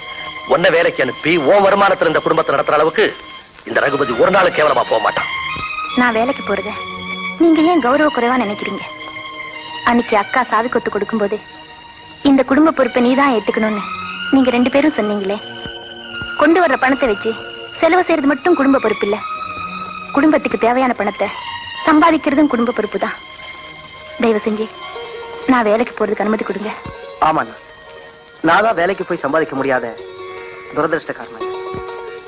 உன்னை வேலைக்கு அனுப்பி உன் வருமானத்துல இந்த குடும்பத்தை நடத்துற அளவுக்கு இந்த ரகுபதி ஒரு நாள் கேவலமா போக மாட்டான். நான் வேலைக்கு போறத நீங்க ஏன் கௌரவ குறைவா நினைக்கிறீங்க? அன்னைக்கு அக்கா சாவி கொத்து கொடுக்கும்போது இந்த குடும்ப பொறுப்பை நீதான் ஏத்துக்கணும்னு நீங்க 2 பேரும் சொன்னீங்களே. கொண்டு வர்ற பணத்தை வச்சு செலவு செய்யறது மட்டும் குடும்ப பொறுப்பு இல்ல, குடும்பத்துக்கு தேவையான பணத்தை சம்பாதிக்கிறதும் குடும்ப பொறுப்பு தான். தயவு செஞ்சு நான் வேலைக்கு போறதுக்கு அனுமதி கொடுங்க. ஆமாண்ணா, நான் தான் வேலைக்கு போய் சம்பாதிக்க முடியாத துரதிருஷ்டக்காரன்.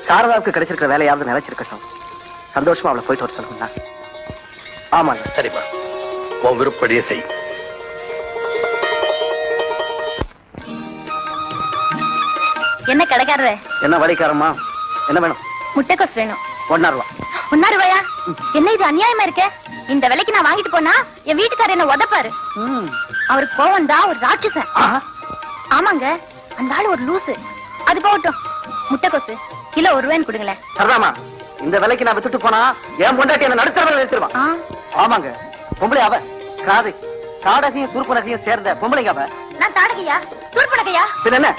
சாரதாவுக்கு கிடைச்சிருக்கிற வேலையாவது நினைச்சிருக்கட்டும், சந்தோஷமா அவளை போயிட்டு வர சொல்லுங்க. ஆமாண்ணா. சரிம்மா, உன் விருப்படியே செய். என்ன கடைக்காரர? என்ன வழிக்காரமா? என்ன வேணும்? முட்டைக்கோஸ் வேணும். 1 ரூபா. 1 ரூபாயா? என்ன இது அநியாயமா இருக்கே? இந்த விலைக்கு நான் வாங்கிட்டு போனா என் வீட்டுக்காரர் என்ன உதப்பாரு. அவருக்கு கோவம் தான், ஒரு ராட்சசன். ஆமாங்க, அந்த ஆளு ஒரு லூசு. அது போகட்டும், முட்டைக்கோசு கிலோ 1 ரூபாய்ன்னு கொடுங்களேன். சரிதாமா, இந்த விலைக்கு நான் வித்துட்டு போனா என் பொண்டாட்டி என்ன நடுத்தரவில் நிறுத்திடுவான். ஆமாங்க, பொம்பளை அவ. காது தாடகையும் தூர்ப்பனகையும் சேர்ந்த பொம்பளைங்க அவ. நான் தாடகையா தூர்ப்பனகையா? பின்ன என்ன?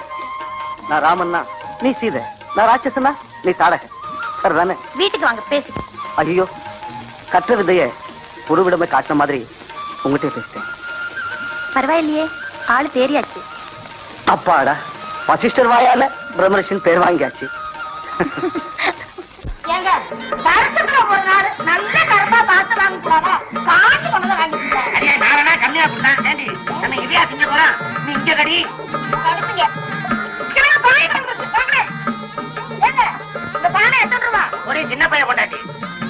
நான் ராமன்னா நீ சீதை, நான் ராட்சசனா நீ தாடகை. சரிதானே? வீட்டுக்கு வாங்க பேசி. ஐயோ, கற்ற விதைய பொருவிடமே காட்டின மாதிரி உங்ககிட்ட பேசிட்டேன். பரவாயில்லையே, ஆளு தேறியாச்சு. அப்பாடா, வசிஷ்டர் வாயால பிரம்மரிஷின் பேர் வாங்கியாச்சு. ஏங்க வருஷத்துல ஒரு நாள் நல்ல கருப்பா பார்த்து வாங்கிட்டாங்க, காஞ்சி கொண்டு வாங்கிட்டேன். அடியே நானா கம்மியா கொடுத்தான். ஏண்டி நம்ம இதையா திங்க போறோம்? நீ இங்க கடி கடுப்புங்க. எனக்கு பானை வந்துருச்சு, பானை. ஏங்க இந்த பானை எத்தனை ரூபா? ஒரே சின்ன பையன் கொண்டாட்டி.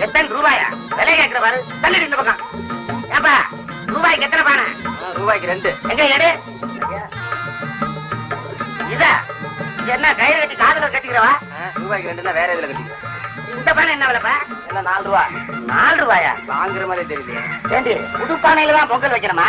எத்தனை ரூபாயா? விலை கேட்கிற பாரு, தள்ளி இந்த பக்கம். ஏப்பா, ரூபாய்க்கு எத்தனை பானை? ரூபாய்க்கு 2. எங்க எடு? இதா என்ன கயிறு கட்டி காதுல கட்டிக்கிறவா? ரூபாய்க்கு 2 வேற இதுல கட்டிக்கிறேன். இந்த பானை என்ன விலைப்பா? என்ன 4 ரூபா? 4 ரூபாயா? வாங்குற மாதிரி தெரியுது. ஏண்டி புது பானையில தான் பொங்கல் வைக்கணுமா?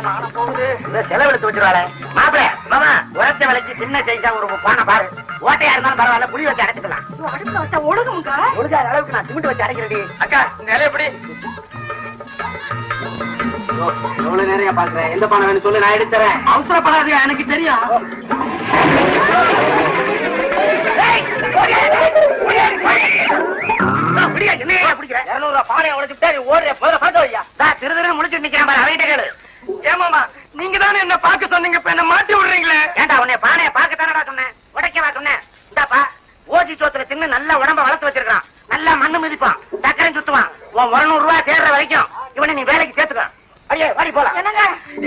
நானும் போகுது. இந்த செலவெடுத்து வச்சிருவாளே மாப்பிள. மாமா, உரத்த விலைக்கு சின்ன சைஸா ஒரு பானை பாரு. ஓட்டையா இருந்தாலும் பரவாயில்ல, புளி வச்சு அடைச்சுக்கலாம். அடுத்த வச்சா ஒழுகுங்க. ஒழுங்காத அளவுக்கு நான் சிமெண்ட் வச்சு அடைக்கிறேன். அக்கா, இந்த இலை எப்படி? எவ்வளவு நேரம் பாக்குறேன். எந்த பானை வேணும் சொல்லு, நான் எடுத்துறேன். அவசரப்படாதீங்க, எனக்கு தெரியும். நீங்க தானே என்ன பார்க்க சொன்னீங்க, இப்ப என்ன மாட்டி விடுறீங்களே? ஏண்டா உன்னை பானையை பார்க்கத்தானடா சொன்னேன், உடைக்கவா சொன்னேன்? இந்தாப்பா, ஓசி சோத்துல தின்னு நல்லா உடம்ப வளர்த்து வச்சிருக்கான், நல்லா மண்ணு மிதிப்பான், சக்கரை சுத்துவான். உன் 100 ரூபாய் சேர்ற வரைக்கும் இவனை நீ வேலைக்கு சேர்த்துக்க. ஐயே வாடி போலாம். என்னங்க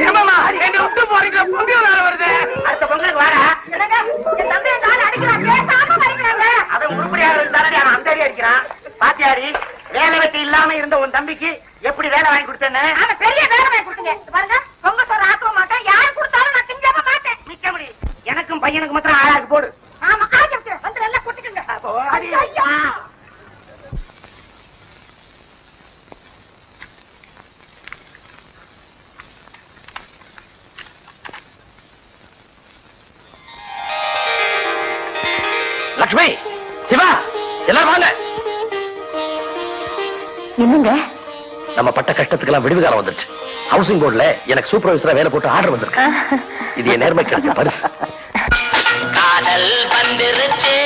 ஏமாமா, என்ன விட்டு போறீங்க? பொங்கல் வேற வருது. அடுத்த பொங்கலுக்கு வாடா. என்னங்க என் தம்பியை கால அடிக்கலாம், பேசாம வரீங்களாங்க. அவன் உருப்படியாக இருந்தாலும் அவன் அந்த அடி அடிக்கிறான். பாத்தியாடி, வேலை வெட்டி இல்லாம இருந்த உன் தம்பிக்கு எப்படி வேலை வாங்கி கொடுத்தேன்னு? ஆனா பெரிய வேலை வாங்கி கொடுத்தீங்க. பாருங்க, பொங்க சோறு ஆக்க மாட்டேன், யாரு கொடுத்தாலும் நான் திங்காம மாட்டேன். மிக்க முடியும். எனக்கும் பையனுக்கு மாத்திரம் ஆளாக்கு போடு. ஆமா, ஆகிட்டு வந்து நல்லா கொட்டிக்கங்க. ஐயா லட்சுமி, சிவா, எல்லாரும் வாங்க. என்னங்க நம்ம பட்ட கஷ்டத்துக்கெல்லாம் விடுவு காலம் வந்துருச்சு. ஹவுசிங் போர்டுல எனக்கு சூப்பர்வைசரா வேலை போட்டு ஆர்டர் வந்திருக்கு. இது என் நேர்மை கிடைச்ச பரிசு. காதல் வந்திருச்சு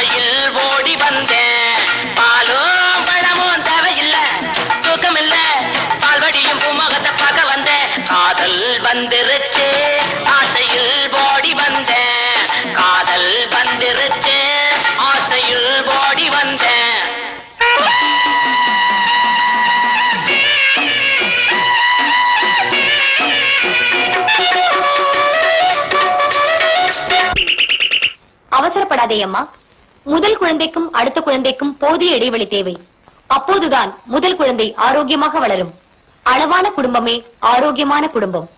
ஆசையில் ஓடி வந்தேன். பாலும் பழமும் தேவையில்லை, தூக்கமில்ல, பால்வடியும் பூமுகத்தை பார்க்க வந்தேன். காதல் வந்துருச்சு, ஆசையில் ஓடி வந்தேன். காதல் வந்துருச்சு, ஆசையில் ஓடி வந்தேன். அவசரப்படாதே அம்மா. முதல் குழந்தைக்கும் அடுத்த குழந்தைக்கும் போதிய இடைவெளி தேவை. அப்போதுதான் முதல் குழந்தை ஆரோக்கியமாக வளரும். அளவான குடும்பமே ஆரோக்கியமான குடும்பம்.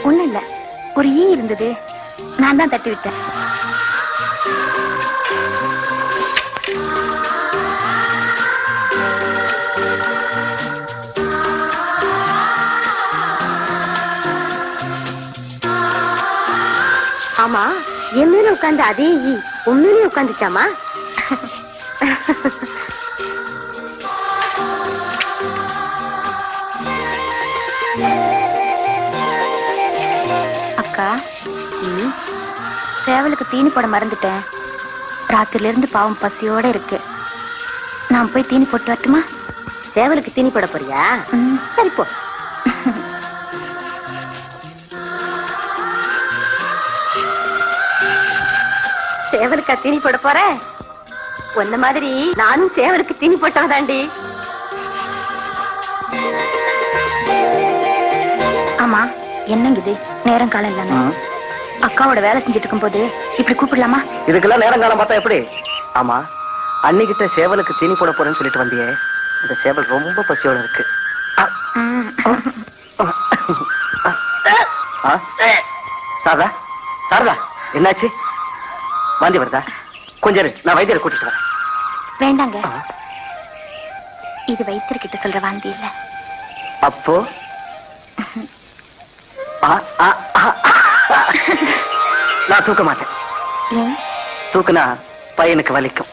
ஒண்ணும் இல்ல, ஒரு ஈ இருந்தது, நான் தான் தட்டி விட்டேன். ஆமா, என் மேல உட்கார்ந்து அதே ஈ உண்மையிலே உட்காந்துச்சாமா? அக்கா, சேவலுக்கு தீனி போட மறந்துட்டேன். ராத்திரில இருந்து பாவம் பசியோட இருக்கு. நான் போய் தீனி போட்டு வரட்டுமா? சேவலுக்கு தீனி போட போறியா? சரி போ. சேவலுக்கா தீனி போட போற? ஒன்ன மாதிரி நானும் சேவலுக்கு தீனி போட்டவதாண்டி. ஆமா, என்னங்க இது நேரம் காலம் இல்லாம அக்காவோட வேலை செஞ்சுட்டு இருக்கும் போது இப்படி கூப்பிடலாமா? இதுக்கெல்லாம் நேரம் காலம் பார்த்தா எப்படி? ஆமா, அன்னிக்கிட்ட சேவலுக்கு தீனி போட போறேன்னு சொல்லிட்டு வந்தியே, இந்த சேவல் ரொம்ப பசியோட இருக்கு. சாரதா, சாரதா, என்னாச்சு? வாந்தி வருதா? கொஞ்சம் இரு, நான் வைத்தியரை கூட்டிட்டு வரேன். வேண்டாங்க, இது வைத்தியர்கிட்ட சொல்ற வாந்தி இல்ல. அப்போ நான் தூக்க மாட்டேன். ஏன்? தூக்குனா பையனுக்கு வலிக்கும்.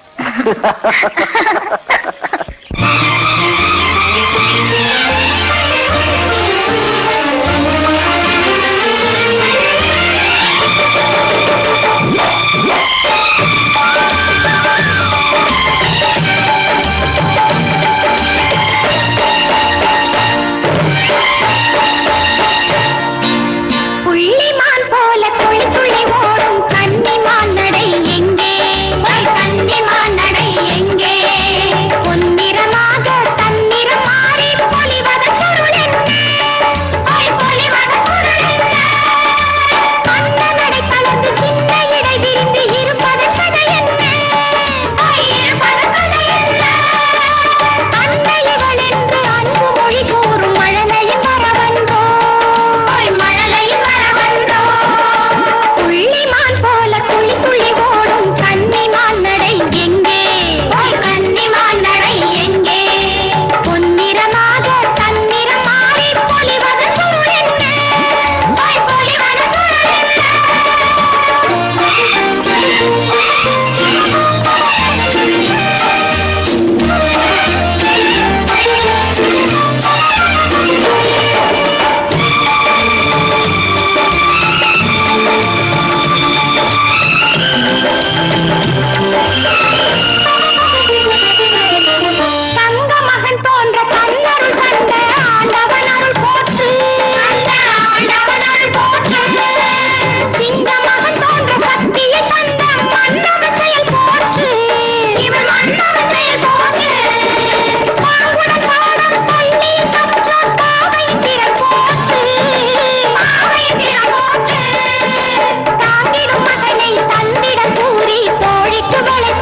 தந்திடம் கூறி தோழிக்கு வலை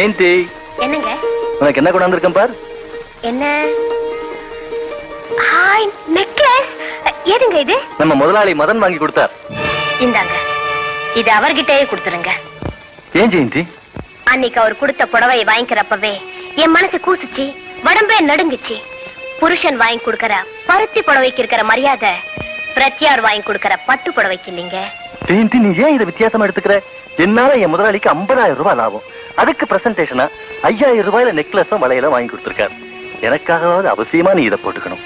ஜெயந்தி, என்னங்க உனக்கு என்ன கொண்டாந்துருக்கேன் பார். என்ன? Hi, necklace. ஏதுங்க இது? நம்ம முதலாளி மதன் வாங்கி கொடுத்தார். இந்தாங்க, இது அவர்கிட்டயே கொடுத்துருங்க. ஏன் ஜெயந்தி? அன்னைக்கு அவர் கொடுத்த புடவை வாங்கிக்கிறப்பவே என் மனசு கூசுச்சு, உடம்பே நடுங்குச்சு. புருஷன் வாங்கி கொடுக்கற பருத்தி புடவைக்கு இருக்கிற மரியாதை பிரத்யார் வாங்கி கொடுக்கற பட்டு புடவைக்கு இல்லைங்க. ஜெயந்தி, நீ ஏன் இதை வித்தியாசமா எடுத்துக்கிற? என்னால என் முதலாளிக்கு 50,000 ரூபாய் லாபம். அதுக்கு பிரசன்டேஷனா 5,000 ரூபாயில நெக்லஸும் வளையலும் வாங்கி கொடுத்திருக்காரு. எனக்காகவாவது அவசியமா நீ இதை போட்டுக்கணும்.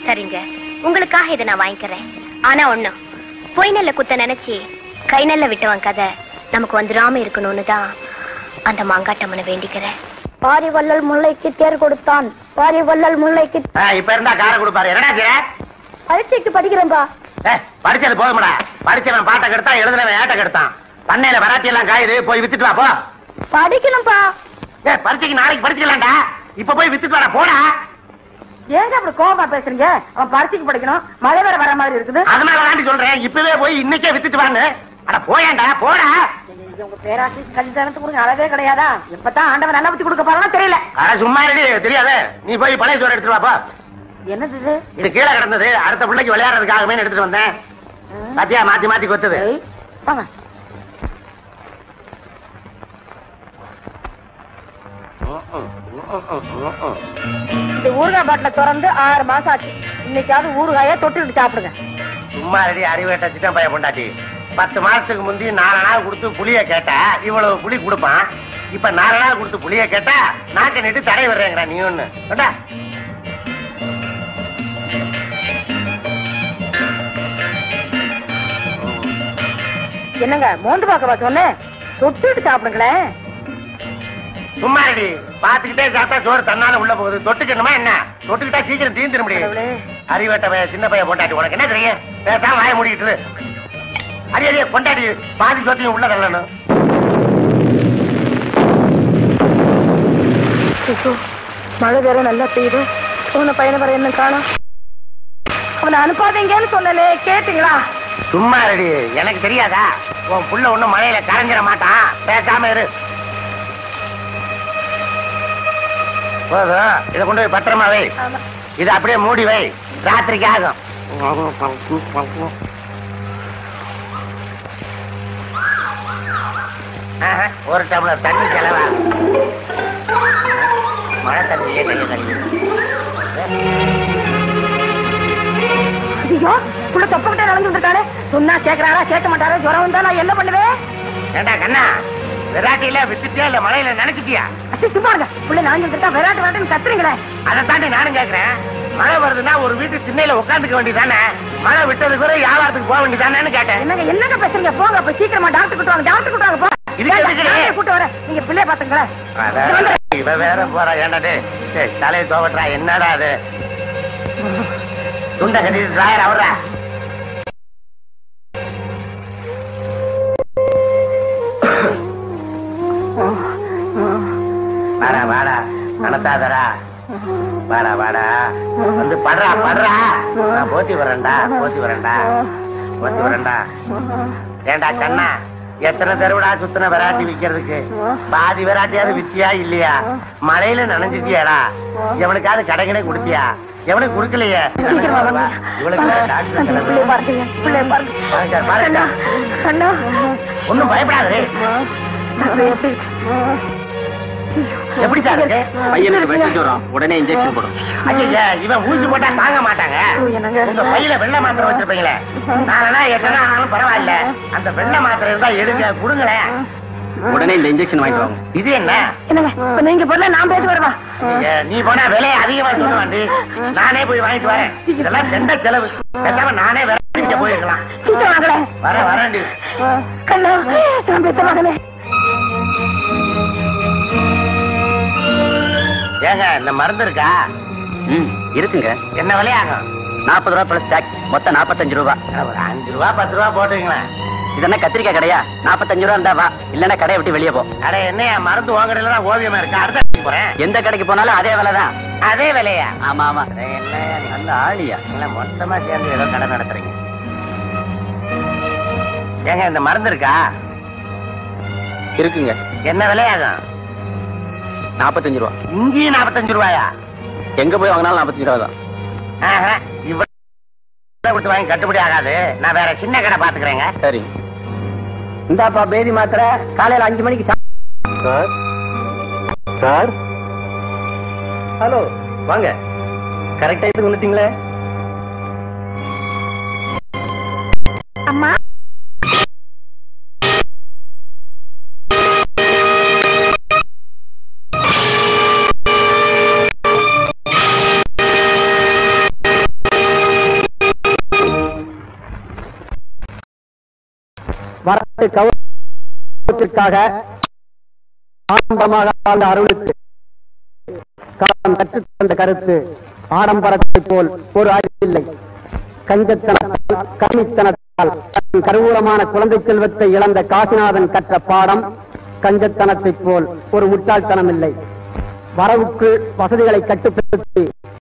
சரிங்க, உங்களுக்காக இதை நான் வாங்கிக்கிறேன். ஆனா ஒண்ணும், பொய் நெல்ல குத்த நினைச்சு கை நெல்ல விட்டவன் கதை நமக்கு வந்துடாம இருக்கணும்னு தான் அந்த மாங்காட்டம்மனை வேண்டிக்கிறேன். பாரி வள்ளல் முல்லைக்கு தேர் கொடுத்தான், பாரி வள்ளல் முல்லைக்கு. இப்ப இருந்தா காரை கொடுப்பாரு. என்னடா பரீட்சைக்கு படிக்கிறேன்பா. படிச்சது போதும்டா. படிச்சவன் பாட்டை கெடுத்தான், எழுதுனவன் ஏட்ட கெடுத்தான். பண்ணையில வராட்டி எல்லாம் காயுது, போய் வித்துட்டு வா போ. படிக்கணும்பா. பரீட்சைக்கு நாளைக்கு படிச்சுக்கலாம்டா. இப்ப போய் வித்துட்டு வாடா, போடா. ஏங்க அப்படி கோபமா பேசுறீங்க? அவன் பரீட்சைக்கு படிக்கணும், மழை வேற வர மாதிரி இருக்குது. அதனால தாண்டி சொல்றேன், இப்பவே போய் இன்னைக்கே வித்துட்டு வான்னு. அட போயேன்டா, போடா. உங்க பேராசி கல்யாணத்துக்கு கொடுங்க அழகே கிடையாதா? எப்பதான் ஆண்டவன் நல்ல புத்தி கொடுக்க போறானோ தெரியல. சும்மா ரெடி தெரியாது. நீ போய் பழைய சோறு எடுத்துட்டு வாப்பா. என்னது இது? இது கீழே கிடந்தது, அடுத்த பிள்ளைக்கு விளையாடுறதுக்காகவே எடுத்துட்டு வந்தேன். பாத்தியா, மாத்தி மாத்தி கொத்துது. வாங்க. இந்த ஊறுகாய் பாட்டில திறந்து 6 மாசம் ஆச்சு. இன்னைக்காவது ஊறுகாய தொட்டுக்கிட்டு சாப்பிடுங்க. சும்மா ரெடி அறிவேட்ட சிட்டம் பையன் பொண்டாட்டி. 10 மாசத்துக்கு முந்தி 4 நாள் கொடுத்து புளிய கேட்டா இவ்வளவு புளி கொடுப்பான். இப்ப 4 நாள் கொடுத்து புளிய கேட்டா நாக்க நட்டு தடை வர்றேங்கிற நீ ஒண்ணு. என்னங்க மோந்து பாக்கவா சொன்னேன்? தொட்டுட்டு சாப்பிடுங்களேன். சும்மா ரெடி பாத்துக்கிட்டே சாப்பிட்டா சோறு தன்னால உள்ள போகுது. தொட்டுக்கணுமா என்ன? தொட்டுக்கிட்டா சீக்கிரம் தீந்துட முடியும். அறிவேட்ட பையன் சின்ன பையன் பொண்டாட்டி, உனக்கு என்ன தெரியும்? பேசாம வாய மூடிட்டு அடியே கொண்டாடி பாதி சொத்தையும் உள்ள தள்ளணும். மழை வேற நல்லா பெய்யுது. உன்னை பையனை வர என்ன காணும்? அவனை அனுப்பாதீங்கன்னு சொன்னலே, கேட்டீங்களா? சும்மா ரெடி, எனக்கு தெரியாதா? உன் புள்ள ஒண்ணும் மழையில கரைஞ்சிட மாட்டான். பேசாம இரு. போதும், இதை கொண்டு போய் பத்திரமா வை. இதை அப்படியே மூடி வை, ராத்திரிக்கு ஆகும். ஒரு டம்ளர் தண்ணி செலவா? மழை தண்ணியே கையை கழிவு. ஐயோ, புள்ள தொப்பக்கிட்டே நடந்து இருக்காரு. சொன்னா கேட்கறாரா கேட்க மாட்டாரா? ஜுரம் வந்தா நான் என்ன பண்ணுவேன்? ஏண்டா கண்ணா, விராட்டியில வித்துட்டியா இல்ல மழையில நினைச்சிட்டியா? சும்மா இருங்க. புள்ள நான் இருக்கா விராட்டு விராட்டுன்னு கத்துறீங்களே. அதை தாண்டி நானும் கேட்கிறேன். மழை வருதுன்னா ஒரு வீட்டு திண்ணையில உட்காந்துக்க வேண்டியதானே? மழை விட்டது கூட வியாபாரத்துக்கு போக வேண்டியதானேன்னு கேட்டேன். என்னங்க என்னங்க பேசுறீங்க? போங்க அப்ப சீக்கிரமா டாக்டர் கூட்டு வாங்க. டாக்டர் கூட்டு வாங்க. போ கூட்டு வர. நீங்க பிள்ளைய பாத்துங்களேன். இவ வேற போறா. ஏண்டாது தலையை தோவட்டா? என்னடா அது? துண்ட கட்டி டிராயர் அவரா? வாடா வாடா நடத்தாதரா. வாடா வாடா வந்து படுறா படுறா. நான் போத்தி வரேன்டா, போத்தி வரேன்டா, போத்தி வரேன்டா. ஏண்டா கண்ணா, எத்தனை தெருவிடா சுத்தின வெராட்டி விக்கிறதுக்கு? பாதி வெராட்டியாவது வித்தியா இல்லையா? மழையில நனைஞ்சிட்டியாடா? எவனுக்காவது கடைக்கனே குடுத்தியா? எவனுக்கு குடுக்கலையே. ஒன்னும் பயப்படாது. எப்படி சார் பையனுக்கு உடனே இன்ஜெக்ஷன் போடும். ஐயா, இவன் ஊசி போட்டா தாங்க மாட்டாங்க. உங்க பையில வெள்ளை மாத்திரை வச்சிருப்பீங்களே, நானா எத்தனை ஆனாலும் பரவாயில்ல. அந்த வெள்ளை மாத்திரை இருந்தா எடுங்க, கொடுங்களேன். உடனே இந்த இன்ஜெக்ஷன் வாங்கிட்டு வாங்க. இது என்ன? நீங்க போனா நான் போயிட்டு வருவா. நீ போனா விலையை அதிகமா சொல்லுவாண்டி. நானே போய் வாங்கிட்டு வரேன். இதெல்லாம் செண்ட செலவு. பேசாம நானே வேற போயிருக்கலாம். வர வரேன்டி. கண்ணா, நான் பெத்த மகனே. ஏங்க, இந்த மருந்து இருக்கா? இருக்குங்க. என்ன விலையாகும்? 40 ரூபா பிளஸ் டாக்ஸ், மொத்தம் 45 ரூபா. ஒரு 5 ரூபா 10 ரூபா போட்டுங்களேன். இதென்ன கத்திரிக்காய் கடையா? 45 ரூபா இருந்தா வா, இல்லன்னா கடையை விட்டு வெளியே போ. அட என்னையா மருந்து உன் கடையில தான் ஓவியமா இருக்கா? அடுத்த போறேன். எந்த கடைக்கு போனாலும் அதே விலைதான். அதே விலையா? ஆமா ஆமா. என்ன நல்ல ஆளியா? மொத்தமா சேர்ந்து ஏதோ கடை நடத்துறீங்க. ஏங்க, இந்த மருந்து இருக்கா? இருக்குங்க. என்ன விலையாகும்? 45 ரூபா. இங்கேயும் 45 ரூபாயா? எங்க போய் வாங்கினாலும் 45 ரூபா தான். இவ்வளவு கொடுத்து வாங்கி கட்டுப்படி ஆகாது. நான் வேற சின்ன கடை பாத்துக்கிறேங்க. சரி. இந்தாப்பா பேதி மாத்திரை, காலையில 5 மணிக்கு. சார் சார், ஹலோ, வாங்க. கரெக்டா இது வந்துட்டீங்களே. அம்மா, வரட்டு கௌரவத்திற்காக ஆடம்பரமாக வாழ்ந்த அருளுக்கு காலம் கற்றுத் தந்த கருத்து ஆடம்பரத்தை போல் ஒரு அழிவில்லை. கஞ்சத்தனத்தால் கருமித்தனத்தால் தன் கருவூலமான குழந்தை செல்வத்தை இழந்த காசிநாதன் கற்ற பாடம் கஞ்சத்தனத்தை போல் ஒரு முட்டாள்தனம் இல்லை. வரவுக்கு வசதிகளை கட்டுப்படுத்தி